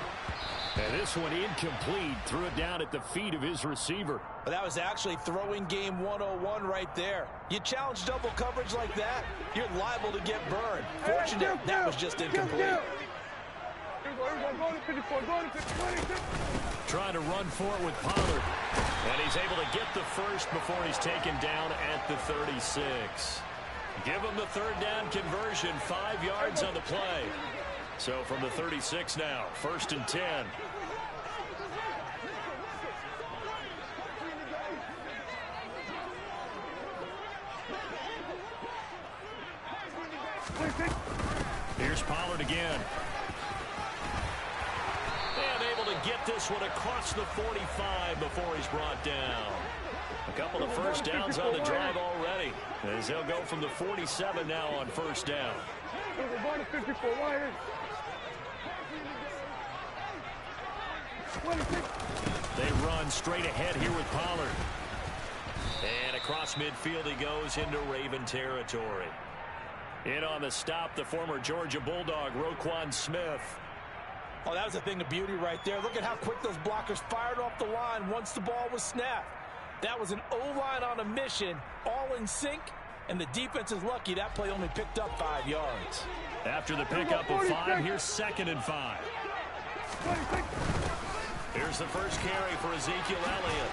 And this one incomplete. Threw it down at the feet of his receiver. But that was actually throwing game 101 right there. You challenge double coverage like that, you're liable to get burned. Fortunate that was just incomplete. Trying to run for it with Pollard. And he's able to get the first before he's taken down at the 36. Give him the 3rd down conversion, 5 yards on the play. So from the 36 now, 1st and 10. Here's Pollard again. And able to get this one across the 45 before he's brought down. A couple of first downs on the drive already, as they'll go from the 47 now on 1st down. They run straight ahead here with Pollard. And across midfield he goes into Raven territory. In on the stop, the former Georgia Bulldog, Roquan Smith. Oh, that was a thing of beauty right there. Look at how quick those blockers fired off the line once the ball was snapped. That was an O-line on a mission, all in sync, and the defense is lucky that play only picked up 5 yards. After the pickup of 5, here's 2nd and 5. Here's the first carry for Ezekiel Elliott.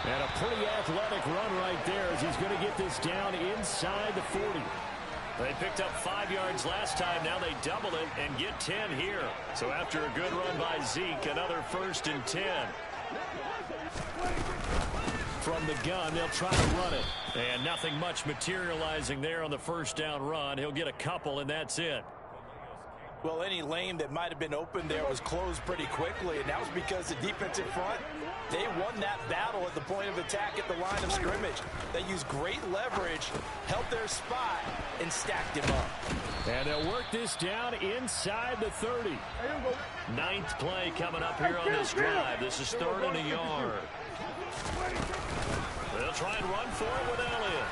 And a pretty athletic run right there as he's going to get this down inside the 40. They picked up 5 yards last time. Now they double it and get 10 here. So after a good run by Zeke, another 1st and 10. From the gun, they'll try to run it. And nothing much materializing there on the 1st down run. He'll get a couple, and that's it. Well, any lane that might have been open there was closed pretty quickly, and that was because the defensive front, they won that battle at the point of attack at the line of scrimmage. They used great leverage, held their spot, and stacked him up. And they'll work this down inside the 30. 9th play coming up here on this drive. This is 3rd and a yard. They'll try and run for it with Elliott.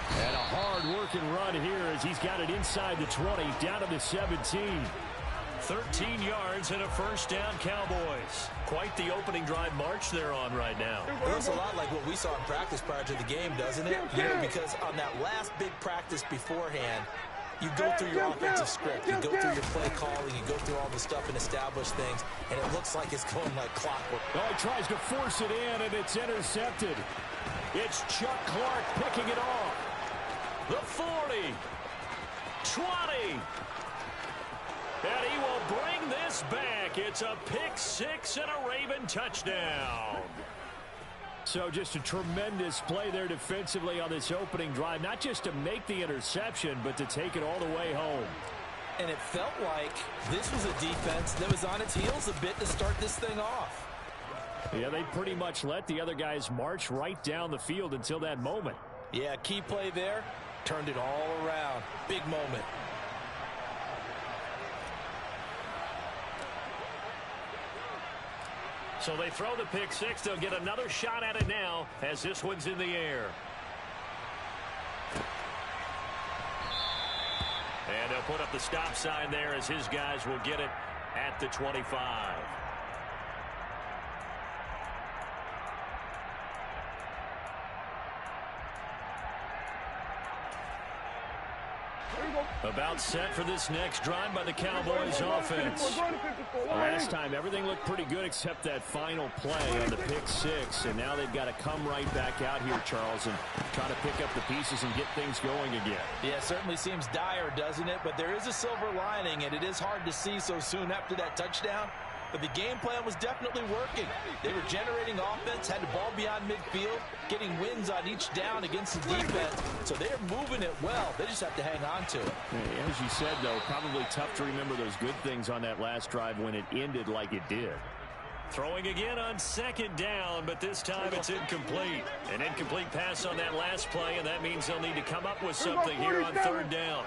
And a hard-working run here as he's got it inside the 20, down to the 17. 13 yards and a 1st down, Cowboys. Quite the opening drive march they're on right now. It looks a lot like what we saw in practice prior to the game, doesn't it? You know, because on that last big practice beforehand, you go through your offensive script, you go through your play calling, you go through all the stuff and establish things, and it looks like it's going like clockwork. Oh, he tries to force it in, and it's intercepted. It's Chuck Clark picking it off. The 40, 20, and he will bring this back. It's a pick 6 and a Raven touchdown. So just a tremendous play there defensively on this opening drive, not just to make the interception, but to take it all the way home. And it felt like this was a defense that was on its heels a bit to start this thing off. Yeah, they pretty much let the other guys march right down the field until that moment. Yeah, key play there. Turned it all around. Big moment. So they throw the pick 6. They'll get another shot at it now as this one's in the air. And they'll put up the stop sign there as his guys will get it at the 25. About set for this next drive by the Cowboys offense. Last time, everything looked pretty good except that final play on the pick 6. And now they've got to come right back out here, Charles, and try to pick up the pieces and get things going again. Yeah, it certainly seems dire, doesn't it? But there is a silver lining, and it is hard to see so soon after that touchdown. But the game plan was definitely working. They were generating offense, had the ball beyond midfield, getting wins on each down against the defense. So they're moving it well. They just have to hang on to it. As you said, though, probably tough to remember those good things on that last drive when it ended like it did. Throwing again on 2nd down, but this time it's incomplete. An incomplete pass on that last play, and that means they'll need to come up with something here on 3rd down.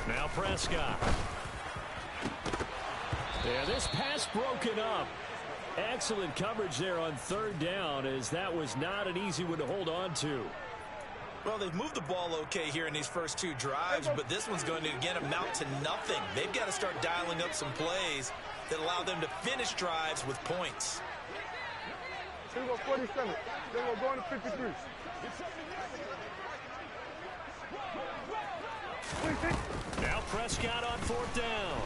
Now Prescott. Yeah, this pass broken up. Excellent coverage there on 3rd down, as that was not an easy one to hold on to. Well, they've moved the ball okay here in these first 2 drives, but this one's going to, again, amount to nothing. They've got to start dialing up some plays that allow them to finish drives with points. Here we go, 47. Then we're going to 53. Now Prescott on 4th down.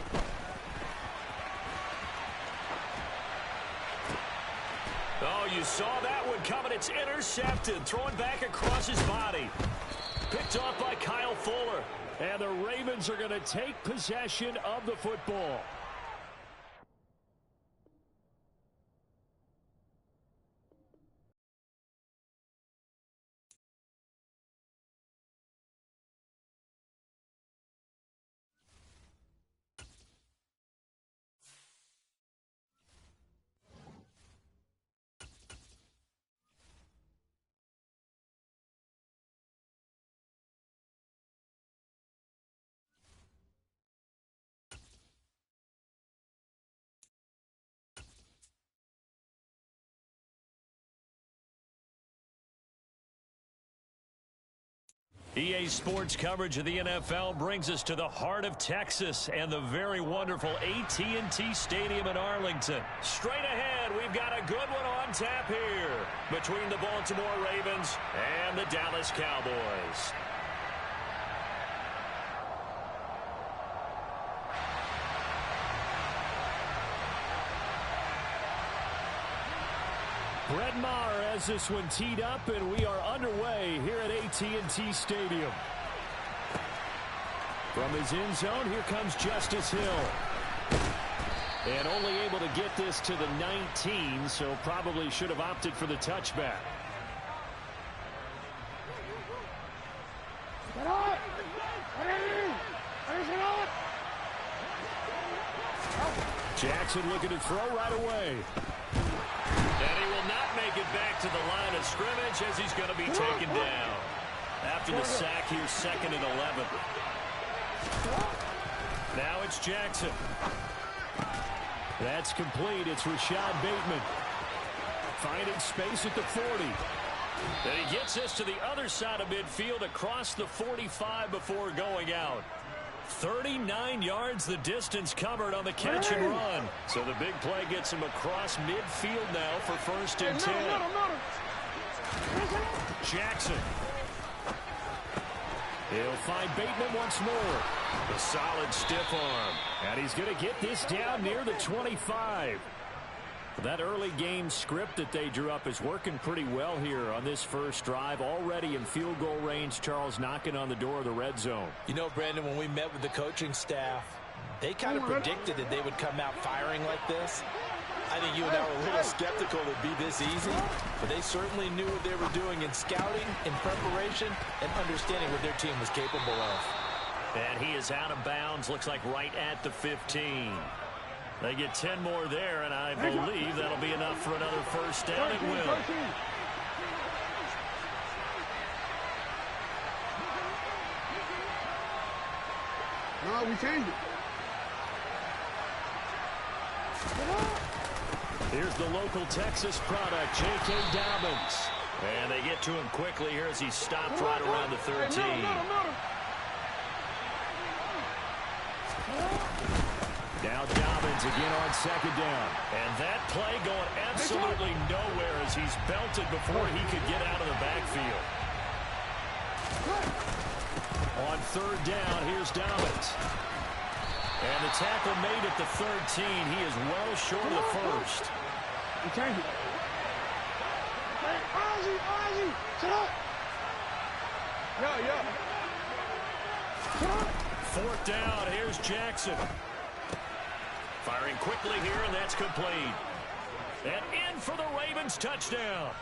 Oh, you saw that one coming. It's intercepted. Throwing back across his body. Picked off by Kyle Fuller. And the Ravens are going to take possession of the football. EA Sports coverage of the NFL brings us to the heart of Texas and the very wonderful AT&T Stadium in Arlington. Straight ahead, we've got a good one on tap here between the Baltimore Ravens and the Dallas Cowboys. Brett Maher has this one teed up, and we are underway here at AT&T Stadium. From his end zone, here comes Justice Hill. And only able to get this to the 19, so probably should have opted for the touchback. Jackson looking to throw right away. And he will not make it back to the line of scrimmage as he's going to be taken down. After the sack here, 2nd and 11. Now it's Jackson. That's complete. It's Rashad Bateman. Finding space at the 40. And he gets this to the other side of midfield across the 45 before going out. 39 yards the distance covered on the catch and run. So the big play gets him across midfield now for 1st and 10. Jackson. He'll find Bateman once more. A solid stiff arm. And he's going to get this down near the 25. That early game script that they drew up is working pretty well here on this first drive. Already in field goal range, Charles knocking on the door of the red zone. You know, Brandon, when we met with the coaching staff, they kind of predicted that they would come out firing like this. I think you and I were a little skeptical it'd be this easy, but they certainly knew what they were doing in scouting, in preparation, and understanding what their team was capable of. And he is out of bounds, looks like right at the 15. They get 10 more there, and I believe that'll be enough for another first down. It will. No, we changed it. Here's the local Texas product, J.K. Dobbins. And they get to him quickly here as he stopped right around the 13. Now Dobbins again on 2nd down. And that play going absolutely nowhere as he's belted before he could get out of the backfield. On 3rd down, here's Dobbins. And the tackle made at the 13. He is well short of the first. We changed it. Hey, Ozzy, shut up. Yeah. 4th down, here's Jackson. Firing quickly here, and that's complete. And in for the Ravens touchdown.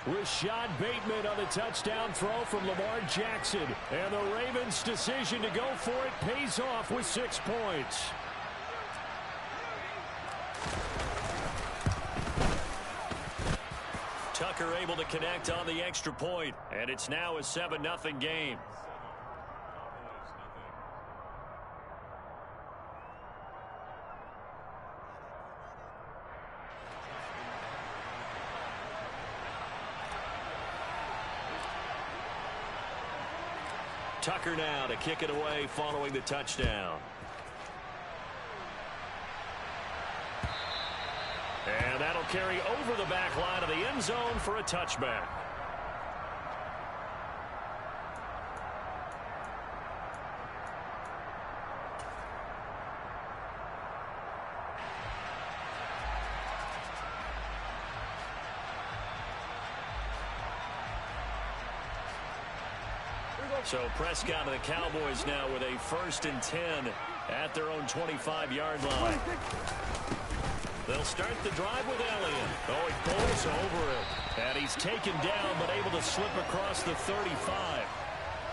Rashad Bateman on the touchdown throw from Lamar Jackson. And the Ravens' decision to go for it pays off with 6 points. Tucker able to connect on the extra point, and it's now a 7-0 game. Tucker now to kick it away following the touchdown. And that'll carry over the back line of the end zone for a touchback. So Prescott and the Cowboys now with a 1st and 10 at their own 25-yard line. They'll start the drive with Elliott. Oh, he pulls over it. And he's taken down but able to slip across the 35.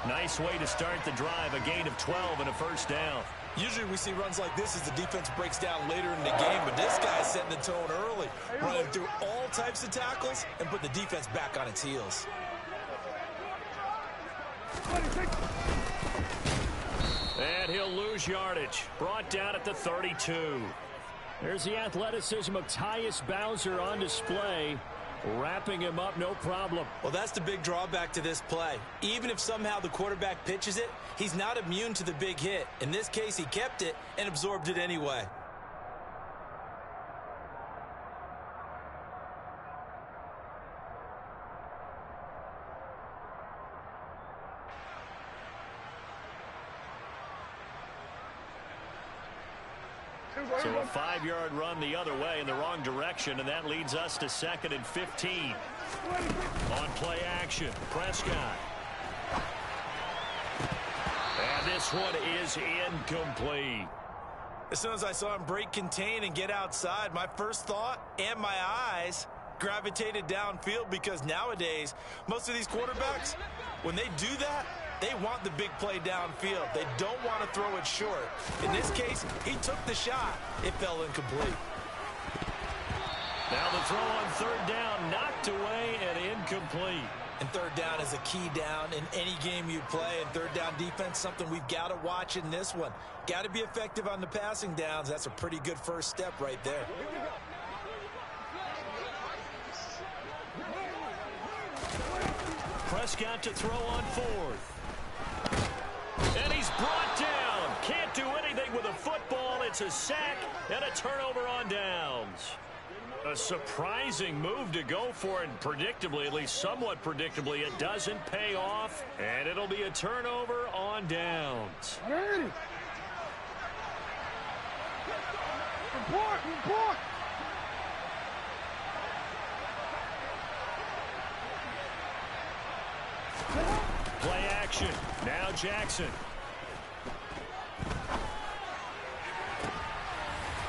Nice way to start the drive. A gain of 12 and a 1st down. Usually we see runs like this as the defense breaks down later in the game, but this guy's setting the tone early, running through all types of tackles and put the defense back on its heels. And he'll lose yardage. Brought down at the 32. There's the athleticism of Tyus Bowser on display. wrapping him up, no problem. Well, that's the big drawback to this play. Even if somehow the quarterback pitches it, he's not immune to the big hit. In this case, he kept it and absorbed it anyway. So a 5-yard run the other way in the wrong direction, and that leads us to 2nd and 15. On play action, Prescott. And this one is incomplete. As soon as I saw him break contain and get outside, my first thought and my eyes gravitated downfield, because nowadays, most of these quarterbacks, when they do that, they want the big play downfield. They don't want to throw it short. In this case, he took the shot. It fell incomplete. Now the throw on 3rd down, knocked away and incomplete. And 3rd down is a key down in any game you play. And 3rd down defense, something we've got to watch in this one. Got to be effective on the passing downs. That's a pretty good first step right there. Prescott to throw on 4th. And he's brought down. Can't do anything with a football. It's a sack and a turnover on downs. A surprising move to go for it, and predictably, at least somewhat predictably, it doesn't pay off, and it'll be a turnover on downs. Report! Play action. Now Jackson.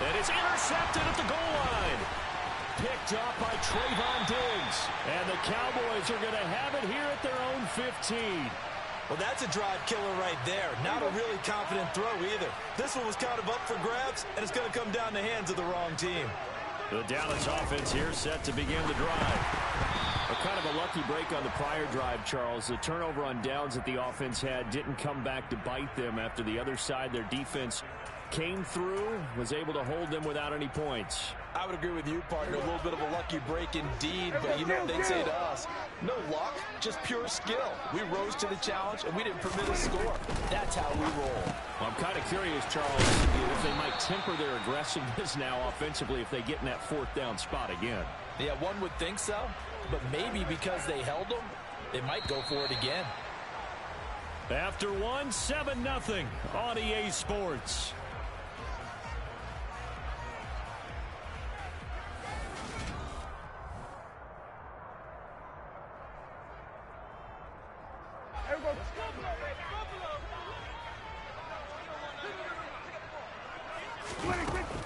And it's intercepted at the goal line. Picked up by Trayvon Diggs. And the Cowboys are going to have it here at their own 15. Well, that's a drive killer right there. Not a really confident throw either. This one was kind of up for grabs, and it's going to come down the hands of the wrong team. The Dallas offense here set to begin the drive. Kind of a lucky break on the prior drive, Charles. The turnover on downs that the offense had didn't come back to bite them after the other side. Their defense came through, was able to hold them without any points. I would agree with you, partner. A little bit of a lucky break indeed, but you know what they'd say to us? No luck, just pure skill. We rose to the challenge, and we didn't permit a score. That's how we roll. Well, I'm kind of curious, Charles, if they might temper their aggressiveness now offensively if they get in that 4th down spot again. Yeah, one would think so, but maybe because they held them, they might go for it again. After one, 7-0 on EA Sports.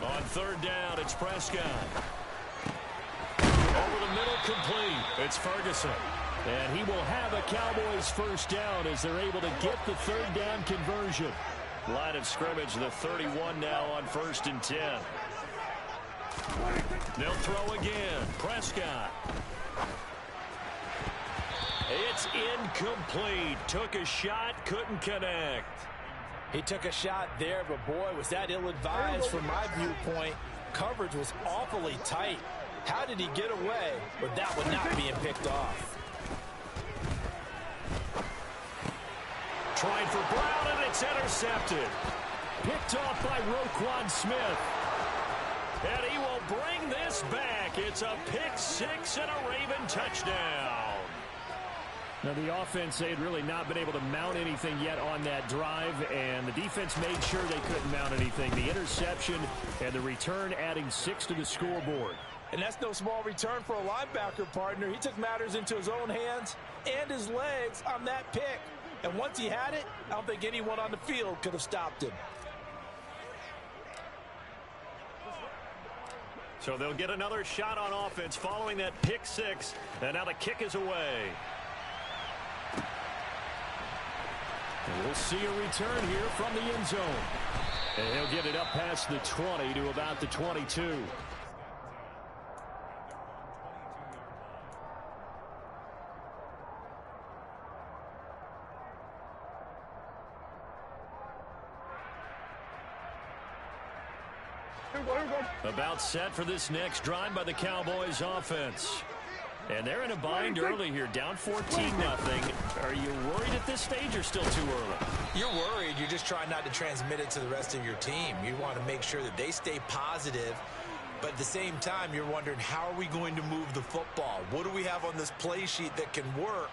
On 3rd down, it's Prescott. Over the middle, complete. It's Ferguson. And he will have a Cowboys first down as they're able to get the 3rd down conversion. Line of scrimmage, the 31 now on 1st and 10. They'll throw again. Prescott. It's incomplete. Took a shot, couldn't connect. He took a shot there, but boy, was that ill-advised from my viewpoint. Coverage was awfully tight. How did he get away with that one not being picked off? Trying for Brown, and it's intercepted. Picked off by Roquan Smith. And he will bring this back. It's a pick six and a Raven touchdown. Now, the offense, they had really not been able to mount anything yet on that drive, and the defense made sure they couldn't mount anything. The interception and the return adding 6 to the scoreboard. And that's no small return for a linebacker, partner. He took matters into his own hands and his legs on that pick. And once he had it, I don't think anyone on the field could have stopped him. So they'll get another shot on offense following that pick six, and now the kick is away. And we'll see a return here from the end zone. And he'll get it up past the 20 to about the 22. About set for this next drive by the Cowboys offense. And they're in a bind early here, down 14-0. Are you worried at this stage or still too early? You're worried. You're just trying not to transmit it to the rest of your team. You want to make sure that they stay positive. But at the same time, you're wondering, how are we going to move the football? What do we have on this play sheet that can work?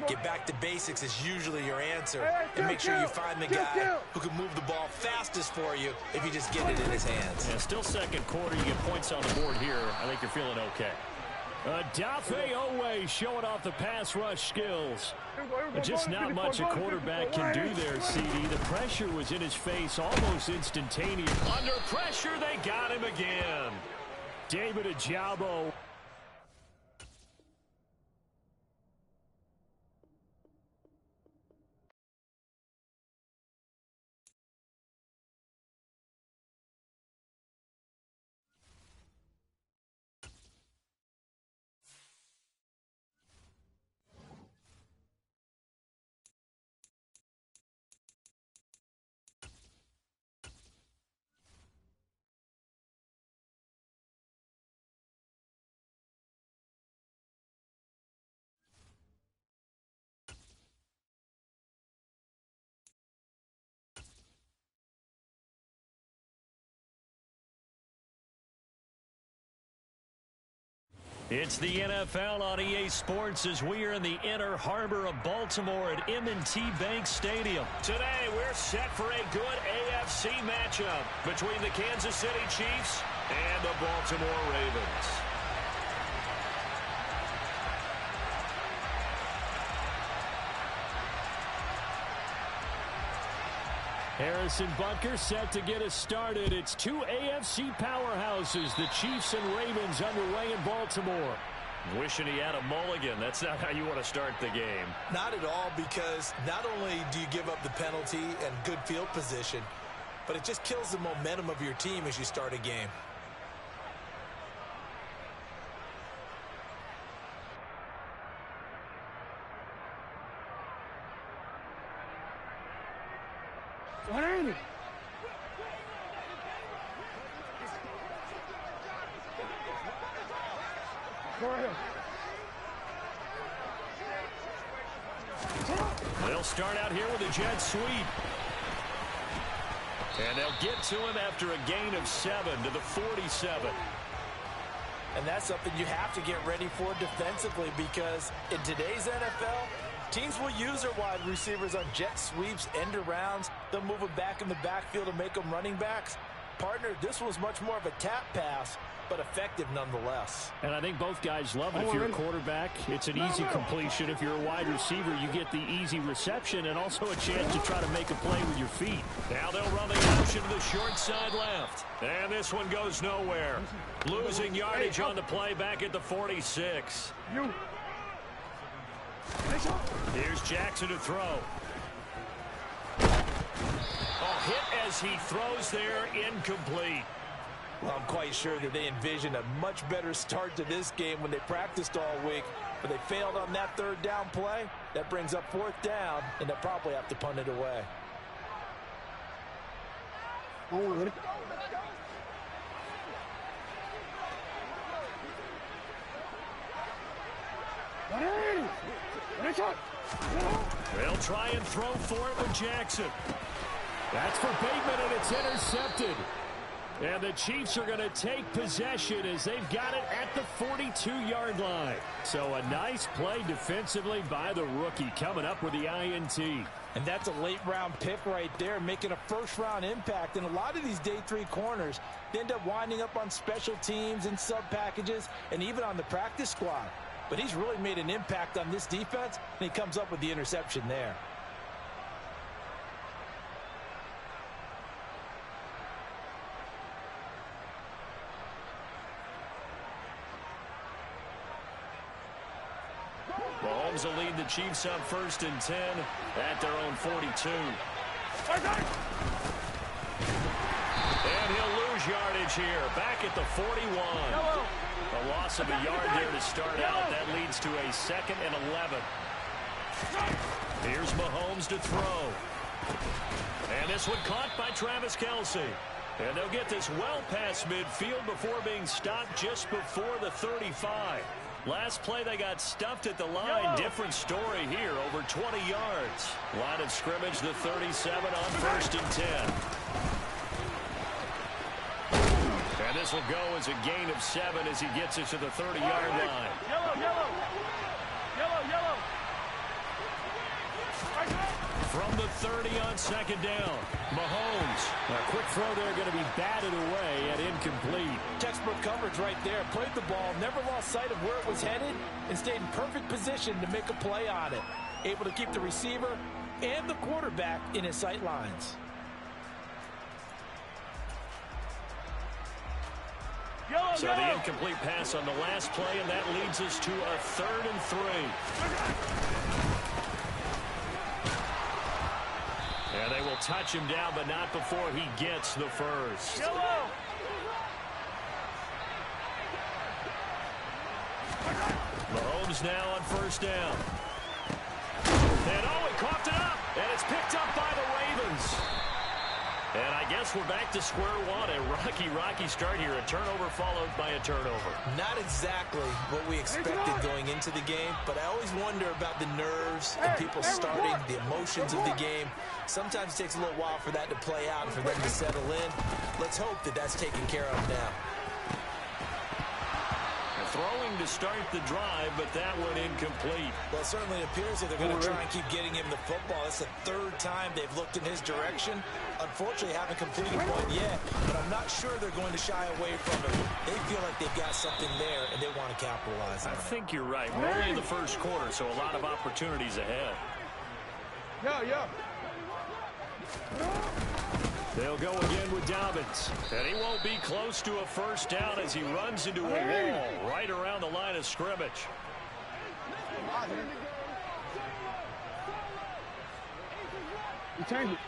Get back to basics is usually your answer. And make sure you find the guy who can move the ball fastest for you if you just get it in his hands. Yeah, still second quarter. You get points on the board here. I think you're feeling okay. Dafe Owe showing off the pass rush skills. Just not much a quarterback can do there, CD. The pressure was in his face almost instantaneous. Under pressure, they got him again. David Ajabo. It's the NFL on EA Sports as we are in the inner harbor of Baltimore at M&T Bank Stadium. Today, we're set for a good AFC matchup between the Kansas City Chiefs and the Baltimore Ravens. Harrison Butker set to get us started. It's two AFC powerhouses, the Chiefs and Ravens, underway in Baltimore. Wishing he had a mulligan. That's not how you want to start the game. Not at all, because not only do you give up the penalty and good field position, but it just kills the momentum of your team as you start a game. What ain't it? Go ahead. They'll start out here with a jet sweep. And they'll get to him after a gain of 7 to the 47. And that's something you have to get ready for defensively, because in today's NFL, teams will use their wide receivers on jet sweeps, end arounds. They'll move them back in the backfield and make them running backs. Partner, this was much more of a tap pass, but effective nonetheless. And I think both guys love it. If you're a quarterback, it's an easy completion. If you're a wide receiver, you get the easy reception and also a chance to try to make a play with your feet. Now they'll run the option to the short side left. And this one goes nowhere. Losing yardage on the play back at the 46. Here's Jackson to throw. Hit as he throws there, incomplete. Well, I'm quite sure that they envisioned a much better start to this game when they practiced all week, but they failed on that third down play. That brings up 4th down, and they'll probably have to punt it away. They'll try and throw for it with Jackson. That's for Bateman, and it's intercepted. And the Chiefs are going to take possession as they've got it at the 42-yard line. So a nice play defensively by the rookie, coming up with the INT. And that's a late-round pick right there, making a first-round impact. And a lot of these day 3 corners, they end up winding up on special teams and sub-packages and even on the practice squad. But he's really made an impact on this defense, and he comes up with the interception there. Mahomes will lead the Chiefs up 1st and 10 at their own 42. And he'll lose yardage here, back at the 41. A loss of a yard there to start out. That leads to a 2nd and 11. Here's Mahomes to throw. And this one caught by Travis Kelce. And they'll get this well past midfield before being stopped just before the 35. Last play, they got stuffed at the line. Different story here, over 20 yards. Line of scrimmage, the 37 on 1st and 10. And this will go as a gain of 7 as he gets it to the 30-yard line. Yellow. From the 30 on 2nd down, Mahomes. A quick throw there going to be batted away and incomplete. Textbook coverage right there. Played the ball, never lost sight of where it was headed, and stayed in perfect position to make a play on it. Able to keep the receiver and the quarterback in his sight lines. So the incomplete pass on the last play, and that leads us to a 3rd and 3. And they will touch him down, but not before he gets the first. Mahomes now on 1st down. And he coughed it up, and it's picked up by the Ravens. And I guess we're back to square one. A rocky start here. A turnover followed by a turnover. Not exactly what we expected going into the game, but I always wonder about the nerves and people starting, the emotions of the game. Sometimes it takes a little while for that to play out and for them to settle in. Let's hope that that's taken care of now. Throwing to start the drive, but that one incomplete. Well, it certainly appears that they're going to try and keep getting him the football. It's the 3rd time they've looked in his direction. Unfortunately, haven't completed one yet, but I'm not sure they're going to shy away from it. They feel like they've got something there, and they want to capitalize on it. I think you're right. We're only in the 1st quarter, so a lot of opportunities ahead. They'll go again with Dobbins. And he won't be close to a 1st down as he runs into a wall right around the line of scrimmage.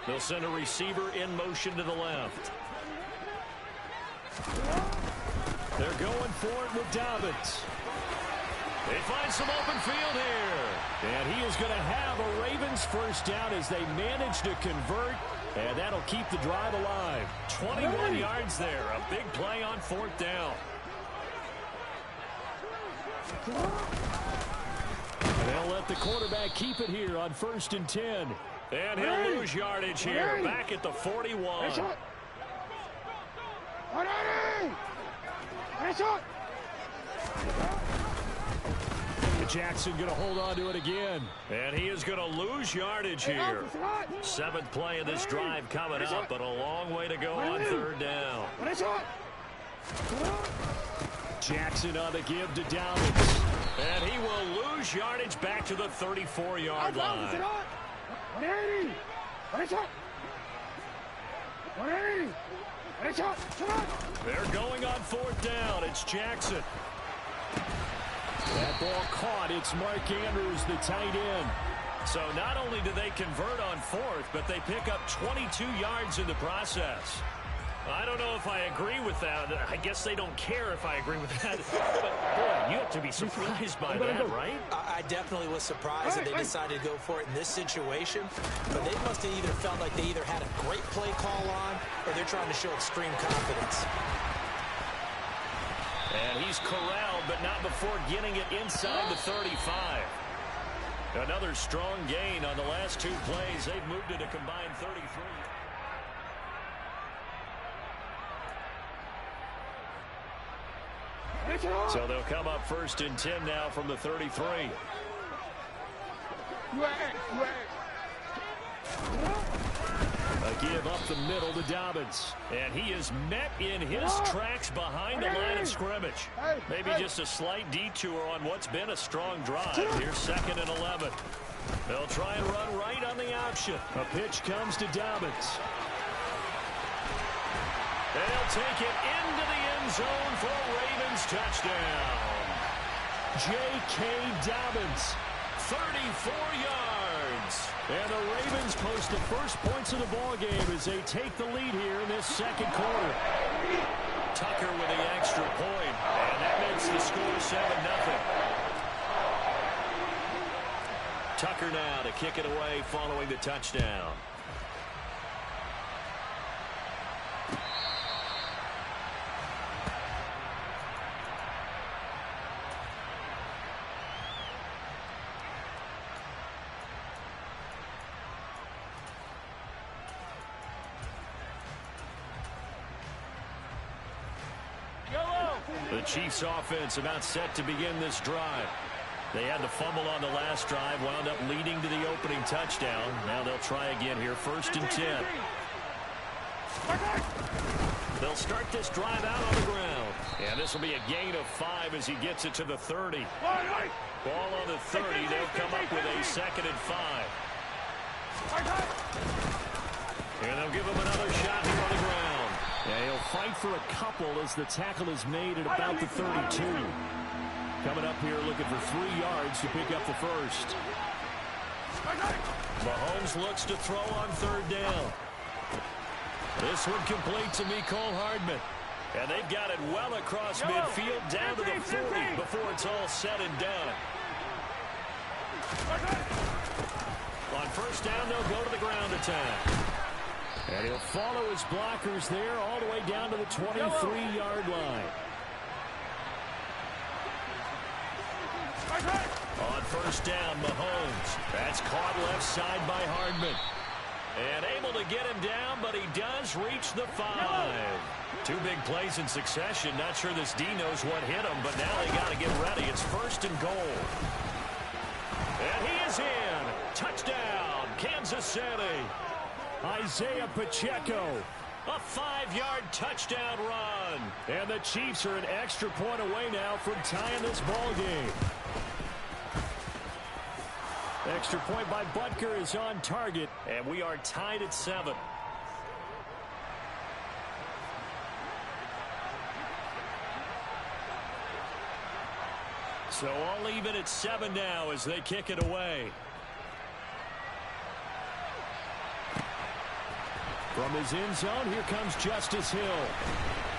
They'll send a receiver in motion to the left. They're going for it with Dobbins. They find some open field here. And he is going to have a Ravens 1st down as they manage to convert. And that'll keep the drive alive. 21 yards there. A big play on 4th down. They'll let the quarterback keep it here on 1st and 10. And he'll lose yardage here. Back at the 41. Jackson going to hold on to it again. And he is going to lose yardage here. 7th play of this drive coming up, but a long way to go on 3rd down. Jackson on the give to Dobbins. And he will lose yardage back to the 34-yard line. They're going on 4th down. It's Jackson. That ball caught. It's Mark Andrews, the tight end. So not only do they convert on 4th, but they pick up 22 yards in the process. I don't know if I agree with that. I guess they don't care if I agree with that. But, boy, you have to be surprised by that, right? I definitely was surprised that they decided to go for it in this situation. But they must have either felt like they either had a great play call on or they're trying to show extreme confidence. And he's corralled, but not before getting it inside the 35. Another strong gain on the last 2 plays. They've moved it a combined 33. So they'll come up 1st and 10 now from the 33. A give up the middle to Dobbins. And he is met in his tracks behind the line of scrimmage. Maybe just a slight detour on what's been a strong drive. Here's 2nd and 11. They'll try and run right on the option. A pitch comes to Dobbins. They'll take it into the end zone for a Ravens touchdown. J.K. Dobbins, 34 yards. And the Ravens post the first points of the ballgame as they take the lead here in this 2nd quarter. Tucker with the extra point, and that makes the score 7-0. Tucker now to kick it away following the touchdown. The Chiefs offense about set to begin this drive. They had the fumble on the last drive, wound up leading to the opening touchdown. Now they'll try again here, 1st and 10. They'll start this drive out on the ground. And this will be a gain of 5 as he gets it to the 30. Ball on the 30. They'll come up with a 2nd and 5. And they'll give him another shot here on the ground. Yeah, he'll fight for a couple as the tackle is made at about the 32. Coming up here looking for 3 yards to pick up the first. Mahomes looks to throw on 3rd down. This one complete to Mecole Hardman. And they've got it well across midfield down to the 40 before it's all said and done. On 1st down, they'll go to the ground attack. And he'll follow his blockers there all the way down to the 23-yard line. On 1st down, Mahomes. That's caught left side by Hardman. And able to get him down, but he does reach the 5. 2 big plays in succession. Not sure this D knows what hit him, but now they got to get ready. It's 1st and goal. And he is in. Touchdown, Kansas City. Isaiah Pacheco. A 5-yard touchdown run. And the Chiefs are an extra point away now from tying this ball game. Extra point by Butker is on target, and we are tied at 7. So all even at 7 now as they kick it away. From his end zone, here comes Justice Hill.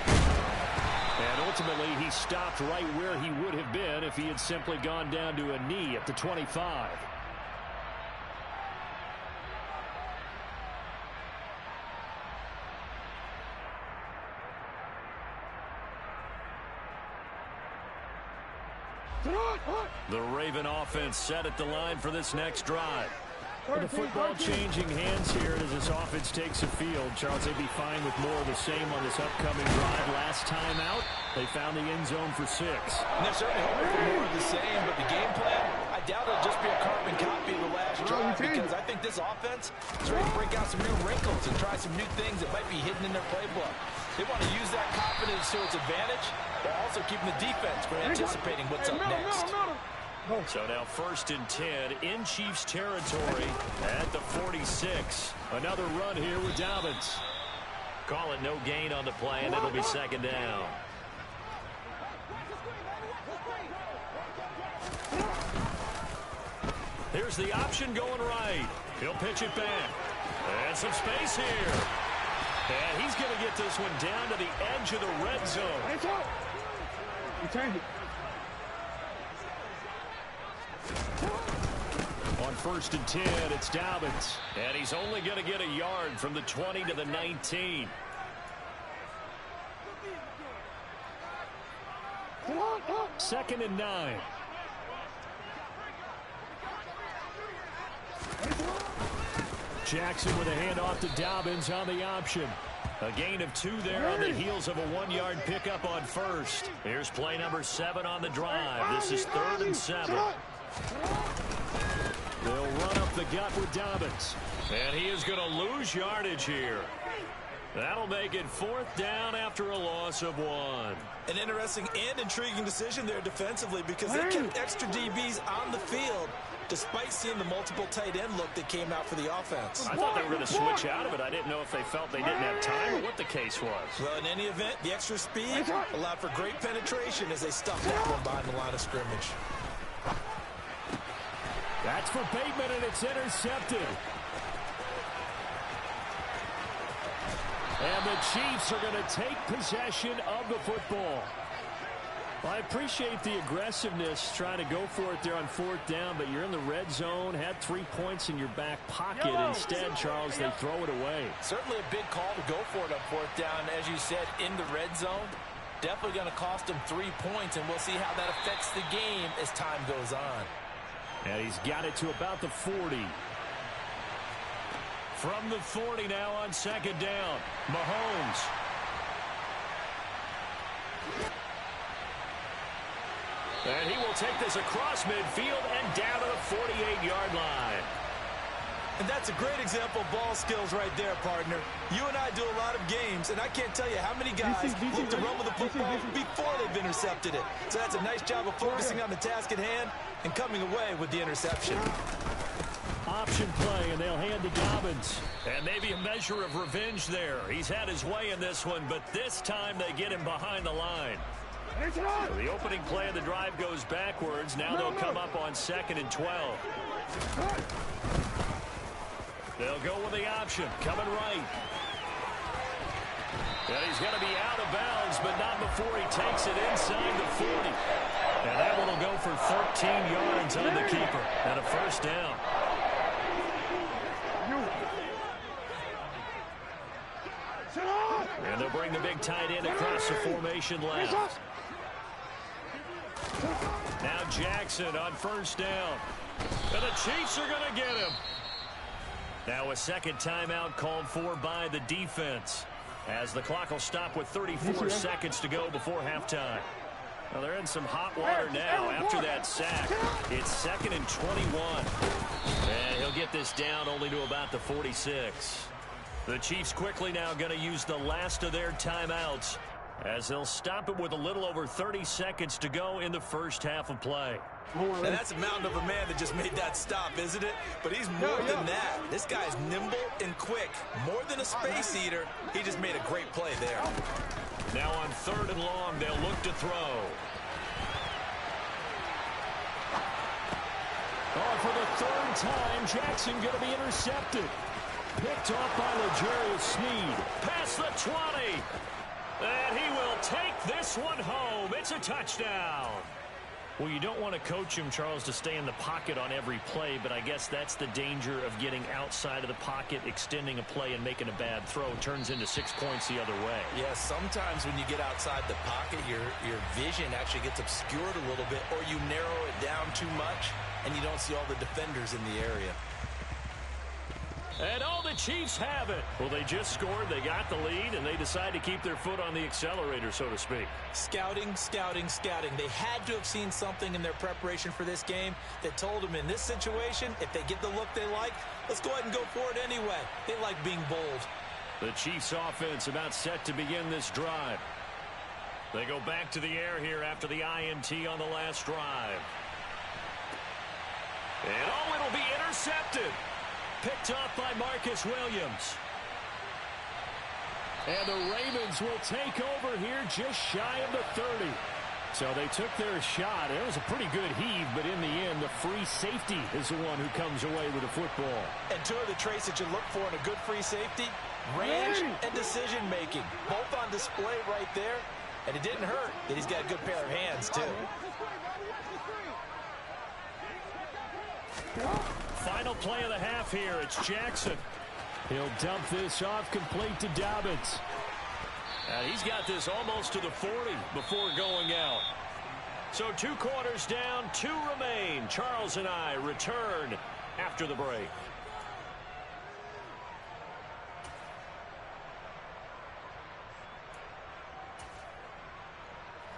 And ultimately, he stopped right where he would have been if he had simply gone down to a knee at the 25. The Raven offense set at the line for this next drive. With the football changing hands here as this offense takes the field. Charles, they'd be fine with more of the same on this upcoming drive. Last time out, they found the end zone for 6. And they're certainly hoping for more of the same, but the game plan, I doubt it'll just be a carbon copy of the last drive because I think this offense is ready to break out some new wrinkles and try some new things that might be hidden in their playbook. They want to use that confidence to its advantage, while also keeping the defense from anticipating what's up next. So now 1st and 10 in Chiefs territory at the 46. Another run here with Dobbins. Call it no gain on the play, and it'll be 2nd down. Here's the option going right. He'll pitch it back. And some space here. And he's going to get this one down to the edge of the red zone. You turned it. On 1st and 10, it's Dobbins. And he's only going to get a yard from the 20 to the 19. Second and 9. Jackson with a handoff to Dobbins on the option. A gain of 2 there on the heels of a 1-yard pickup on 1st. Here's play number 7 on the drive. This is 3rd and 7. They'll run up the gut with Dobbins. And he is going to lose yardage here. That'll make it 4th down after a loss of 1. An interesting and intriguing decision there defensively because they kept extra DBs on the field despite seeing the multiple tight end look that came out for the offense. I thought they were going to switch out of it. I didn't know if they felt they didn't have time or what the case was. Well, in any event, the extra speed allowed for great penetration as they stuffed that one behind the line of scrimmage. That's for Bateman, and it's intercepted. And the Chiefs are going to take possession of the football. Well, I appreciate the aggressiveness trying to go for it there on 4th down, but you're in the red zone, had 3 points in your back pocket. Instead, Charles, they throw it away. Certainly a big call to go for it on 4th down. As you said, in the red zone, definitely going to cost them 3 points, and we'll see how that affects the game as time goes on. And he's got it to about the 40. From the 40 now on 2nd down, Mahomes. And he will take this across midfield and down to the 48-yard line. And that's a great example of ball skills right there, partner. You and I do a lot of games, and I can't tell you how many guys look to run with the football before they've intercepted it. So that's a nice job of focusing on the task at hand and coming away with the interception. Option play, and they'll hand to Dobbins. And maybe a measure of revenge there. He's had his way in this one, but this time they get him behind the line. So the opening play of the drive goes backwards. Now they'll come up on 2nd and 12. They'll go with the option, coming right. And he's going to be out of bounds, but not before he takes it inside the 40. And that one will go for 13 yards on the keeper and a first down. And they'll bring the big tight end across the formation left. Now Jackson on first down. And the Chiefs are going to get him. Now a second timeout called for by the defense, as the clock will stop with 34 seconds to go before halftime. Well, they're in some hot water now after that sack. It's 2nd and 21. And he'll get this down only to about the 46. The Chiefs quickly now going to use the last of their timeouts, as they'll stop it with a little over 30 seconds to go in the first half of play. And that's a mountain of a man that just made that stop, isn't it? But he's more than that. This guy's nimble and quick. More than a space eater, he just made a great play there. Now on 3rd and long, they'll look to throw. Oh, for the 3rd time, Jackson going to be intercepted. Picked off by L'Jarius Sneed. Past the 20. And he will take this one home. It's a touchdown. Well, you don't want to coach him, Charles, to stay in the pocket on every play, but I guess that's the danger of getting outside of the pocket, extending a play, and making a bad throw. It turns into 6 points the other way. Yeah, sometimes when you get outside the pocket, your vision actually gets obscured a little bit, or you narrow it down too much, and you don't see all the defenders in the area. And all the Chiefs have it. Well, they just scored, they got the lead, and they decide to keep their foot on the accelerator, so to speak. Scouting, scouting, scouting. They had to have seen something in their preparation for this game that told them in this situation, if they get the look they like, let's go ahead and go for it anyway. They like being bold. The Chiefs offense about set to begin this drive. They go back to the air here after the INT on the last drive. And oh, it'll be intercepted. Picked off by Marcus Williams. And the Ravens will take over here just shy of the 30. So they took their shot. It was a pretty good heave, but in the end, the free safety is the one who comes away with the football. And two of the traits that you look for in a good free safety, range and decision-making. Both on display right there. And it didn't hurt that he's got a good pair of hands, too. Final play of the half here. It's Jackson. He'll dump this off complete to Dobbins. And he's got this almost to the 40 before going out. So 2 quarters down, 2 remain. Charles and I return after the break.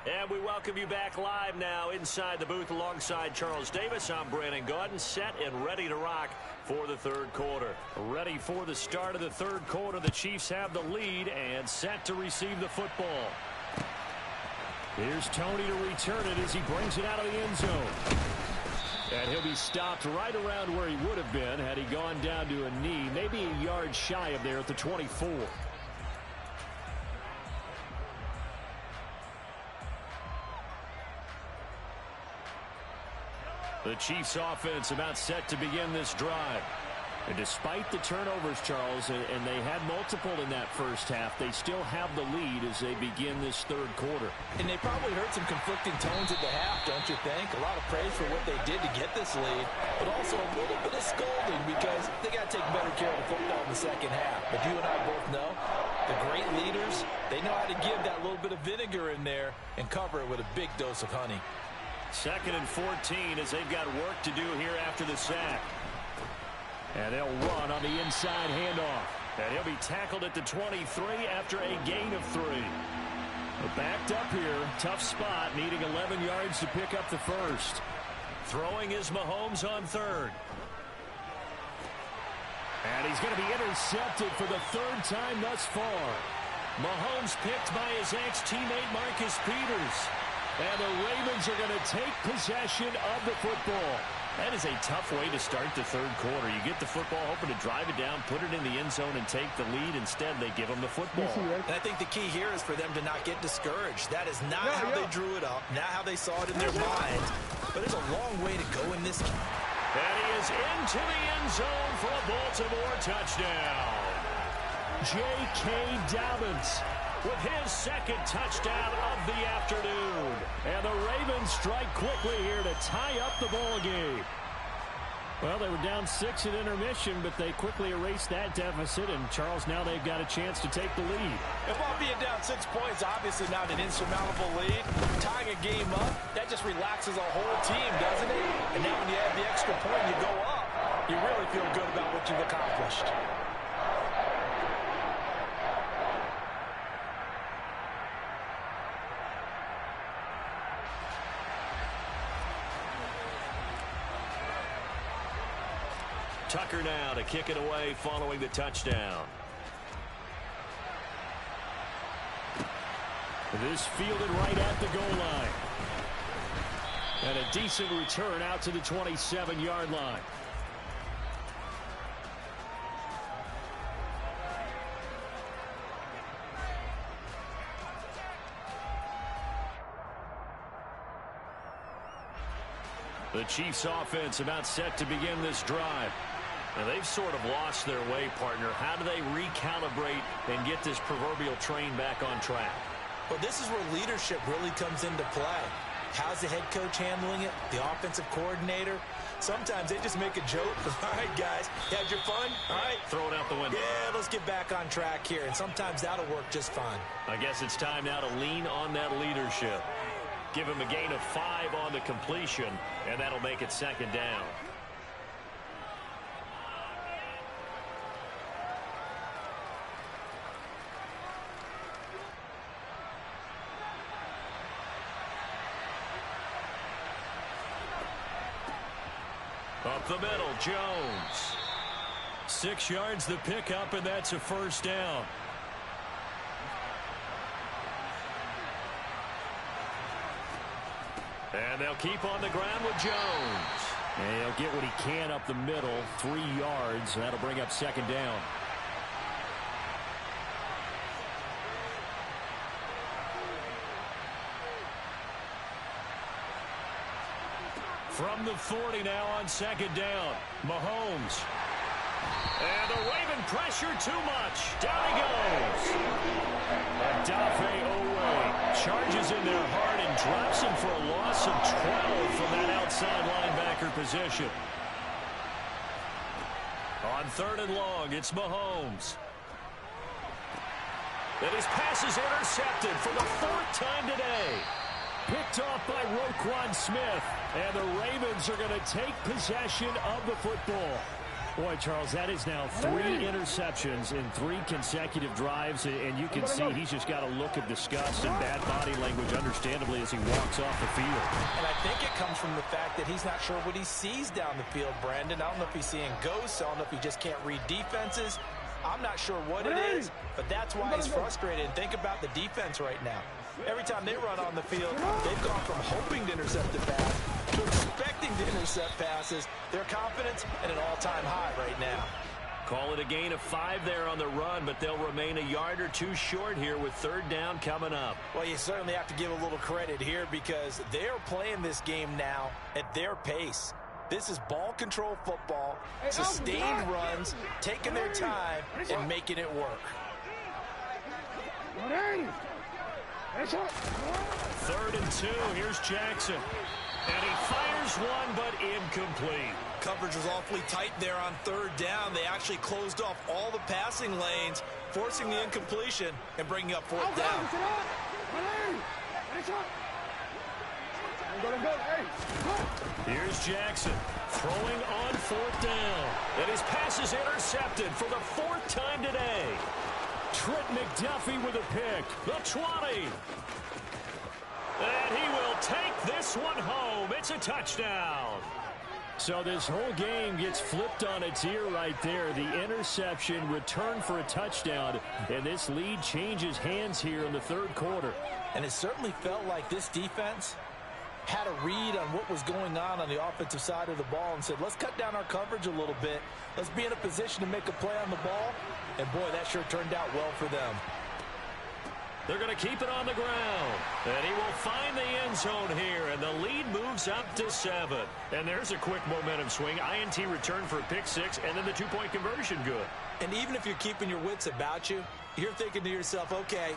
And we welcome you back live now inside the booth alongside Charles Davis. I'm Brandon Gaudin, set and ready to rock for the 3rd quarter. Ready for the start of the 3rd quarter. The Chiefs have the lead and set to receive the football. Here's Tony to return it as he brings it out of the end zone. And he'll be stopped right around where he would have been had he gone down to a knee, maybe a yard shy of there at the 24. The Chiefs offense about set to begin this drive. And despite the turnovers, Charles, and they had multiple in that first half, they still have the lead as they begin this 3rd quarter. And they probably heard some conflicting tones at the half, don't you think? A lot of praise for what they did to get this lead, but also a little bit of scolding because they got to take better care of the football in the second half. But you and I both know the great leaders, they know how to give that little bit of vinegar in there and cover it with a big dose of honey. 2nd and 14 as they've got work to do here after the sack. And they'll run on the inside handoff. And he'll be tackled at the 23 after a gain of 3. Backed up here. Tough spot. Needing 11 yards to pick up the first. Throwing is Mahomes on third. And he's going to be intercepted for the third time thus far. Mahomes picked by his ex-teammate Marcus Peters. And the Ravens are going to take possession of the football. That is a tough way to start the third quarter. You get the football, hoping to drive it down, put it in the end zone, and take the lead. Instead, they give them the football. And I think the key here is for them to not get discouraged. That is not how they drew it up, not how they saw it in their minds. But there's a long way to go in this game. And he is into the end zone for a Baltimore touchdown. J.K. Dobbins with his second touchdown of the afternoon. And the Ravens strike quickly here to tie up the ball game. Well, they were down 6 at intermission, but they quickly erased that deficit. And, Charles, now they've got a chance to take the lead. And while being down 6 points, obviously not an insurmountable lead, tying a game up, that just relaxes a whole team, doesn't it? And now when you add the extra point, you go up, you really feel good about what you've accomplished. Tucker now to kick it away following the touchdown. This fielded right at the goal line. And a decent return out to the 27-yard line. The Chiefs offense about set to begin this drive. Now, they've sort of lost their way, partner. How do they recalibrate and get this proverbial train back on track? Well, this is where leadership really comes into play. How's the head coach handling it? The offensive coordinator? Sometimes they just make a joke. All right, guys, you had your fun? All right. Throw it out the window. Yeah, let's get back on track here. And sometimes that'll work just fine. I guess it's time now to lean on that leadership. Give him a gain of 5 on the completion, and that'll make it second down. Up the middle, Jones. 6 yards the pickup, and that's a first down. And they'll keep on the ground with Jones. And he'll get what he can up the middle, 3 yards. That'll bring up second down. From the 40 now on second down, Mahomes. And the Raven pressure too much. Down he goes. Adafe Owe charges in there hard and drops him for a loss of 12 from that outside linebacker position. On third and long, it's Mahomes. And his pass is intercepted for the 4th time today. Picked off by Roquan Smith. And the Ravens are going to take possession of the football. Boy, Charles, that is now 3 interceptions in 3 consecutive drives. And you can see he's just got a look of disgust and bad body language, understandably, as he walks off the field. And I think it comes from the fact that he's not sure what he sees down the field, Brandon. I don't know if he's seeing ghosts. I don't know if he just can't read defenses. I'm not sure what it is, but that's why he's frustrated. And think about the defense right now. Every time they run on the field, they've gone from hoping to intercept the pass to expecting to intercept passes. Their confidence at an all-time high right now. Call it a gain of 5 there on the run, but they'll remain a yard or 2 short here with third down coming up. Well, you certainly have to give a little credit here because they're playing this game now at their pace. This is ball control football, sustained runs, taking their time, and making it work. 3rd and 2, here's Jackson. And he fires one, but incomplete. Coverage was awfully tight there on third down. They actually closed off all the passing lanes, forcing the incompletion and bringing up 4th down. Here's Jackson throwing on 4th down. And his pass is intercepted for the 4th time today. Trent McDuffie with a pick. The 20. And he will take this one home. It's a touchdown. So this whole game gets flipped on its ear right there. The interception, return for a touchdown, and this lead changes hands here in the third quarter. And it certainly felt like this defense had a read on what was going on the offensive side of the ball and said, let's cut down our coverage a little bit. Let's be in a position to make a play on the ball. And, boy, that sure turned out well for them. They're going to keep it on the ground. And he will find the end zone here. And the lead moves up to 7. And there's a quick momentum swing. INT return for a pick 6. And then the 2-point conversion good. And even if you're keeping your wits about you, you're thinking to yourself, okay,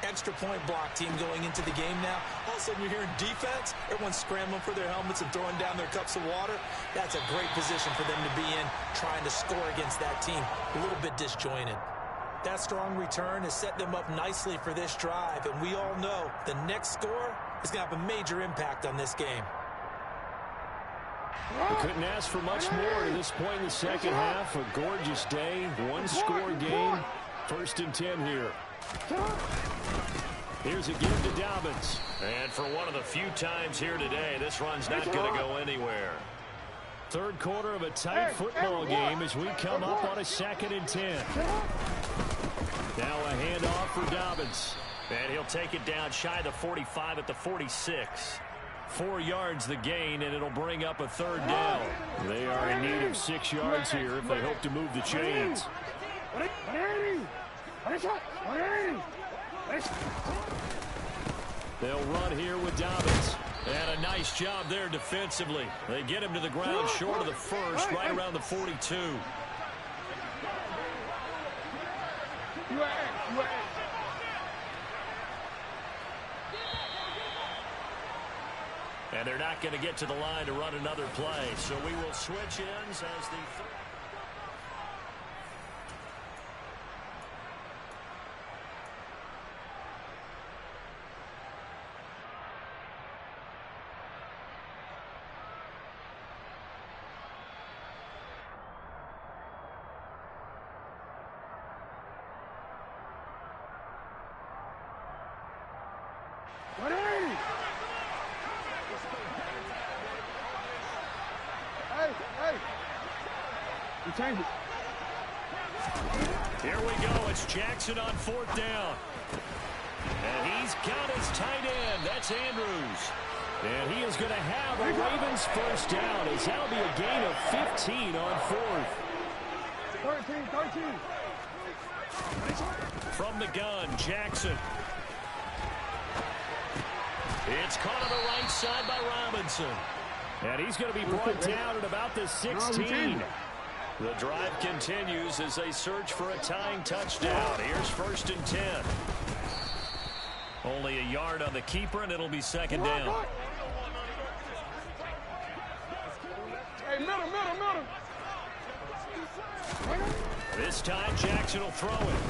extra point block team going into the game now. All of a sudden you're hearing defense. Everyone's scrambling for their helmets and throwing down their cups of water. That's a great position for them to be in, trying to score against that team. A little bit disjointed. That strong return has set them up nicely for this drive, and we all know the next score is going to have a major impact on this game. We couldn't ask for much more to this point in the second half. A gorgeous day, one-score game. 1st and 10 here. Here's a give to Dobbins. And for one of the few times here today, this run's not going to go anywhere. Third quarter of a tight football game as we come up on a 2nd and 10. Now a handoff for Dobbins. And he'll take it down shy of the 45 at the 46. 4 yards the gain, and it'll bring up a 3rd down. They are in need of 6 yards here if they hope to move the chains. They'll run here with Dobbins. And a nice job there defensively. They get him to the ground short of the 1st, right around the 42. And they're not going to get to the line to run another play. So we will switch ends as the third. Change it. Here we go. It's Jackson on 4th down. And he's got his tight end. That's Andrews. And he is going to have a Ravens 1st down as that'll be a gain of 15 on 4th. 13. From the gun, Jackson. It's caught on the right side by Robinson. And he's going to be brought down at about the 16. The drive continues as they search for a tying touchdown. Here's 1st and 10. Only a yard on the keeper, and it'll be 2nd down. Hey, middle. This time, Jackson will throw it.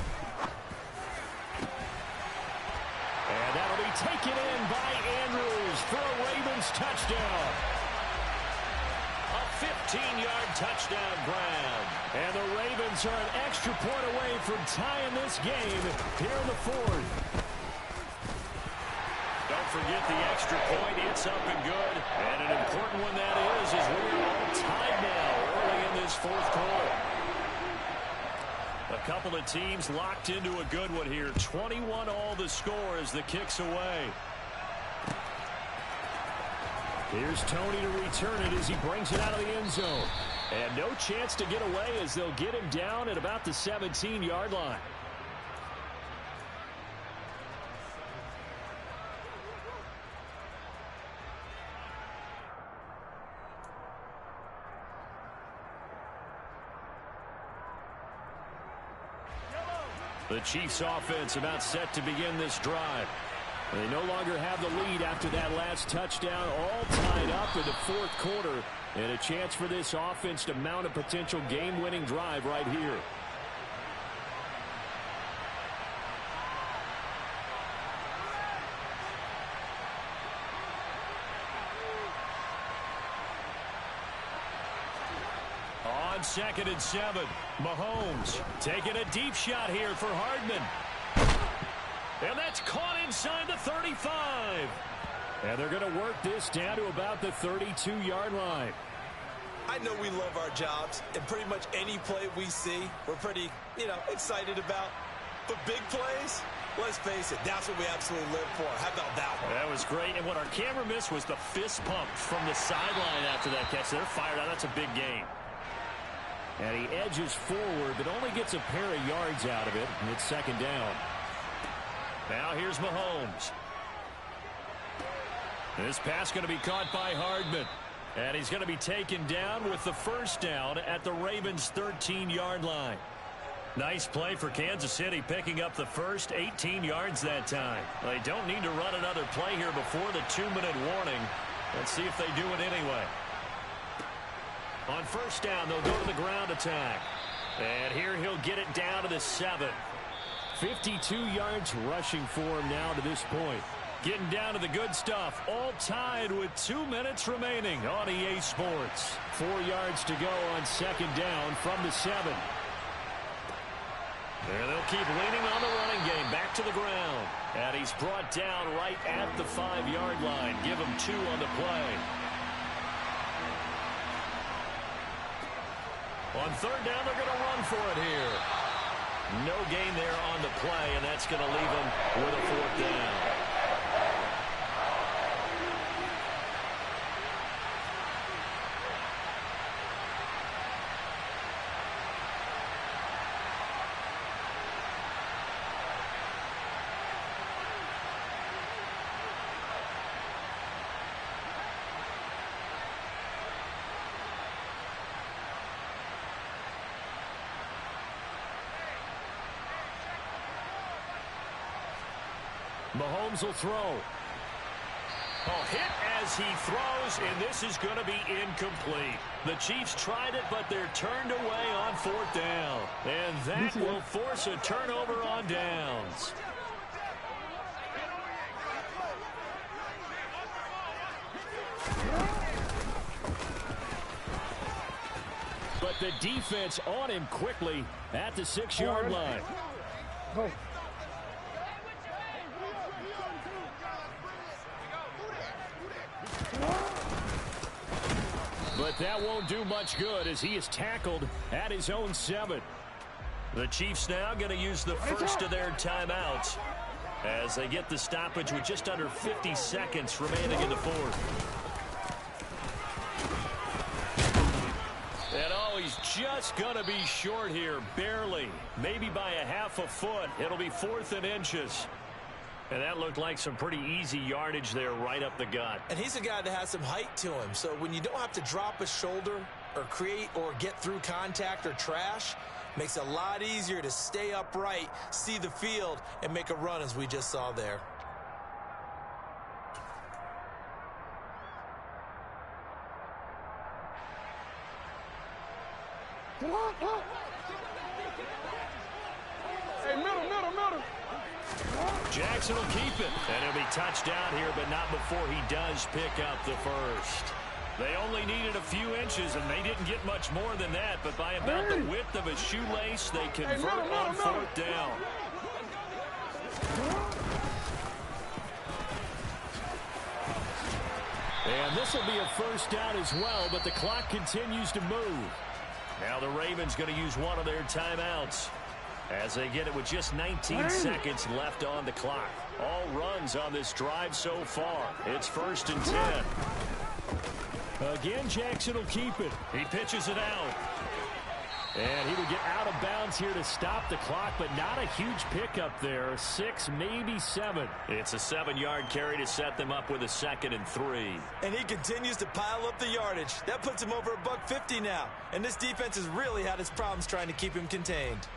And that'll be taken in by Andrews for a Ravens touchdown. A 15-yard touchdown grab. And the Ravens are an extra point away from tying this game here in the 4th. Don't forget the extra point. It's up and good. And an important one that is we're all tied now early in this 4th quarter. A couple of teams locked into a good one here. 21 all the score as the kick's away. Here's Tony to return it as he brings it out of the end zone. And no chance to get away as they'll get him down at about the 17-yard line. The Chiefs offense about set to begin this drive. They no longer have the lead after that last touchdown, all tied up in the 4th quarter, and a chance for this offense to mount a potential game-winning drive right here. On on 2nd and 7. Mahomes taking a deep shot here for Hardman. And that's caught inside the 35. And they're going to work this down to about the 32-yard line. I know we love our jobs, and pretty much any play we see, we're pretty, excited about. But big plays, let's face it, that's what we absolutely live for. How about that one? That was great. And what our camera missed was the fist pump from the sideline after that catch. They're fired out. That's a big gain. And he edges forward, but only gets a pair of yards out of it. And it's 2nd down. Now here's Mahomes. This pass going to be caught by Hardman. And he's going to be taken down with the 1st down at the Ravens' 13-yard line. Nice play for Kansas City, picking up the first, 18 yards that time. They don't need to run another play here before the 2-minute warning. Let's see if they do it anyway. On 1st down, they'll go to the ground attack. And here he'll get it down to the 7. 52 yards rushing for him now to this point. Getting down to the good stuff, all tied with 2 minutes remaining on EA Sports. 4 yards to go on 2nd down from the 7. And they'll keep leaning on the running game, back to the ground. And he's brought down right at the 5-yard line. Give him 2 on the play. On 3rd down, they're going to run for it here. No gain there on the play, and that's going to leave him with a 4th down. Mahomes will throw. Hit as he throws, and this is going to be incomplete. The Chiefs tried it, but they're turned away on 4th down. And that will force a turnover on downs. But the defense on him quickly at the 6-yard line. But that won't do much good as he is tackled at his own 7. The Chiefs now going to use the first of their timeouts as they get the stoppage with just under 50 seconds remaining in the 4th. And he's just going to be short here, barely, maybe by a half a foot. It'll be 4th and inches. And that looked like some pretty easy yardage there right up the gut. And he's a guy that has some height to him. So when you don't have to drop a shoulder or create or get through contact or trash, makes it a lot easier to stay upright, see the field, and make a run as we just saw there. Hey, middle. Jackson will keep it. And he'll be touchdown here, but not before he does pick up the first. They only needed a few inches, and they didn't get much more than that. But by about the width of a shoelace, they convert on 4th down. And this will be a 1st down as well, but the clock continues to move. Now the Ravens going to use one of their timeouts as they get it with just 19 seconds left on the clock. All runs on this drive so far. It's 1st and 10. Again, Jackson will keep it. He pitches it out. And he would get out of bounds here to stop the clock, but not a huge pickup there. 6, maybe 7. It's a 7-yard carry to set them up with a 2nd and 3. And he continues to pile up the yardage. That puts him over $150 now. And this defense has really had its problems trying to keep him contained.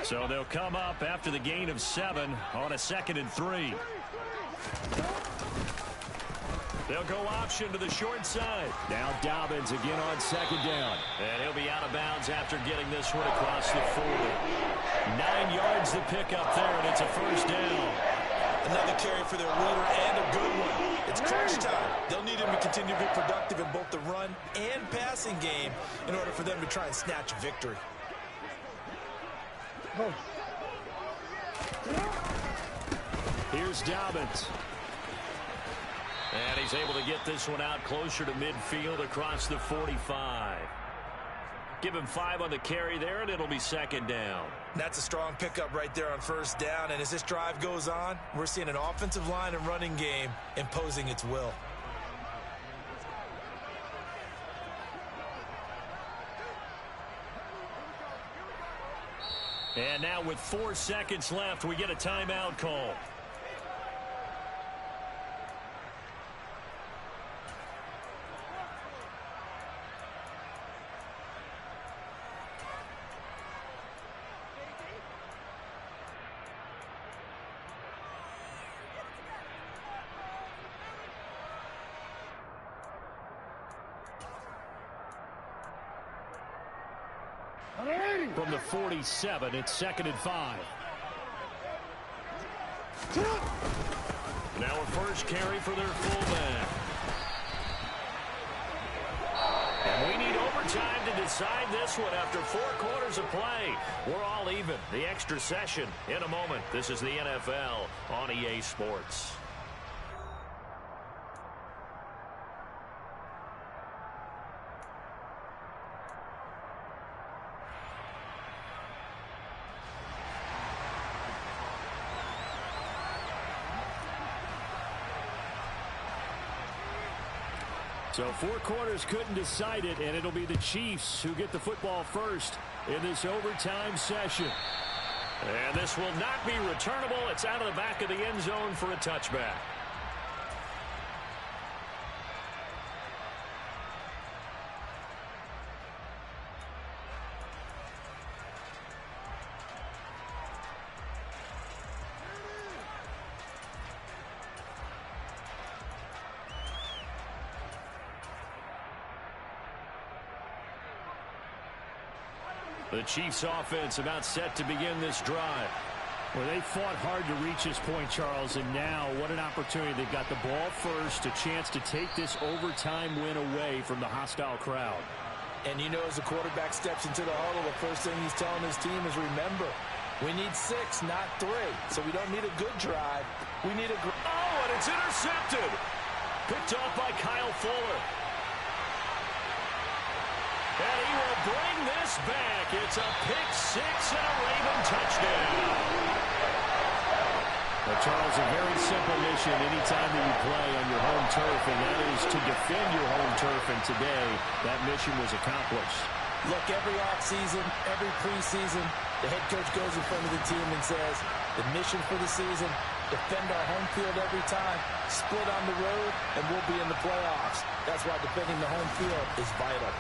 So they'll come up after the gain of 7 on a 2nd and 3. They'll go option to the short side. Now Dobbins again on second down. And he'll be out of bounds after getting this one across the 40. 9 yards to pick up there, and it's a first down. Another carry for their leader and a good one. It's crunch time. They'll need him to continue to be productive in both the run and passing game in order for them to try and snatch a victory. Here's Dobbins. And he's able to get this one out closer to midfield across the 45. Give him 5 on the carry there, and it'll be second down. That's a strong pickup right there on first down. And as this drive goes on, we're seeing an offensive line and running game imposing its will. And now with 4 seconds left, we get a timeout call. From the 47, it's 2nd and 5. Now a first carry for their fullback. And we need overtime to decide this one after 4 quarters of play. We're all even. The extra session in a moment. This is the NFL on EA Sports. So 4 quarters couldn't decide it, and it'll be the Chiefs who get the football first in this overtime session. And this will not be returnable. It's out of the back of the end zone for a touchback. The Chiefs offense about set to begin this drive. Well, they fought hard to reach this point, Charles, and now what an opportunity. They've got the ball first, a chance to take this overtime win away from the hostile crowd. And you know, as the quarterback steps into the huddle, the first thing he's telling his team is, remember, we need 6, not 3. So we don't need a good drive. We need a... Oh, and it's intercepted. Picked off by Kyle Fuller. And he will bring this back. It's a pick 6 and a Raven touchdown. Well, Charles, a very simple mission anytime that you play on your home turf, and that is to defend your home turf. And today, that mission was accomplished. Look, every offseason, every preseason, the head coach goes in front of the team and says, the mission for the season, defend our home field every time, split on the road, and we'll be in the playoffs. That's why defending the home field is vital.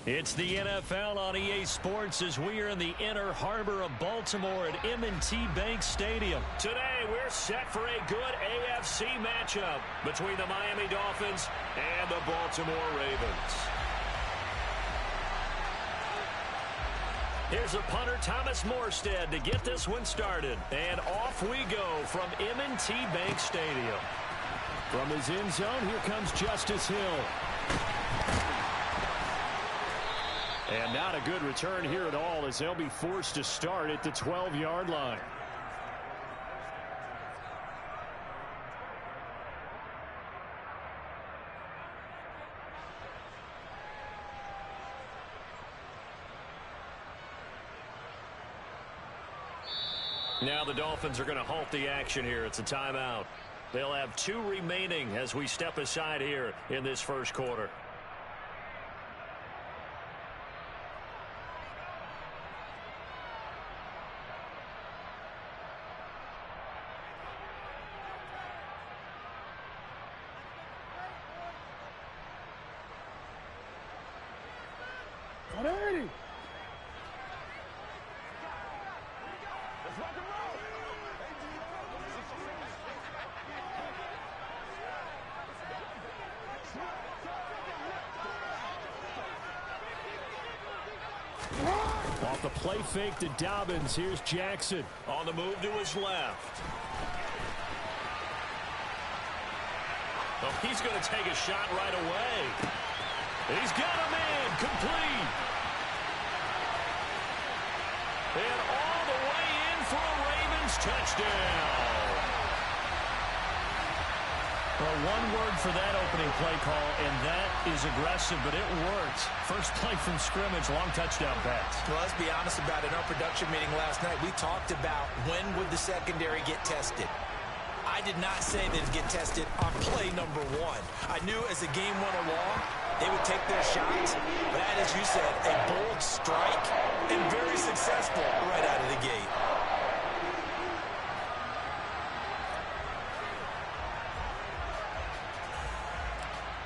It's the NFL on EA Sports as we are in the inner harbor of Baltimore at M&T Bank Stadium. Today, we're set for a good AFC matchup between the Miami Dolphins and the Baltimore Ravens. Here's a punter, Thomas Morstead, to get this one started. And off we go from M&T Bank Stadium. From his end zone, here comes Justice Hill. And not a good return here at all as they'll be forced to start at the 12-yard line. Now the Dolphins are going to halt the action here. It's a timeout. They'll have 2 remaining as we step aside here in this first quarter. Off the play fake to Dobbins. Here's Jackson on the move to his left. Oh, he's going to take a shot right away. He's got a man complete. And all the way in for a Ravens touchdown. Well, one word for that opening play call, and that is aggressive, but it worked. First play from scrimmage, long touchdown pass. Well, let's be honest about it. In our production meeting last night, we talked about when would the secondary get tested. I did not say they'd get tested on play number 1. I knew as the game went along, they would take their shots. But that, as you said, a bold strike and very successful right out of the gate.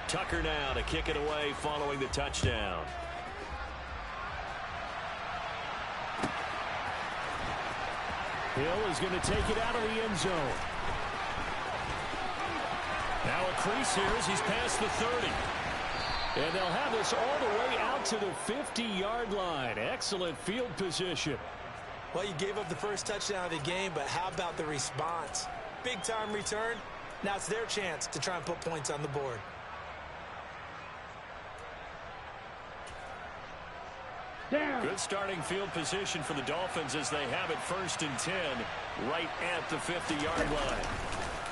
Tucker now to kick it away following the touchdown. Hill is going to take it out of the end zone. Now a crease here as he's past the 30. And they'll have this all the way out to the 50-yard line. Excellent field position. Well, you gave up the first touchdown of the game, but how about the response? Big-time return. Now it's their chance to try and put points on the board. Good starting field position for the Dolphins as they have it 1st and 10 right at the 50-yard line.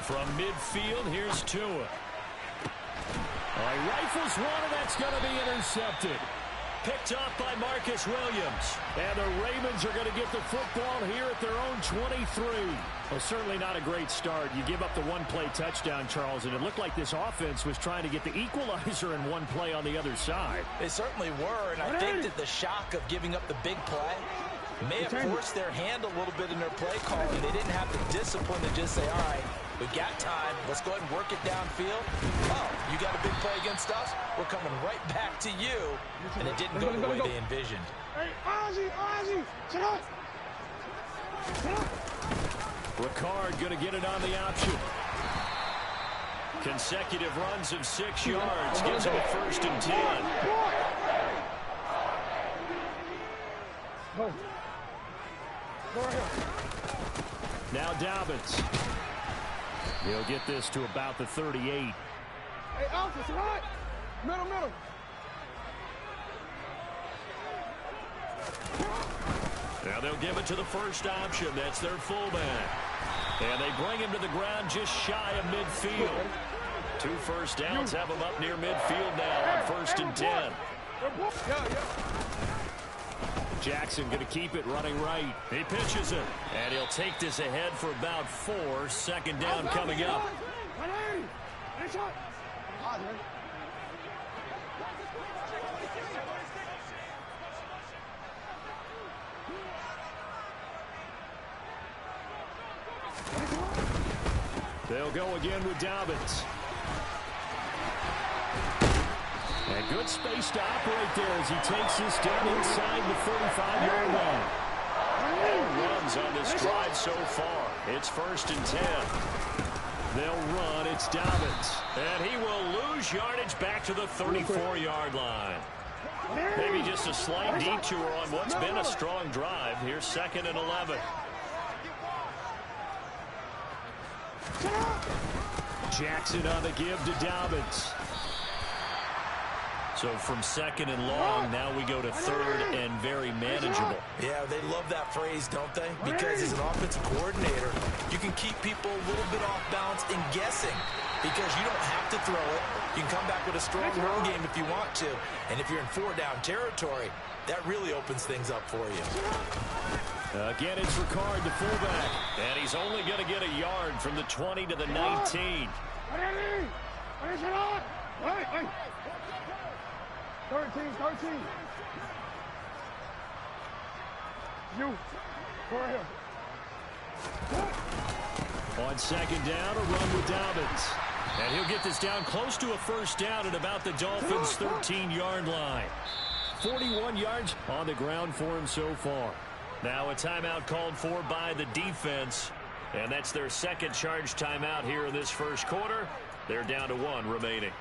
From midfield, here's Tua. He rifles one, and that's going to be intercepted. Picked off by Marcus Williams. And the Ravens are going to get the football here at their own 23. Well, certainly not a great start. You give up the one-play touchdown, Charles, and it looked like this offense was trying to get the equalizer in one play on the other side. They certainly were, and I think that the shock of giving up the big play may have forced their hand a little bit in their play calling. They didn't have the discipline to just say, all right, we got time. Let's go ahead and work it downfield. Oh, you got a big play against us? We're coming right back to you. And it didn't go the way they envisioned. Hey, Ozzy, sit up. Ricard going to get it on the option. Consecutive runs of 6 yards. Gives him a 1st and 10. Go right here. Now Dobbins. He'll get this to about the 38. Hey, Alpha, sit right. Middle. Now they'll give it to the first option. That's their fullback. And they bring him to the ground just shy of midfield. 2 first downs have him up near midfield now on 1st and 10. Jackson going to keep it running right. He pitches it. And he'll take this ahead for about 4. 2nd down coming up. They'll go again with Dobbins. And good space to operate there as he takes this down inside the 35-yard line. All runs on this drive so far. It's 1st and 10. They'll run. It's Dobbins. And he will lose yardage back to the 34-yard line. Maybe just a slight detour on what's been a strong drive. Here's 2nd and 11. Jackson on the give to Dobbins. So from 2nd and long, now we go to 3rd and very manageable. Yeah, they love that phrase, don't they? Because as an offensive coordinator, you can keep people a little bit off balance and guessing because you don't have to throw it. You can come back with a strong run game if you want to. And if you're in 4-down territory, that really opens things up for you. Again, it's Ricard, the fullback. And he's only going to get a yard from the 20 to the 19. 13. You. Go ahead. On 2nd down, a run with Dobbins. And he'll get this down close to a 1st down at about the Dolphins' 13-yard line. 41 yards on the ground for him so far. Now a timeout called for by the defense. And that's their 2nd charge timeout here in this 1st quarter. They're down to 1 remaining.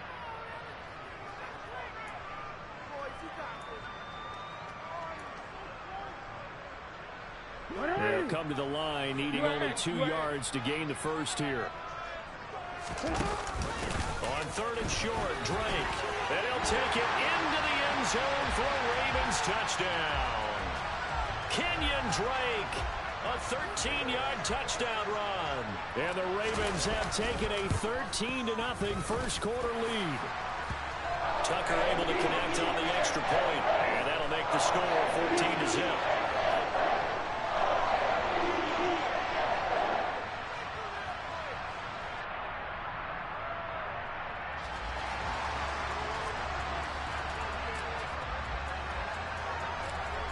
They'll come to the line, needing only 2 yards to gain the 1st here. On 3rd and short, Drake. And he'll take it into the end zone for a Ravens touchdown. Kenyon Drake, a 13-yard touchdown run. And the Ravens have taken a 13-0 1st quarter lead. Tucker able to connect on the extra point, and that'll make the score 14-0.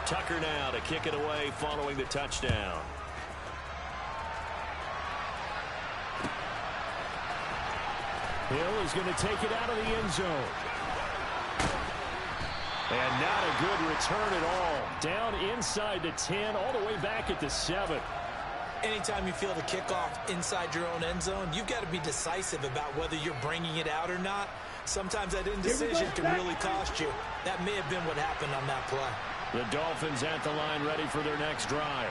Tucker now to kick it away following the touchdown. Hill is going to take it out of the end zone. And not a good return at all. Down inside the 10, all the way back at the 7. Anytime you feel the kickoff inside your own end zone, you've got to be decisive about whether you're bringing it out or not. Sometimes that indecision can really cost you. That may have been what happened on that play. The Dolphins at the line ready for their next drive.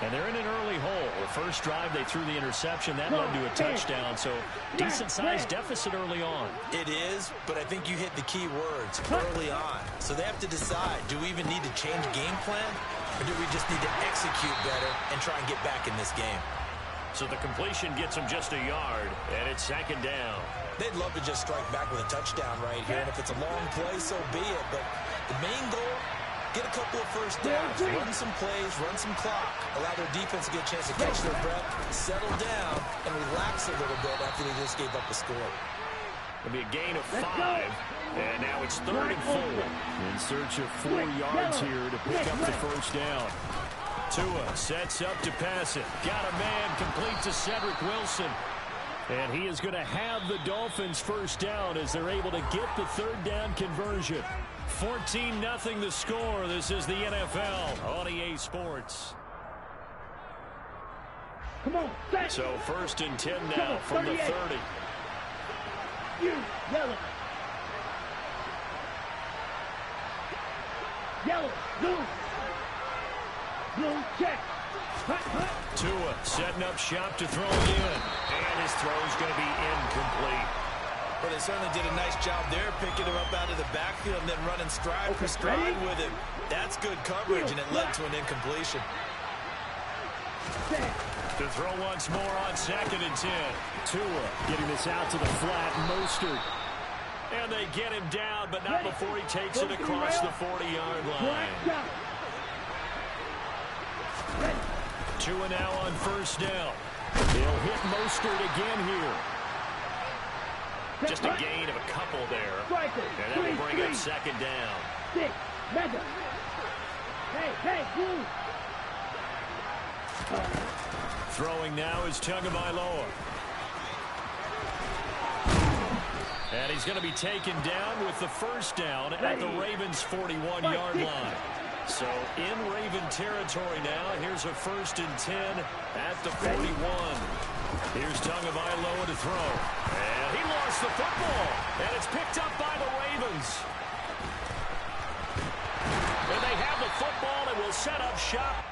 And they're in an early hole. The first drive, they threw the interception. That led to a touchdown, so decent-sized deficit early on. It is, but I think you hit the key words, early on. So they have to decide, do we even need to change game plan, or do we just need to execute better and try and get back in this game? So the completion gets them just a yard, and it's 2nd down. They'd love to just strike back with a touchdown right here, and if it's a long play, so be it. But the main goal, get a couple of 1st downs, run some plays, run some clock, allow their defense to get a chance to catch their breath, settle down, and relax a little bit after they just gave up a score. It'll be a gain of 5, and now it's 3rd and 4. In search of 4 yards here to pick up the 1st down. Tua sets up to pass it. Got a man complete to Cedric Wilson. And he is going to have the Dolphins' 1st down as they're able to get the 3rd down conversion. 14-0 the score. This is the NFL on EA Sports. Come on, so 1st and 10 now from the 30. Yellow. Blue. Blue, check. Tua setting up shop to throw again. And his throw is going to be incomplete. Well, they certainly did a nice job there, picking him up out of the backfield and then running stride for stride with him. That's good coverage, and it led to an incompletion. To throw once more on 2nd and 10. Tua getting this out to the flat. Mostert. And they get him down, but not before he takes it across the 40-yard line. Tua now on 1st down. He'll hit Mostert again here. Just a gain of a couple there. And that will bring up 2nd down. Throwing now is Tagovailoa. And he's going to be taken down with the first down at the Ravens' 41-yard line. So in Raven territory now. Here's a 1st and 10 at the 41. Here's Tagovailoa to throw. And he lost the football. And it's picked up by the Ravens. And they have the football and will set up shop.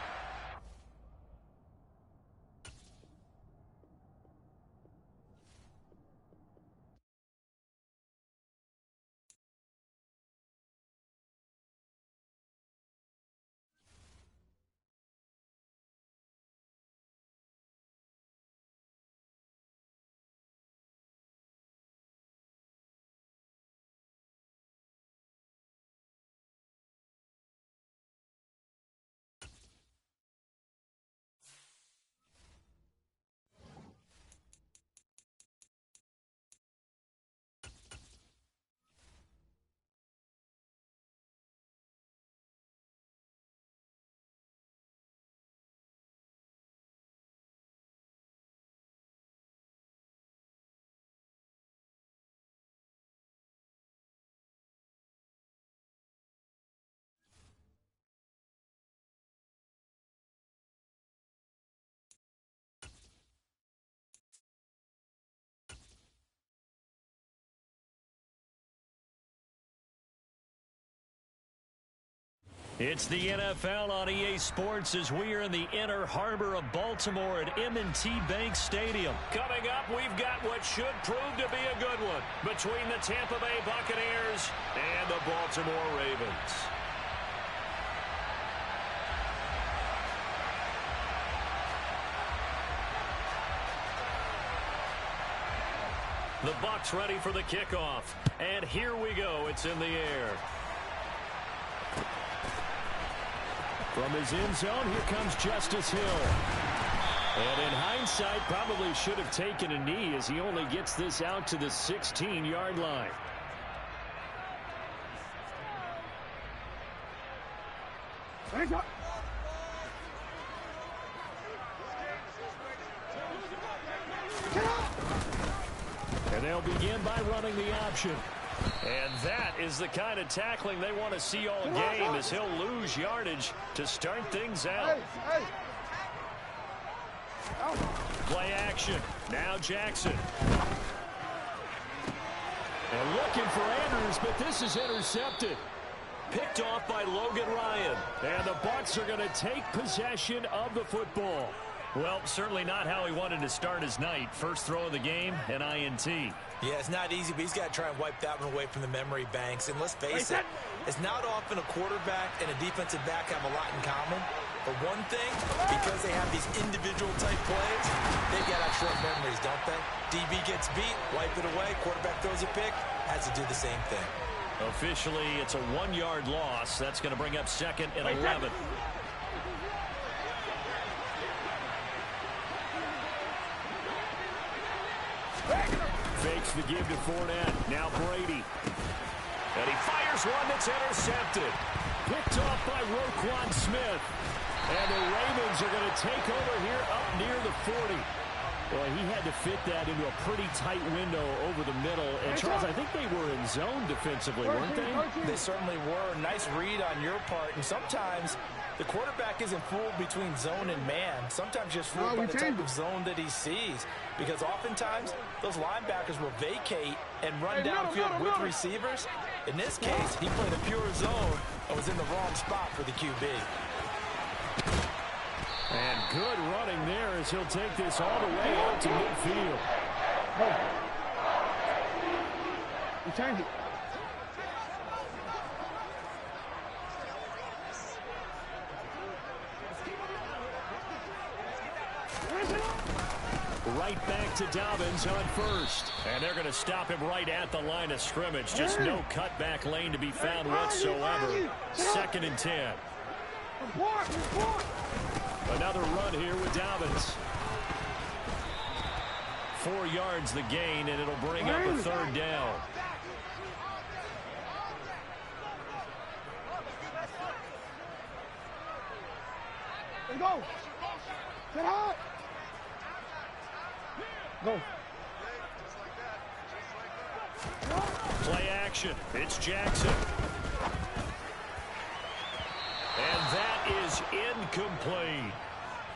It's the NFL on EA Sports as we are in the inner harbor of Baltimore at M&T Bank Stadium. Coming up, we've got what should prove to be a good one between the Tampa Bay Buccaneers and the Baltimore Ravens. The Bucs ready for the kickoff. And here we go. It's in the air. From his end zone, here comes Justice Hill. And in hindsight, probably should have taken a knee as he only gets this out to the 16-yard line. And they'll begin by running the option. And that is the kind of tackling they want to see all game as he'll lose yardage to start things out. Play action. Now Jackson. And looking for Andrews, but this is intercepted. Picked off by Logan Ryan. And the Bucs are going to take possession of the football. Well, certainly not how he wanted to start his night. First throw of the game, an INT. Yeah, it's not easy, but he's got to try and wipe that one away from the memory banks. And let's face it, it's not often a quarterback and a defensive back have a lot in common. But one thing, because they have these individual type plays, they've got to have short memories, don't they? DB gets beat, wipe it away, quarterback throws a pick, has to do the same thing. Officially, it's a 1-yard loss. That's going to bring up 2nd and 11. Fakes the give to Fournette. Now Brady. And he fires one that's intercepted. Picked off by Roquan Smith. And the Ravens are going to take over here up near the 40. Well, he had to fit that into a pretty tight window over the middle. And, Charles, I think they were in zone defensively, weren't they? They certainly were. Nice read on your part. And sometimes the quarterback isn't fooled between zone and man. Sometimes just fooled by the type of zone that he sees. Because oftentimes, those linebackers will vacate and run downfield with receivers. In this case, he played a pure zone and was in the wrong spot for the QB. And good running there as he'll take this all the way out to midfield. You change it. Right back to Dobbins on first. And they're going to stop him right at the line of scrimmage. Just no cutback lane to be found whatsoever. 2nd and 10. Another run here with Dobbins. 4 yards the gain, and it'll bring up a 3rd down. There you go. Get out. Go. action. It's Jackson. And that is incomplete.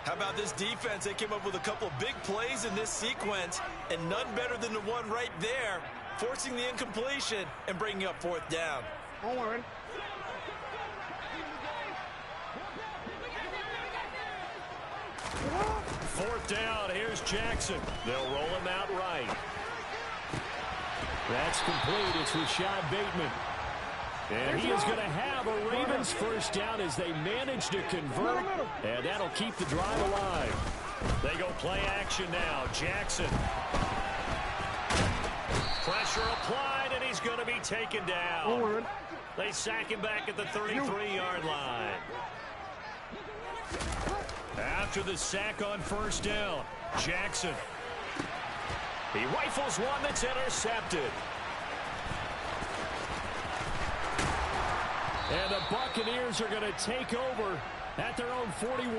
How about this defense? They came up with a couple big plays in this sequence, and none better than the one right there, forcing the incompletion and bringing up 4th down. Don't worry. Fourth down, here's Jackson. They'll roll him out right. That's complete. It's Rashad Bateman. And he is going to have a Ravens first down as they manage to convert, and that'll keep the drive alive. They go play action now. Jackson. Pressure applied, and he's going to be taken down. They sack him back at the 33-yard line. After the sack on first down, Jackson. He rifles one that's intercepted. And the Buccaneers are going to take over at their own 41.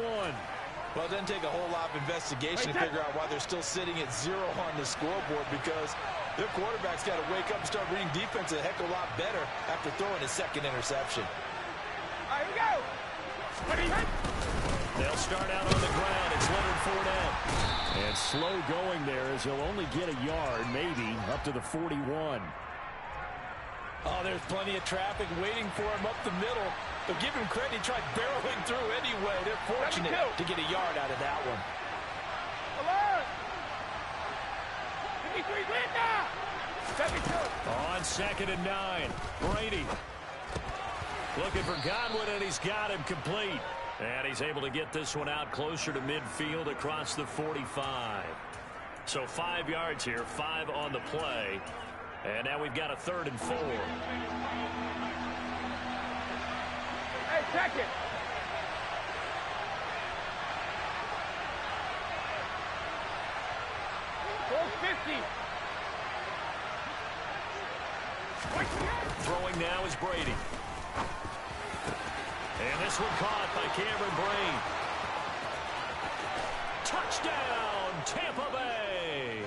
Well, it doesn't take a whole lot of investigation to figure out why they're still sitting at 0 on the scoreboard, because their quarterback's got to wake up and start reading defense a heck of a lot better after throwing his 2nd interception. All right, here we go. Ready? They'll start out on the ground. It's Leonard Fournette. And slow going there as he'll only get a yard, maybe, up to the 41. Oh, there's plenty of traffic waiting for him up the middle. But give him credit, he tried barreling through anyway. They're fortunate to get a yard out of that one. On 2nd and 9, Brady. Looking for Godwin, and he's got him complete. And he's able to get this one out closer to midfield across the 45. So 5 yards here, 5 on the play. And now we've got a 3rd and 4. Hey, check it. Goal 50. Throwing now is Brady. And this one caught by Cameron Brate. Touchdown, Tampa Bay.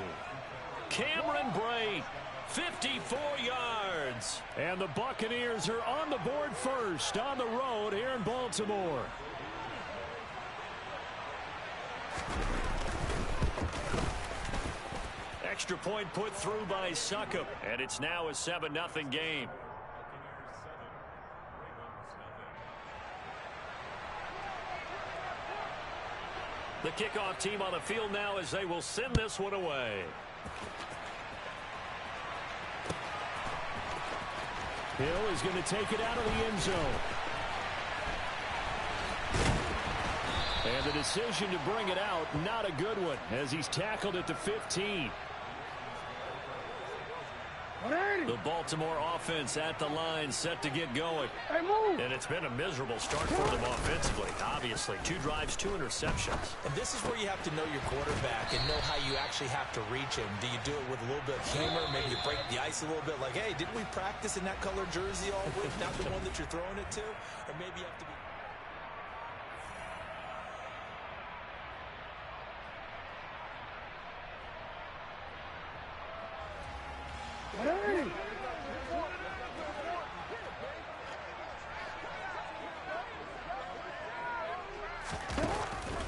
Cameron Brate, 54 yards. And the Buccaneers are on the board first on the road here in Baltimore. Extra point put through by Succop. And it's now a 7-0 game. The kickoff team on the field now as they will send this one away. Hill is going to take it out of the end zone. And the decision to bring it out, not a good one, as he's tackled at the 15. The Baltimore offense at the line, set to get going. And it's been a miserable start for them offensively. Obviously, 2 drives, 2 interceptions. And this is where you have to know your quarterback and know how you actually have to reach him. Do you do it with a little bit of humor? Maybe you break the ice a little bit, like, hey, didn't we practice in that color jersey all week? Not the one that you're throwing it to? Or maybe you have to be...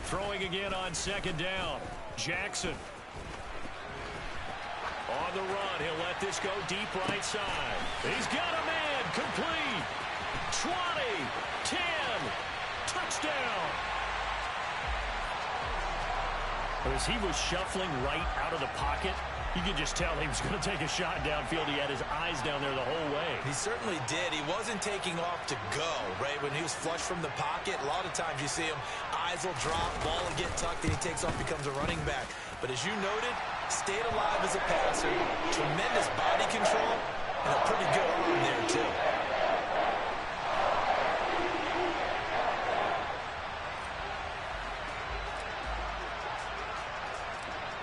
Throwing again on 2nd down. Jackson. On the run. He'll let this go deep right side. He's got a man. Complete. 20. 10. Touchdown. As he was shuffling right out of the pocket, you could just tell he was going to take a shot downfield. He had his eyes down there the whole way. He certainly did. He wasn't taking off to go, right? When he was flush from the pocket, a lot of times you see him, eyes will drop, ball will get tucked, and he takes off, becomes a running back. But as you noted, stayed alive as a passer, tremendous body control, and a pretty good arm there, too.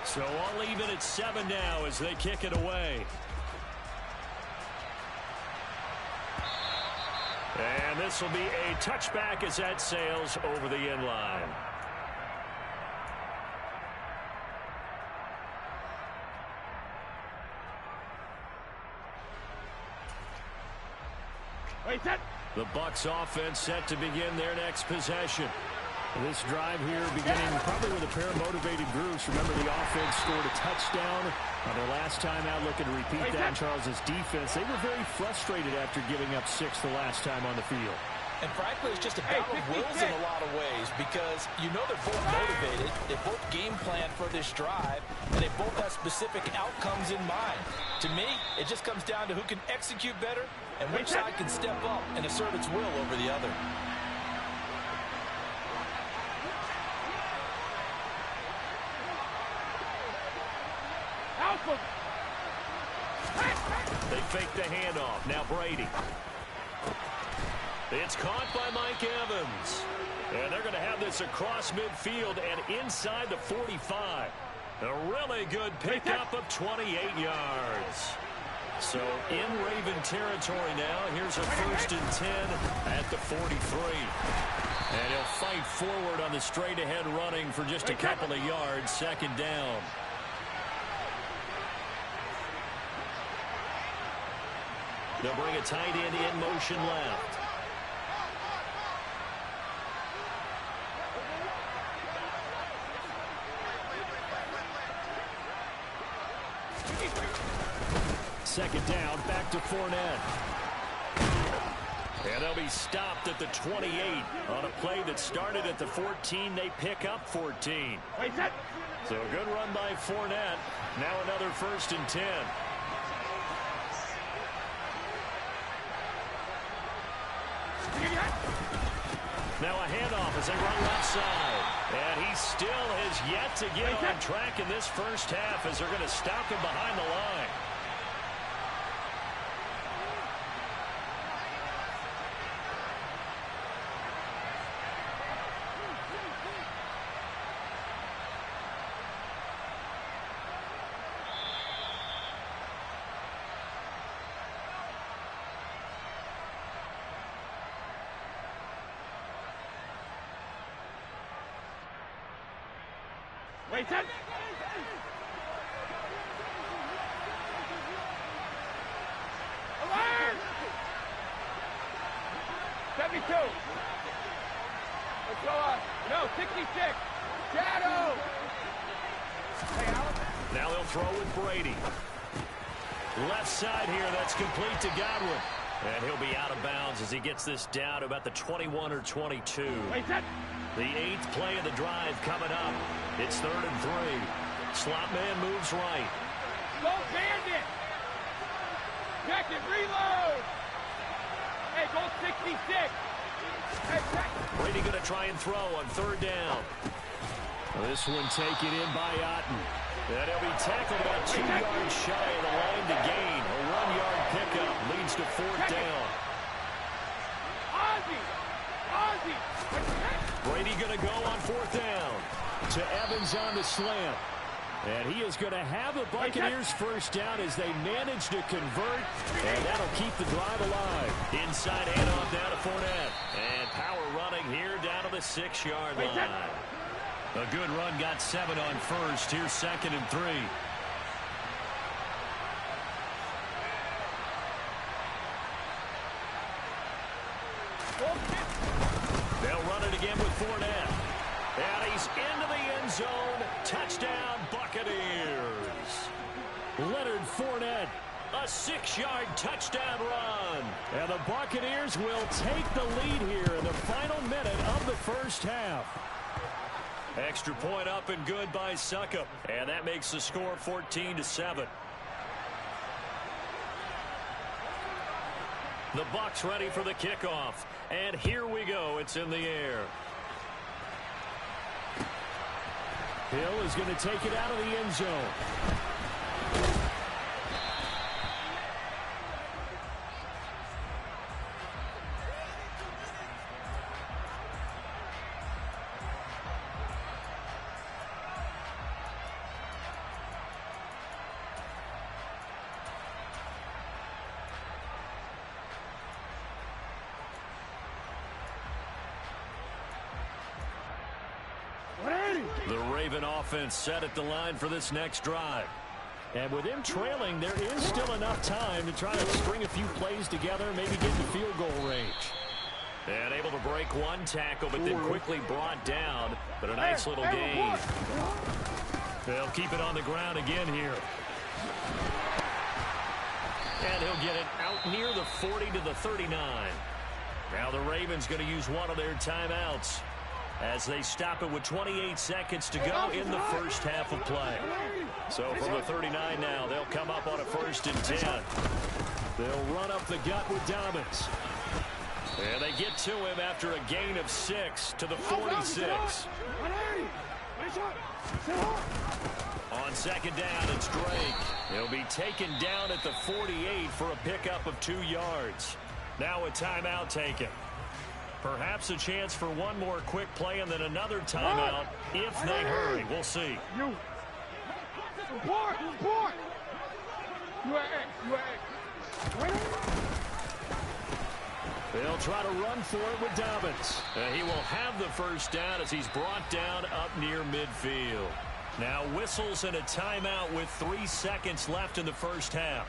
So all even at 7 now as they kick it away. And this will be a touchback as that sails over the end line. The Bucs offense set to begin their next possession. This drive here beginning probably with a pair of motivated groups. Remember, the offense scored a touchdown on their last time out, looking to repeat that in Charles's defense. They were very frustrated after giving up 6 the last time on the field. And frankly, it's just a battle of wills in a lot of ways because you know they're both motivated, they both game plan for this drive, and they both have specific outcomes in mind. To me, it just comes down to who can execute better and which side can step up and assert its will over the other. They fake the handoff. Now Brady. It's caught by Mike Evans. And they're going to have this across midfield and inside the 45. A really good pickup of 28 yards. So in Raven territory now. Here's a 1st and 10 at the 43. And he'll fight forward on the straight-ahead running for just a couple of yards. 2nd down. They'll bring a tight end in motion left. Second down, back to Fournette. And they'll be stopped at the 28 on a play that started at the 14. They pick up 14. So a good run by Fournette. Now another 1st and 10. Now a handoff as they run left side. And he still has yet to get on track in this first half as they're going to stop him behind the line. Waiting. Alert! 72. Let's go on. No, 66. Shadow. Hey, Alex. Now they'll throw with Brady. Left side here, that's complete to Godwin. And he'll be out of bounds as he gets this down to about the 21 or 22. The 8th play of the drive coming up. It's 3rd and 3. Slot man moves right. Go Bandit! Check it, reload! Hey, go 66! Hey, check it! Brady going to try and throw on 3rd down. This one taken in by Otten. And he'll be tackled about 2 yards shy of the line to gain. A 1-yard pickup leads to 4th down. Ozzie! Brady going to go on 4th down. To Evans on the slant. And he is going to have the Buccaneers first down as they manage to convert. And that'll keep the drive alive. Inside handoff down to Fournette. And power running here down to the 6-yard line. A good run, got 7 on first. Here's 2nd and 3. They'll run it again with Fournette. And he's into the end zone. Touchdown, Buccaneers. Leonard Fournette, a 6-yard touchdown run. And the Buccaneers will take the lead here in the final minute of the first half. Extra point up and good by Succop. And that makes the score 14-7. The Bucs ready for the kickoff. And here we go. It's in the air. Hill is going to take it out of the end zone. The Raven offense set at the line for this next drive. And with him trailing, there is still enough time to try to string a few plays together, maybe get in field goal range. And able to break one tackle, but then quickly brought down. But a nice little gain. They'll keep it on the ground again here. And he'll get it out near the 40 to the 39. Now the Ravens going to use one of their timeouts as they stop it with 28 seconds to go in the first half of play. So from the 39 now, they'll come up on a 1st and 10. They'll run up the gut with Dobbins. And they get to him after a gain of 6 to the 46. On 2nd down, it's Drake. He'll be taken down at the 48 for a pickup of 2 yards. Now a timeout taken. Perhaps a chance for one more quick play and then another timeout if they hurry. We'll see. They'll try to run for it with Dobbins. He will have the 1st down as he's brought down up near midfield. Now whistles and a timeout with 3 seconds left in the first half.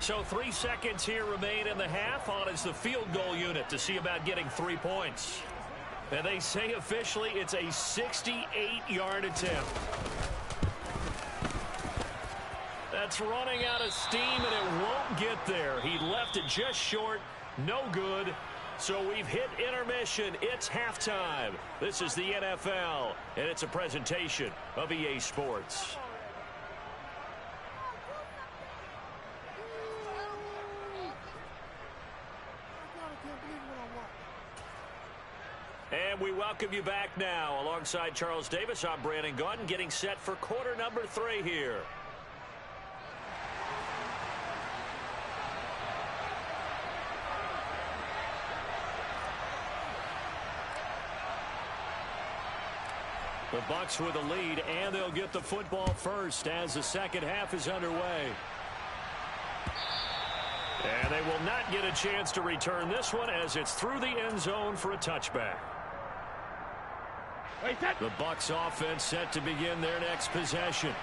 So 3 seconds here remain in the half. On is the field goal unit to see about getting 3 points. And they say officially it's a 68-yard attempt. That's running out of steam, and it won't get there. He left it just short. No good. So we've hit intermission. It's halftime. This is the NFL, and it's a presentation of EA Sports. And we welcome you back now. Alongside Charles Davis, I'm Brandon Gaudin, getting set for quarter number 3 here. The Bucs with a lead, and they'll get the football first as the second half is underway. And they will not get a chance to return this one as it's through the end zone for a touchback. The Bucs offense set to begin their next possession.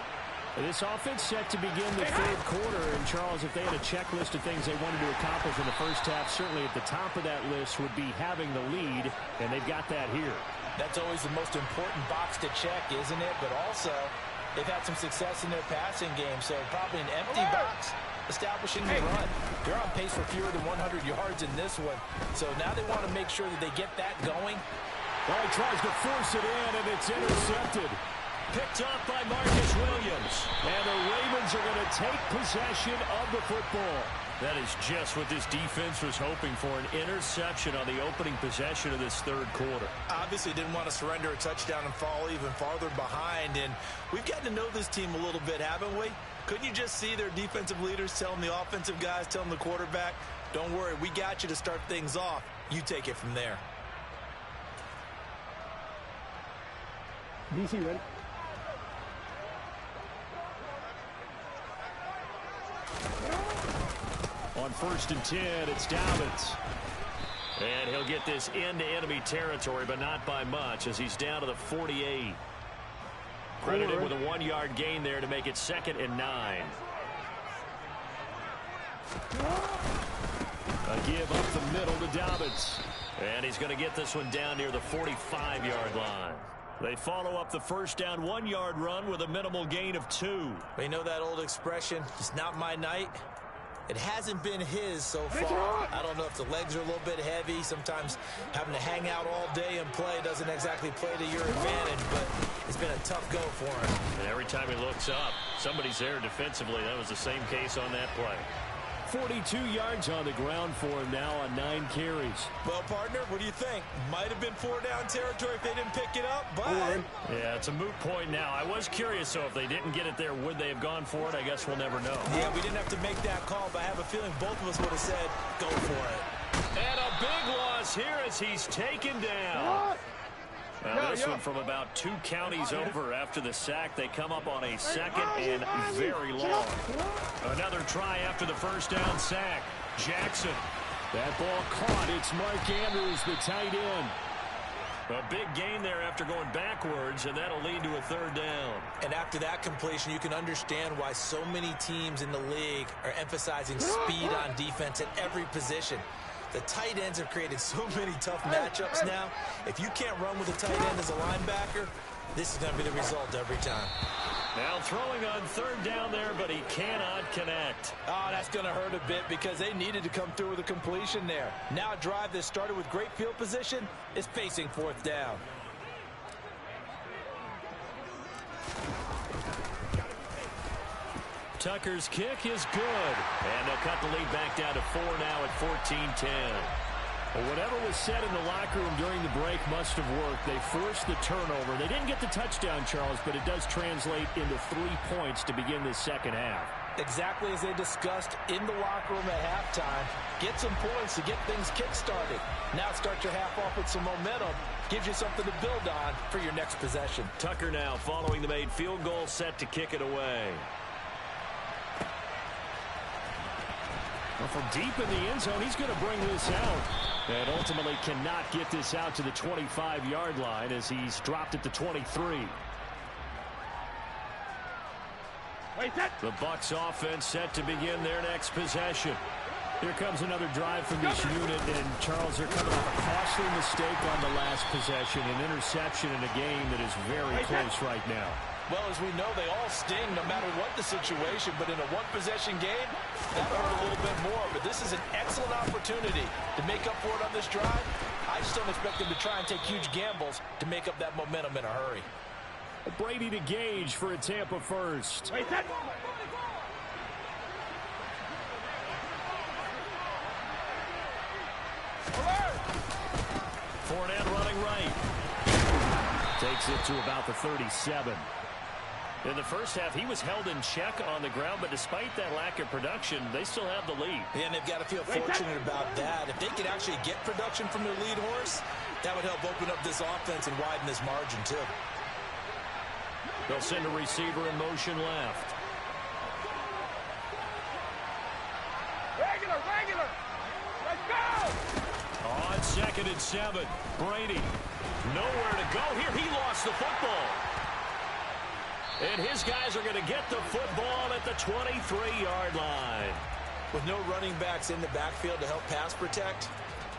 This offense set to begin the 3rd quarter. And, Charles, if they had a checklist of things they wanted to accomplish in the first half, certainly at the top of that list would be having the lead, and they've got that here. That's always the most important box to check, isn't it? But also, they've had some success in their passing game, so probably an empty box establishing the run. They're on pace for fewer than 100 yards in this one, so now they want to make sure that they get that going. Well, he tries to force it in, and it's intercepted. Picked up by Marcus Williams. And the Ravens are going to take possession of the football. That is just what this defense was hoping for, an interception on the opening possession of this 3rd quarter. Obviously didn't want to surrender a touchdown and fall even farther behind. And we've gotten to know this team a little bit, haven't we? Couldn't you just see their defensive leaders telling the offensive guys, telling the quarterback, don't worry, we got you to start things off. You take it from there. DC, ready? On 1st and 10, it's Dobbins. And he'll get this into enemy territory, but not by much, as he's down to the 48. Credited with a 1-yard gain there to make it 2nd and 9. A give up the middle to Dobbins. And he's going to get this one down near the 45-yard line. They follow up the first down 1-yard run with a minimal gain of 2. You know that old expression, it's not my night? It hasn't been his so far. I don't know if the legs are a little bit heavy. Sometimes having to hang out all day and play doesn't exactly play to your advantage, but it's been a tough go for him. And every time he looks up, somebody's there defensively. That was the same case on that play. 42 yards on the ground for him now on 9 carries. Well, partner, what do you think? Might have been 4-down territory if they didn't pick it up, but... Yeah, it's a moot point now. I was curious, so if they didn't get it there, would they have gone for it? I guess we'll never know. Yeah, we didn't have to make that call, but I have a feeling both of us would have said, go for it. And a big loss here as he's taken down. Now this one from about 2 counties over after the sack. They come up on a 2nd and very long. Another try after the first down sack. Jackson. That ball caught. It's Mark Andrews, the tight end. A big gain there after going backwards, and that'll lead to a third down. And after that completion, you can understand why so many teams in the league are emphasizing speed on defense at every position. The tight ends have created so many tough matchups now. If you can't run with a tight end as a linebacker, this is going to be the result every time. Now throwing on third down there, but he cannot connect. Oh, that's going to hurt a bit because they needed to come through with a completion there. Now a drive that started with great field position is facing fourth down. Tucker's kick is good. And they'll cut the lead back down to 4 now at 14-10. Well, whatever was said in the locker room during the break must have worked. They forced the turnover. They didn't get the touchdown, Charles, but it does translate into 3 points to begin this second half. Exactly as they discussed in the locker room at halftime. Get some points to get things kick-started. Now start your half off with some momentum. Gives you something to build on for your next possession. Tucker now following the made field goal, set to kick it away. Well, from deep in the end zone, he's going to bring this out. And ultimately cannot get this out to the 25-yard line as he's dropped it to 23. The Bucs offense set to begin their next possession. Here comes another drive from this unit, and Charles, they're coming off a costly mistake on the last possession, an interception in a game that is very close right now. Well, as we know, they all sting no matter what the situation, but in a one-possession game, that'll hurt a little bit more. But this is an excellent opportunity to make up for it on this drive. I just don't expect them to try and take huge gambles to make up that momentum in a hurry. Brady to Gage for a Tampa first. Fournette running right. Takes it to about the 37. In the first half, he was held in check on the ground, but despite that lack of production, they still have the lead. And they've got to feel fortunate about that. If they could actually get production from their lead horse, that would help open up this offense and widen this margin, too. They'll send a receiver in motion left. Regular. Let's go! On 2nd and 7, Brady. Nowhere to go here. He lost the football. And his guys are going to get the football at the 23-yard line. With no running backs in the backfield to help pass protect,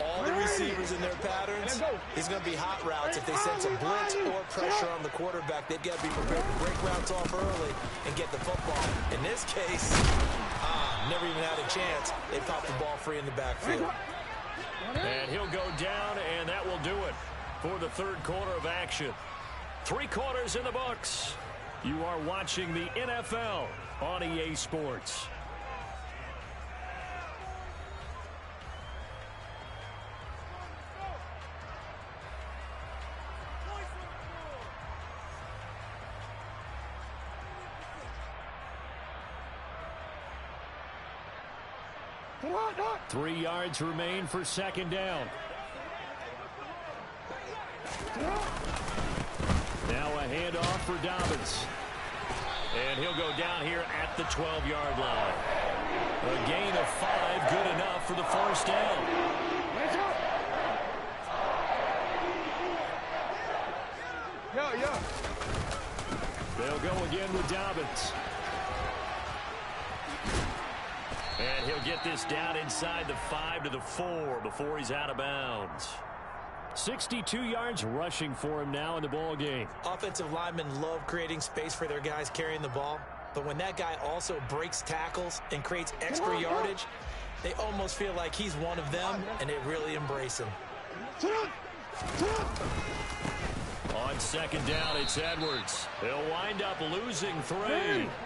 all the receivers in their patterns, it's going to be hot routes if they sense a blitz or pressure on the quarterback. They've got to be prepared to break routes off early and get the football. In this case, never even had a chance. They popped the ball free in the backfield. And he'll go down, and that will do it for the third quarter of action. 3 quarters in the books. You are watching the NFL on EA Sports. Come on. 3 yards remain for second down. Now a handoff for Dobbins. And he'll go down here at the 12-yard line. A gain of 5, good enough for the first down. Yeah. They'll go again with Dobbins. And he'll get this down inside the 5 to the 4 before he's out of bounds. 62 yards rushing for him now in the ball game. Offensive linemen love creating space for their guys carrying the ball, but when that guy also breaks tackles and creates extra yardage, they almost feel like he's one of them, and they really embrace him. On second down, it's Edwards. They'll wind up losing 3,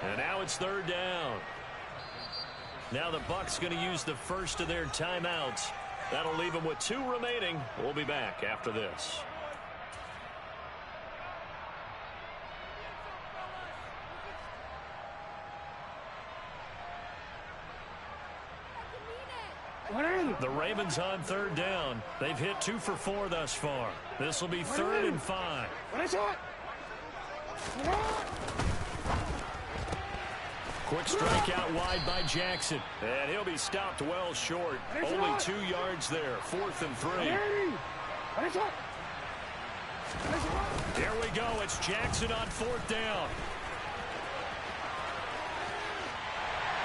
and now it's third down. Now the Bucs going to use the first of their timeouts. That'll leave them with 2 remaining. We'll be back after this. The Ravens on third down. They've hit 2 for 4 thus far. This will be 3rd and 5. Quick strike out wide by Jackson. And he'll be stopped well short. Only 2 yards there. 4th and 3. Here we go. It's Jackson on 4th down.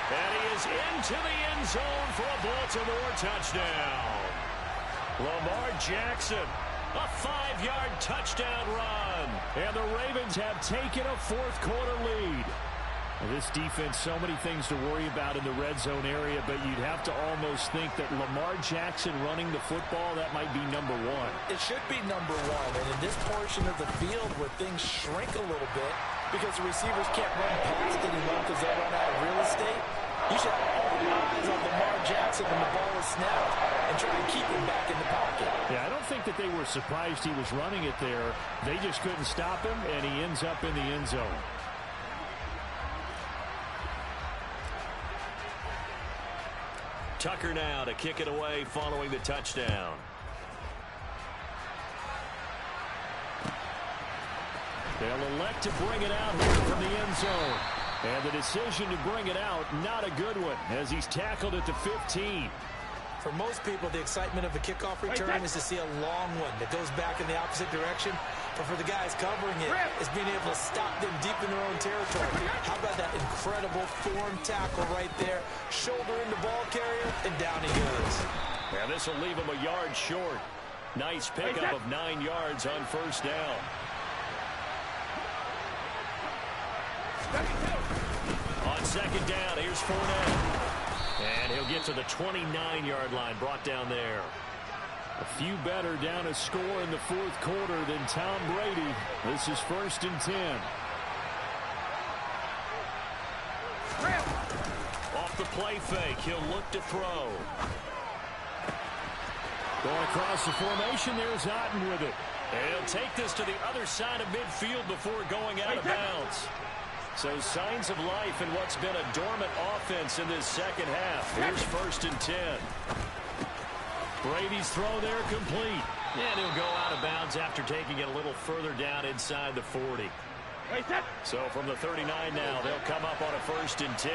And he is into the end zone for a Baltimore touchdown. Lamar Jackson, a 5-yard touchdown run. And the Ravens have taken a 4th-quarter lead. Well, this defense, so many things to worry about in the red zone area, but you'd have to almost think that Lamar Jackson running the football, that might be number 1. It should be number 1. And in this portion of the field where things shrink a little bit because the receivers can't run past anymore because they run out of real estate, you should have all the eyes on Lamar Jackson when the ball is snapped and try to keep him back in the pocket. Yeah, I don't think that they were surprised he was running it there. They just couldn't stop him, and he ends up in the end zone. Tucker now to kick it away following the touchdown. They'll elect to bring it out here from the end zone. And the decision to bring it out, not a good one, as he's tackled at the 15. For most people, the excitement of the kickoff return is to see a long one that goes back in the opposite direction. But for the guys covering it, it's being able to stop them deep in their own territory. How about that incredible form tackle right there? Shoulder in the ball carrier, and down he goes. Yeah, this will leave him a yard short. Nice pickup of 9 yards on 1st down. On 2nd down, here's Fournette. And he'll get to the 29-yard line, brought down there. A few better down a score in the 4th quarter than Tom Brady. This is 1st and 10. Off the play fake, he'll look to throw. Going across the formation, there's Otten with it. And he'll take this to the other side of midfield before going out of bounds. So signs of life in what's been a dormant offense in this second half. Here's 1st and 10. Brady's throw there complete. And he'll go out of bounds after taking it a little further down inside the 40. So from the 39 now, they'll come up on a 1st and 10.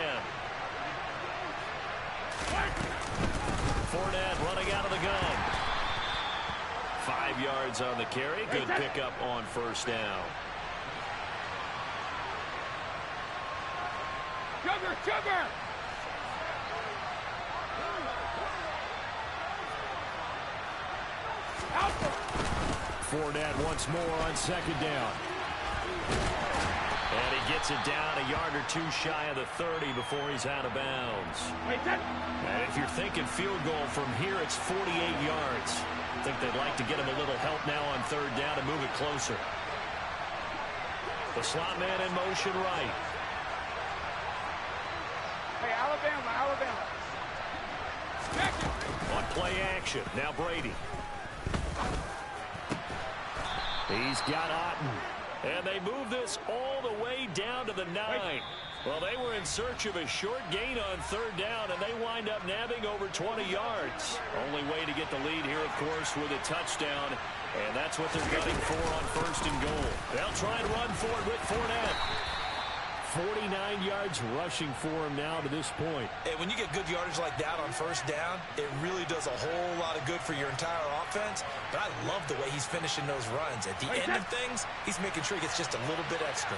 Fournette running out of the gun. 5 yards on the carry. Good pickup on 1st down. Sugar! Fournette once more on 2nd down. And he gets it down a yard or 2 shy of the 30 before he's out of bounds. And if you're thinking field goal from here, it's 48 yards. I think they'd like to get him a little help now on 3rd down to move it closer. The slot man in motion right. Hey, Alabama. On play action, now Brady. He's got Otten. And they move this all the way down to the 9. Well, they were in search of a short gain on 3rd down, and they wind up nabbing over 20 yards. Only way to get the lead here, of course, with a touchdown. And that's what they're gunning for on 1st and goal. They'll try and run for it with Fournette. 49 yards rushing for him now to this point. And when you get good yardage like that on 1st down, it really does a whole lot of good for your entire offense. But I love the way he's finishing those runs. At the end of things, he's making sure he gets just a little bit extra.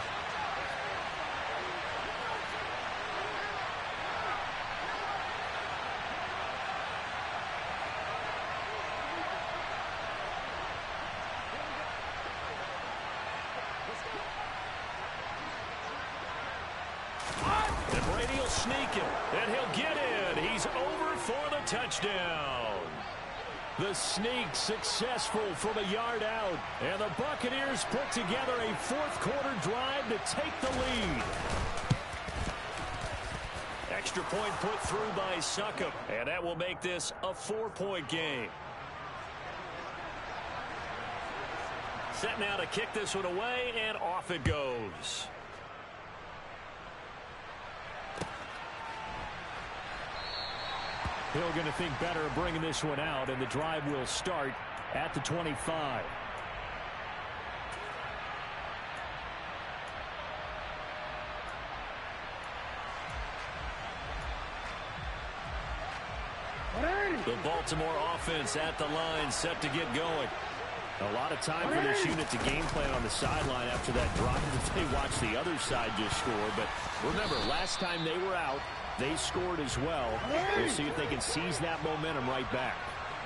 And Brady will sneak him, and he'll get in. He's over for the touchdown. The sneak successful from a yard out, and the Buccaneers put together a 4th quarter drive to take the lead. Extra point put through by Succop, and that will make this a 4-point game. Set now to kick this one away, and off it goes. Hill going to think better of bringing this one out, and the drive will start at the 25. The Baltimore offense at the line, set to get going. A lot of time for this unit to game plan on the sideline after that drive that they watched the other side just score. But remember, last time they were out, they scored as well. We'll see if they can seize that momentum right back.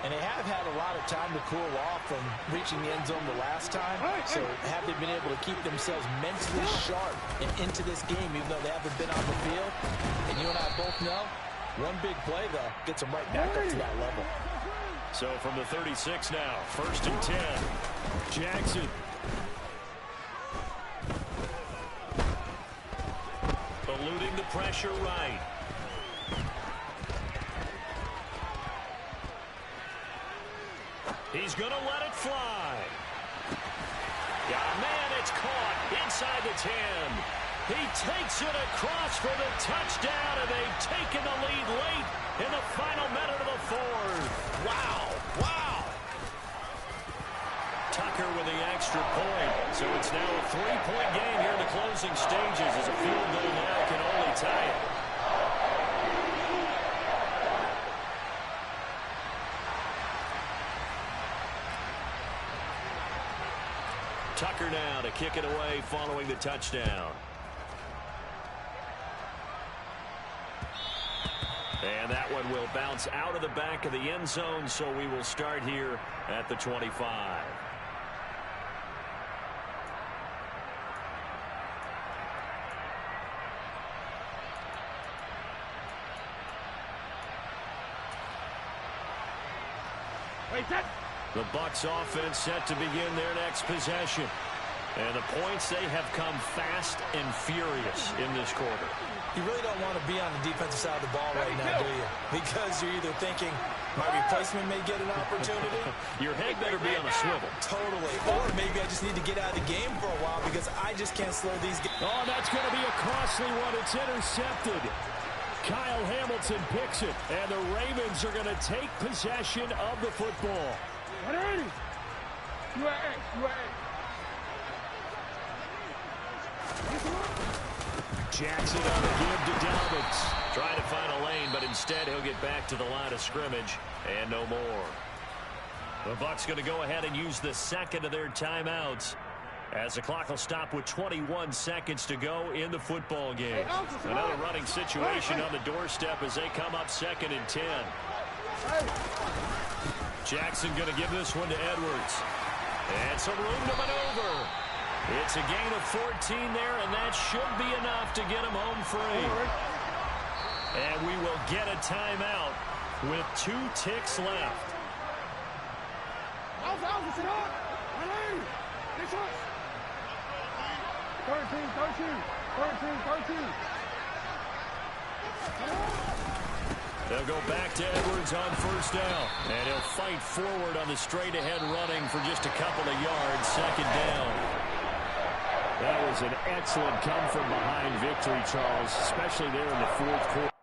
And they have had a lot of time to cool off from reaching the end zone the last time. So have they been able to keep themselves mentally sharp and into this game, even though they haven't been on the field? And you and I both know, one big play, though, gets them right back up to that level. So from the 36 now, 1st and 10. Jackson. Eluding the pressure right. He's going to let it fly. Yeah, man, it's caught inside the 10. He takes it across for the touchdown, and they've taken the lead late in the final minute of the 4th. Wow, wow. Tucker with the extra point. So it's now a 3-point game here in the closing stages as a field goal now can only tie it. Tucker now to kick it away following the touchdown. And that one will bounce out of the back of the end zone, so we will start here at the 25. The Bucs offense set to begin their next possession. And the points, they have come fast and furious in this quarter. You really don't want to be on the defensive side of the ball right now, do you? Because you're either thinking, my replacement may get an opportunity. Your head better be on a swivel. Totally. Or maybe I just need to get out of the game for a while because I just can't slow these guys. Oh, that's going to be a costly one. It's intercepted. Kyle Hamilton picks it, and the Ravens are going to take possession of the football. Jackson on the give to Dobbins. Trying to find a lane, but instead he'll get back to the line of scrimmage and no more. The Bucs going to go ahead and use the second of their timeouts as the clock will stop with 21 seconds to go in the football game. Another running situation on the doorstep as they come up 2nd and 10. Jackson going to give this one to Edwards. And some room to maneuver. It's a gain of 14 there, and that should be enough to get him home free. And we will get a timeout with 2 ticks left. 13. They'll go back to Edwards on 1st down. And he'll fight forward on the straight-ahead running for just a couple of yards. 2nd down. That was an excellent come-from-behind victory, Charles, especially there in the 4th quarter.